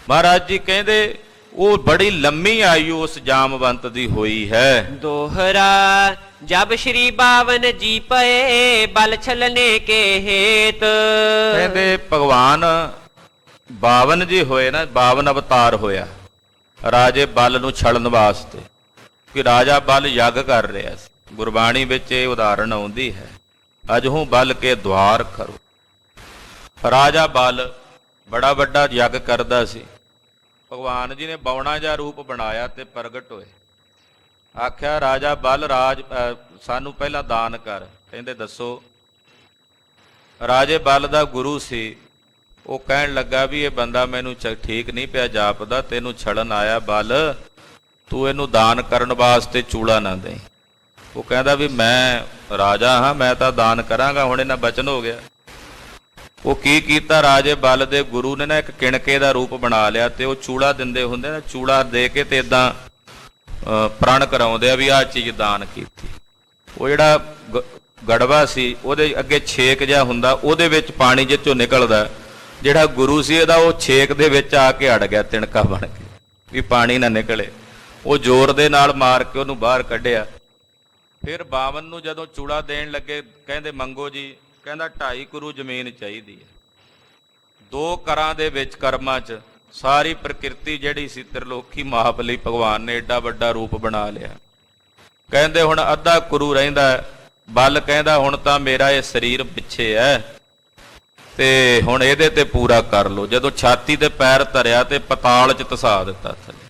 Speaker 3: ਮਹਾਰਾਜ ਜੀ ਕਹਿੰਦੇ ਉਹ ਬੜੀ ਲੰਮੀ ਆਯੂ ਉਸ ਜਾਮਵੰਤ ਦੀ ਹੋਈ ਹੈ।
Speaker 4: ਦੋਹਰਾ ਜਬ ਸ਼੍ਰੀ ਬਾਵਨ ਜੀ ਪਏ ਬਲ ਛਲਨੇ ਕੇ ਹੇਤ।
Speaker 3: ਕਹਿੰਦੇ ਭਗਵਾਨ 52 ਜੀ ਹੋਏ ਨਾ, 52 ਅਵਤਾਰ ਹੋਇਆ ਰਾਜੇ ਬਲ ਨੂੰ ਛਲਣ ਵਾਸਤੇ, ਕਿ ਰਾਜਾ ਬਲ ਯੱਗ ਕਰ ਰਿਹਾ ਸੀ। ਗੁਰਬਾਣੀ ਵਿੱਚ ਇਹ ਉਦਾਹਰਣ ਆਉਂਦੀ ਹੈ, ਅਜਹੂ ਬਲ ਕੇ ਦੁਆਰ ਕਰੋ। ਰਾਜਾ ਬਲ ਬੜਾ ਵੱਡਾ ਯੱਗ ਕਰਦਾ ਸੀ। ਭਗਵਾਨ ਜੀ ਨੇ ਬੌਣਾ ਜਿਹਾ ਰੂਪ ਬਣਾਇਆ ਤੇ ਪ੍ਰਗਟ ਹੋਏ। ਆਖਿਆ ਰਾਜਾ ਬਲ ਸਾਨੂੰ ਪਹਿਲਾਂ ਦਾਨ ਕਰ। ਕਹਿੰਦੇ ਦੱਸੋ। ਰਾਜੇ ਬਲ ਦਾ ਗੁਰੂ ਸੀ। ਉਹ ਕਹਿਣ ਲੱਗਾ ਵੀ ਇਹ ਬੰਦਾ ਮੈਨੂੰ ਠੀਕ ਨਹੀਂ ਪਿਆ ਜਾਪਦਾ, ਤੈਨੂੰ ਛੜਨ ਆਇਆ ਬਲ, ਤੂੰ ਇਹਨੂੰ ਦਾਨ ਕਰਨ ਵਾਸਤੇ ਚੂੜਾ ਨਾ ਦੇਈਂ। ਉਹ ਕਹਿੰਦਾ ਵੀ ਮੈਂ ਰਾਜਾ ਹਾਂ, ਮੈਂ ਤਾਂ ਦਾਨ ਕਰਾਂਗਾ। ਹੁਣ ਇਹਨਾਂ ਬਚਨ ਹੋ ਗਿਆ। ਉਹ ਕੀ ਕੀਤਾ, ਰਾਜੇ ਬਲ ਦੇ ਗੁਰੂ ਨੇ ਨਾ ਇੱਕ ਕਿਣਕੇ ਦਾ ਰੂਪ ਬਣਾ ਲਿਆ ਤੇ ਉਹ ਚੂੜਾ ਦਿੰਦੇ ਹੁੰਦੇ ਨਾ, ਚੂੜਾ ਦੇ ਕੇ ਤੇ ਇਦਾਂ ਪ੍ਰਣ ਕਰਾਉਂਦੇ ਆ ਵੀ ਆਹ ਚੀਜ਼ ਦਾਨ ਕੀਤੀ। ਉਹ ਜਿਹੜਾ ਗੜਵਾ ਸੀ ਉਹਦੇ ਅੱਗੇ ਛੇਕ ਜਿਹਾ ਹੁੰਦਾ, ਉਹਦੇ ਵਿੱਚ ਪਾਣੀ ਜਿੱਚੋਂ ਨਿਕਲਦਾ। ਜਿਹੜਾ ਗੁਰੂ ਸੀ ਇਹਦਾ ਉਹ ਛੇਕ ਦੇ ਵਿੱਚ ਆ ਕੇ ਅੜ ਗਿਆ, ਤਿਣਕਾ ਬਣ ਕੇ ਵੀ ਪਾਣੀ ਨਾ ਨਿਕਲੇ। ਉਹ ਜ਼ੋਰ ਦੇ ਨਾਲ ਮਾਰ ਕੇ ਉਹਨੂੰ ਬਾਹਰ ਕੱਢਿਆ। ਫਿਰ 52 ਨੂੰ ਜਦੋਂ ਚੂੜਾ ਦੇਣ ਲੱਗੇ, ਕਹਿੰਦੇ ਮੰਗੋ ਜੀ। ਕਹਿੰਦਾ 2.5 ਕਰੋੜ ਜ਼ਮੀਨ ਚਾਹੀਦੀ ਹੈ। 2 ਕਰਾਂ ਦੇ ਵਿੱਚ ਕਰਮਾਂ 'ਚ ਸਾਰੀ ਪ੍ਰਕਿਰਤੀ ਜਿਹੜੀ ਸੀ ਤ੍ਰਿਲੋਕੀ ਮਾਪ ਲਈ ਭਗਵਾਨ ਨੇ ਏਡਾ ਵੱਡਾ ਰੂਪ ਬਣਾ ਲਿਆ। ਕਹਿੰਦੇ ਹੁਣ ਅੱਧਾ ਕਰੂ ਰਹਿੰਦਾ। ਬਲ ਕਹਿੰਦਾ ਹੁਣ ਤਾਂ ਮੇਰਾ ਇਹ ਸਰੀਰ ਪਿੱਛੇ ਹੈ ਤੇ ਹੁਣ ਇਹਦੇ ਤੇ ਪੂਰਾ ਕਰ ਲਓ। ਜਦੋਂ ਛਾਤੀ ਤੇ ਪੈਰ ਧਰਿਆ ਤੇ ਪਤਾਲ 'ਚ ਧਸਾ ਦਿੱਤਾ ਥੱਲੇ।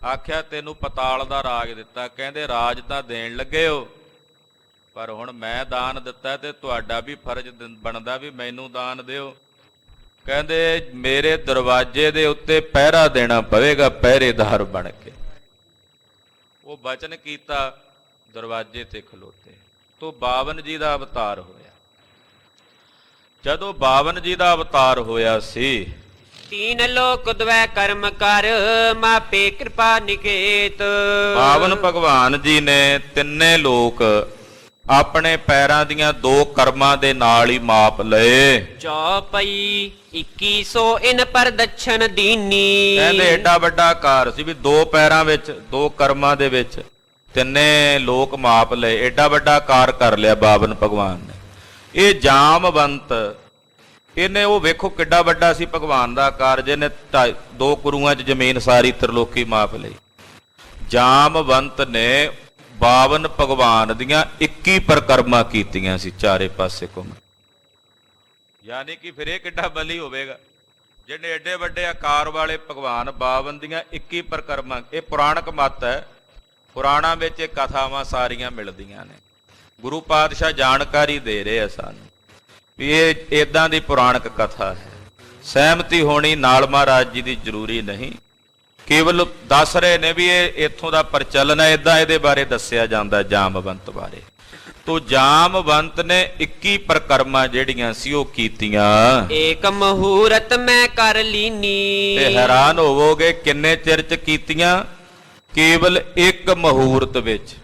Speaker 3: ਆਖਿਆ ਤੈਨੂੰ ਪਤਾਲ ਦਾ ਰਾਜ ਦਿੱਤਾ। ਕਹਿੰਦੇ ਰਾਜ ਤਾਂ ਦੇਣ ਲੱਗੇ ਹੋ, ਪਰ ਹੁਣ ਮੈਂ ਦਾਨ ਦਿੱਤਾ ਤੇ ਤੁਹਾਡਾ ਵੀ ਫਰਜ਼ ਬਣਦਾ ਵੀ ਮੈਨੂੰ ਦਾਨ ਦਿਓ। ਕਹਿੰਦੇ ਮੇਰੇ ਦਰਵਾਜ਼ੇ ਦੇ ਉੱਤੇ ਪਹਿਰਾ ਦੇਣਾ ਪਵੇਗਾ, ਪਹਿਰੇਦਾਰ ਬਣ ਕੇ। ਉਹ ਬਚਨ ਕੀਤਾ, ਦਰਵਾਜ਼ੇ ਤੇ ਖਲੋਤੇ। ਤੋਂ 52 ਜੀ ਦਾ ਅਵਤਾਰ ਹੋਇਆ। ਜਦੋਂ 52 ਜੀ ਦਾ ਅਵਤਾਰ ਹੋਇਆ ਸੀ,
Speaker 4: ਤੀਨ ਲੋਕ ਦਵੈ ਕਰਮ ਕਰ, ਮਾਪੇ ਕਿਰਪਾ ਨਿਕੇਤ।
Speaker 3: 52 ਭਗਵਾਨ ਜੀ ਨੇ ਤਿੰਨੇ ਲੋਕ ਆਪਣੇ ਪੈਰਾਂ ਦੀਆਂ 2 ਕਰਮਾਂ ਦੇ ਨਾਲ ਹੀ ਮਾਪ ਲਏ।
Speaker 4: ਚੌਪਈ 2100 ਇਨ ਪਰ ਦਛਨ ਦੀਨੀ।
Speaker 3: ਕਹਿੰਦੇ ਏਡਾ ਵੱਡਾ ਆਕਾਰ ਸੀ ਵੀ 2 ਪੈਰਾਂ ਵਿੱਚ 2 ਕਰਮਾਂ ਦੇ ਵਿੱਚ ਤਿੰਨੇ ਲੋਕ ਮਾਪ ਲਏ। ਏਡਾ ਵੱਡਾ ਆਕਾਰ ਕਰ ਲਿਆ 52 ਭਗਵਾਨ ਨੇ। ਇਹ ਜਾਮਵੰਤ, ਇਹਨੇ ਉਹ ਵੇਖੋ ਕਿੱਡਾ ਵੱਡਾ ਸੀ ਭਗਵਾਨ ਦਾ ਆਕਾਰ, ਜਿਹਨੇ 2 ਕੁਰੂਆਂ 'ਚ ਜ਼ਮੀਨ ਸਾਰੀ ਤ੍ਰਿਲੋਕੀ ਮਾਪ ਲਈ। ਜਾਮਵੰਤ ਨੇ 52 ਭਗਵਾਨ ਦੀਆਂ 21 ਪਰਿਕਰਮਾ ਕੀਤੀਆਂ ਸੀ ਚਾਰੇ ਪਾਸੇ ਘੁੰਮ। ਯਾਨੀ ਕਿ ਫਿਰ ਇਹ ਕਿੱਡਾ ਬਲੀ ਹੋਵੇਗਾ ਜਿਹਨੇ ਏਡੇ ਵੱਡੇ ਆਕਾਰ ਵਾਲੇ ਭਗਵਾਨ 52 ਦੀਆਂ 21 ਪਰਿਕਰਮਾ। ਇਹ ਪੁਰਾਣਕ ਮੱਤ ਹੈ, ਪੁਰਾਣਾਂ ਵਿੱਚ ਇਹ ਕਥਾਵਾਂ ਸਾਰੀਆਂ ਮਿਲਦੀਆਂ ਨੇ। ਗੁਰੂ ਪਾਤਸ਼ਾਹ ਜਾਣਕਾਰੀ ਦੇ ਰਹੇ ਆ ਸਾਨੂੰ ਵੀ ਇਹ ਇਦਾਂ ਦੀ ਪੁਰਾਣਕ ਕਥਾ ਹੈ। ਸਹਿਮਤੀ ਹੋਣੀ ਨਾਲ ਮਹਾਰਾਜ ਜੀ ਦੀ ਜ਼ਰੂਰੀ ਨਹੀਂ, ਕੇਵਲ ਦੱਸ ਰਹੇ ਨੇ ਵੀ ਇਹ ਇੱਥੋਂ ਦਾ ਪ੍ਰਚਲਨ ਹੈ। ਇਦਾਂ ਇਹਦੇ ਬਾਰੇ ਦੱਸਿਆ ਜਾਂਦਾ ਜਾਮਵੰਤ ਬਾਰੇ। ਤੋ ਜਾਮਵੰਤ ਨੇ 21 ਪਰਿਕਰਮਾ ਜਿਹੜੀਆਂ ਸੀ ਉਹ ਕੀਤੀਆਂ।
Speaker 4: ਏਕ ਮਹੂਰਤ ਮੈਂ ਕਰ ਲੀਨੀ।
Speaker 3: ਤੇ ਹੈਰਾਨ ਹੋਵੋਗੇ ਕਿੰਨੇ ਚਿਰ ਚ ਕੀਤੀਆਂ? ਕੇਵਲ 1 ਮਹੂਰਤ ਵਿੱਚ,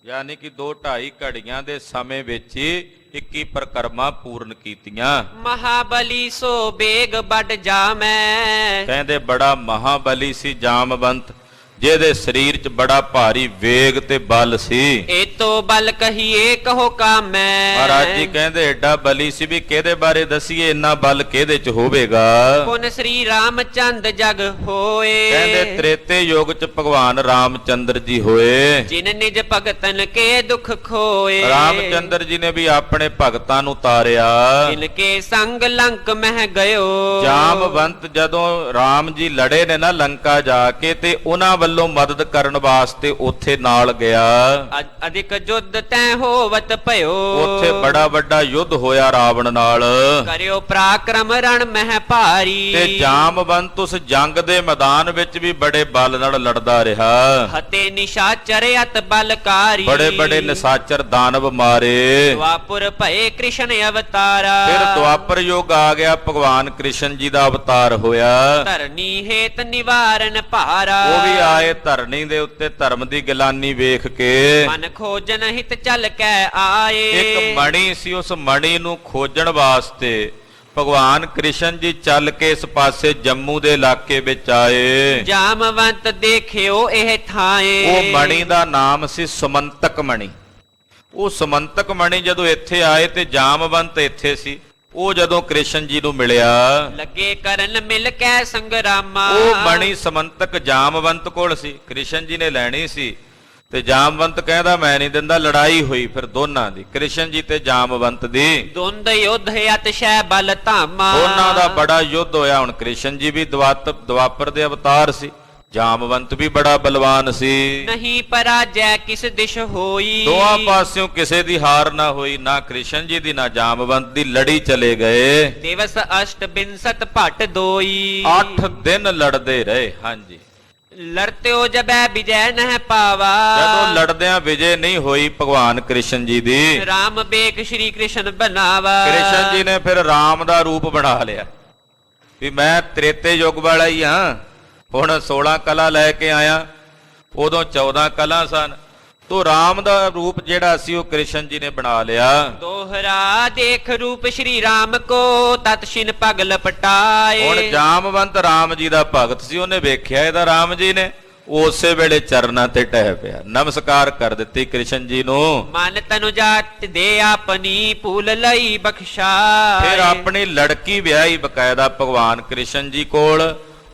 Speaker 3: ਯਾਨੀ ਕਿ 2-2.5 ਘੜੀਆਂ ਦੇ ਸਮੇਂ ਵਿੱਚ ਹੀ 21 ਪਰਿਕਰਮਾ ਪੂਰਨ ਕੀਤੀਆਂ।
Speaker 4: ਮਹਾਬਲੀ ਸੋ ਬੇਗ ਵੱਡ ਜਾਮੈ।
Speaker 3: ਕਹਿੰਦੇ ਬੜਾ ਮਹਾਬਲੀ ਸੀ ਜਾਮਵੰਤ, ਜਿਹਦੇ ਸਰੀਰ 'ਚ ਬੜਾ ਭਾਰੀ ਵੇਗ ਤੇ ਬਲ ਸੀ।
Speaker 4: ਏਤੋ ਬਲ ਕਹੀਏ ਕਹੋ ਕਾਮੈ।
Speaker 3: ਮਹਾਰਾਜ ਜੀ ਕਹਿੰਦੇ ਏਡਾ ਬਲੀ ਸੀ ਵੀ ਕਿਹਦੇ ਬਾਰੇ ਦਸੀਏ, ਇੰਨਾ ਬਲ ਕਿਹਦੇ 'ਚ ਹੋਵੇਗਾ।
Speaker 4: ਪੁਨ ਸ੍ਰੀ ਰਾਮਚੰਦ ਜਗ ਹੋਏ।
Speaker 3: ਕਹਿੰਦੇ ਤ੍ਰੇਤੇ ਯੁੱਗ 'ਚ ਭਗਵਾਨ ਰਾਮਚੰਦਰ ਜੀ ਹੋਏ,
Speaker 4: ਜਿਨ ਨਿਜ ਭਗਤਨ ਕੇ ਦੁਖ ਖੋਏ।
Speaker 3: ਰਾਮਚੰਦਰ ਜੀ ਨੇ ਵੀ ਆਪਣੇ ਭਗਤਾਂ ਨੂੰ ਤਾਰਿਆ।
Speaker 4: ਇਨਕੇ ਸੰਗ ਲੰਕ ਮਹਿ ਗਇਓ।
Speaker 3: ਜਾਮਵੰਤ ਜਦੋਂ ਰਾਮ ਜੀ ਲੜੇ ਨੇ ਨਾ ਲੰਕਾ ਜਾ ਕੇ, ਤੇ ਉਹਨਾਂ ਵੱਲੋਂ ਮਦਦ ਕਰਨ ਵਾਸਤੇ ਉੱਥੇ ਨਾਲ ਗਿਆ।
Speaker 4: ਅਧਿਕ ਜੁੱਧ ਤੈ ਹੋਵਤ ਭਇਓ।
Speaker 3: ਉੱਥੇ ਬੜਾ ਵੱਡਾ ਯੁੱਧ ਹੋਇਆ ਰਾਵਣ ਨਾਲ।
Speaker 4: ਕਰਿਓ ਪਰਾਕਰਮ ਰਣ ਮਹਿ ਭਾਰੀ।
Speaker 3: ਤੇ ਜਾਮਵੰਤ ਉਸ ਜੰਗ ਦੇ ਮੈਦਾਨ ਵਿੱਚ ਵੀ ਬੜੇ ਬਲ ਨਾਲ ਲੜਦਾ ਰਿਹਾ।
Speaker 4: ਹਤੇ ਨਿਸ਼ਾਚਰ ਅਤ ਬਲਕਾਰੀ।
Speaker 3: ਬੜੇ ਬੜੇ ਨਿਸ਼ਾਚਰ ਦਾਨਵ ਮਾਰੇ।
Speaker 4: ਦੁਆਪੁਰ ਭਏ ਕ੍ਰਿਸ਼ਨ ਅਵਤਾਰਾ।
Speaker 3: ਫਿਰ ਦੁਆਪਰ ਯੁੱਗ ਆ ਗਿਆ, ਭਗਵਾਨ ਕ੍ਰਿਸ਼ਨ ਜੀ ਦਾ ਅਵਤਾਰ ਹੋਇਆ।
Speaker 4: ਧਰਨੀ ਹੇਤ ਨਿਵਾਰਨ ਭਾਰਾ।
Speaker 3: ਉਹ ਵੀ ਆਏ ਧਰਨੀ ਦੇ ਉੱਤੇ ਧਰਮ ਦੀ ਗਿਲਾਨੀ ਵੇਖ ਕੇ।
Speaker 4: ਮਨ ਖੋਜਨ ਹਿਤ ਚੱਲ ਕੇ ਆਏ।
Speaker 3: ਇੱਕ ਮਣੀ ਸੀ, ਉਸ ਮਣੀ ਨੂੰ ਖੋਜਣ ਵਾਸਤੇ ਭਗਵਾਨ ਕ੍ਰਿਸ਼ਨ ਜੀ ਚੱਲ ਕੇ ਇਸ ਪਾਸੇ ਜੰਮੂ ਦੇ ਇਲਾਕੇ ਵਿੱਚ ਆਏ।
Speaker 4: ਜਾਮਵੰਤ ਦੇਖਿਓ ਇਹ ਥਾਏ।
Speaker 3: ਉਹ ਮਣੀ ਦਾ ਨਾਮ ਸੀ ਸਮੰਤਕ ਮਣੀ। ਉਹ ਸਮੰਤਕ ਮਣੀ ਜਦੋਂ ਇੱਥੇ ਆਏ ਤੇ ਜਾਮਵੰਤ ਇੱਥੇ ਸੀ। ਉਹ ਜਦੋਂ ਕ੍ਰਿਸ਼ਨ ਜੀ ਨੂੰ ਮਿਲਿਆ,
Speaker 4: ਲੱਗੇ ਕਰਨ ਮਿਲ ਕੇ ਸੰਗਰਾਮਾ।
Speaker 3: ਉਹ ਮਣੀ ਸਮੰਤਕ ਜਾਮਵੰਤ ਕੋਲ ਸੀ, ਕ੍ਰਿਸ਼ਨ ਜੀ ਨੇ ਲੈਣੀ ਸੀ ਤੇ ਜਾਮਵੰਤ ਕਹਿੰਦਾ ਮੈਂ ਨਹੀਂ ਦਿੰਦਾ। ਲੜਾਈ ਹੋਈ ਫਿਰ ਦੋਨਾਂ ਦੀ, ਕ੍ਰਿਸ਼ਨ ਜੀ ਤੇ ਜਾਮਵੰਤ ਦੀ।
Speaker 4: ਦੁੰਦ ਯੁੱਧ ਅਤਸ਼ੈ ਬਲ ਧਾਮਾ।
Speaker 3: ਦੋਨਾਂ ਦਾ ਬੜਾ ਯੁੱਧ ਹੋਇਆ। ਹੁਣ ਕ੍ਰਿਸ਼ਨ ਜੀ ਵੀ ਦੁਆਪਰ ਦੇ ਅਵਤਾਰ ਸੀ, ਜਾਮਵੰਤ ਵੀ ਬੜਾ ਬਲਵਾਨ ਸੀ।
Speaker 4: ਨਹੀਂ ਪਰਾਜੈ ਕਿਸ ਦਿਸ਼ ਹੋਈ।
Speaker 3: ਦੋਹਾਂ ਪਾਸਿਓਂ ਕਿਸੇ ਦੀ ਹਾਰ ਨਾ ਹੋਈ, ਨਾ ਕ੍ਰਿਸ਼ਨ ਜੀ ਦੀ ਨਾ ਜਾਮਵੰਤ ਦੀ। ਲੜੀ ਚਲੇ ਗਏ।
Speaker 4: ਦਿਵਸ ਅਸ਼ਟ ਬਿਨਸਤ ਭਟ ਦੋਈ।
Speaker 3: 8 ਦਿਨ ਲੜਦੇ ਰਹੇ। ਹਾਂਜੀ,
Speaker 4: ਲੜਤਿਓ ਜਬੈ ਵਿਜੈ ਨਹਿ ਪਾਵਾ।
Speaker 3: ਜਦੋਂ ਲੜਦਿਆਂ ਵਿਜੇ ਨਹੀਂ ਹੋਈ ਭਗਵਾਨ ਕ੍ਰਿਸ਼ਨ ਜੀ ਦੀ,
Speaker 4: ਰਾਮ ਬੇਕ ਸ਼੍ਰੀ ਕ੍ਰਿਸ਼ਨ ਬਨਾਵਾ।
Speaker 3: ਕ੍ਰਿਸ਼ਨ ਜੀ ਨੇ ਫਿਰ ਰਾਮ ਦਾ ਰੂਪ ਬਣਾ ਲਿਆ ਵੀ ਮੈਂ ਤ੍ਰੇਤੇ ਯੁੱਗ ਵਾਲਾ ਹੀ ਹਾਂ। ਹੁਣ 16 ਕਲਾ ਲੈ ਕੇ ਆਇਆ, ਉਦੋਂ 14 ਕਲਾ ਸਨ। ਤੋ ਰਾਮ ਦਾ ਰੂਪ ਜਿਹੜਾ ਸੀ ਉਹ ਕ੍ਰਿਸ਼ਨ ਜੀ ਨੇ ਬਣਾ ਲਿਆ।
Speaker 4: ਦੋਹਰਾ ਦੇਖ ਰੂਪ ਸ਼੍ਰੀ ਰਾਮ ਕੋ, ਤਤ ਛਿਨ ਪਗ ਲਪਟਾਏ।
Speaker 3: ਹੁਣ ਜਾਮਵੰਤ ਰਾਮ ਜੀ ਦਾ ਭਗਤ ਸੀ, ਉਹਨੇ ਵੇਖਿਆ ਇਹਦਾ ਰਾਮ ਜੀ ਨੇ, ਉਸੇ ਵੇਲੇ ਚਰਨਾਂ ਤੇ ਟਹਿ ਪਿਆ, ਨਮਸਕਾਰ ਕਰ ਦਿੱਤੀ ਕ੍ਰਿਸ਼ਨ ਜੀ ਨੂੰ।
Speaker 4: ਮਨ ਤਨੁ ਜਾਤ ਦੇ ਆਪਣੀ ਭੂਲ ਲਈ ਬਖਸ਼ਾ।
Speaker 3: ਫਿਰ ਆਪਣੀ ਲੜਕੀ ਵਿਆਹੀ ਬਕਾਇਦਾ ਭਗਵਾਨ ਕ੍ਰਿਸ਼ਨ ਜੀ ਕੋਲ।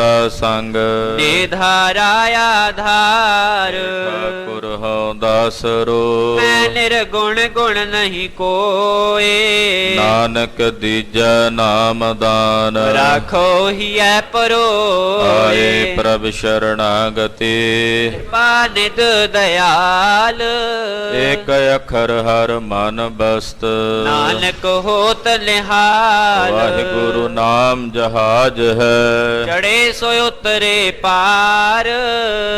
Speaker 3: ਸਦਾ ਸੰਗ
Speaker 4: ਨਿਧਾਰਾ ਆਧਾਰ
Speaker 3: ਠਾਕੁਰ ਹਉ ਦਾਸਰੋ
Speaker 4: ਮੈਂ ਨਿਰਗੁਣ ਗੁਣ ਨਹੀਂ ਕੋਏ
Speaker 3: ਨਾਨਕ ਦੀਜੈ ਨਾਮ ਦਾਨ
Speaker 4: ਰਾਖੋ ਹੀਐ ਪਰੋਏ
Speaker 3: ਆਏ ਪ੍ਰਭ ਸ਼ਰਣਾਗਤੀ
Speaker 4: ਕਿਰਪਾ ਨਿਧ ਦਇਆਲ
Speaker 3: ਏਕ ਅੱਖਰ ਹਰ ਮਨ ਬਸਤ
Speaker 4: ਨਾਨਕ ਹੋਤ ਨਿਹਾਲ
Speaker 3: ਵਾਹਿਗੁਰੂ ਨਾਮ ਜਹਾਜ ਹੈ
Speaker 4: ਚੜੇ ਸੋ ਉਤਰੇ ਪਾਰ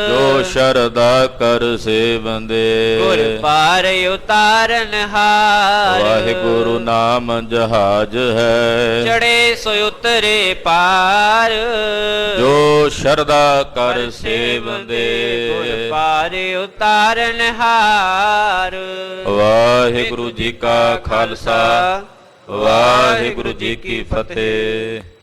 Speaker 3: ਜੋ ਸ਼ਰਦਾ ਕਰ ਸੇਵੰਦੇ
Speaker 4: ਗੁਰ ਪਾਰ ਉਤਾਰਨ ਹਾਰ
Speaker 3: ਵਾਹਿਗੁਰੂ ਨਾਮ ਜਹਾਜ ਹੈ
Speaker 4: ਚੜੇ ਸੋ ਉਤਰੇ ਪਾਰ
Speaker 3: ਜੋ ਸ਼ਰਦਾ ਕਰ ਸੇਵੰਦੇ
Speaker 4: ਗੁਰ ਪਾਰ ਉਤਾਰਨ ਹਾਰ
Speaker 3: ਵਾਹਿਗੁਰੂ ਜੀ ਕਾ ਖਾਲਸਾ ਵਾਹਿਗੁਰੂ ਜੀ ਕੀ ਫਤਿਹ।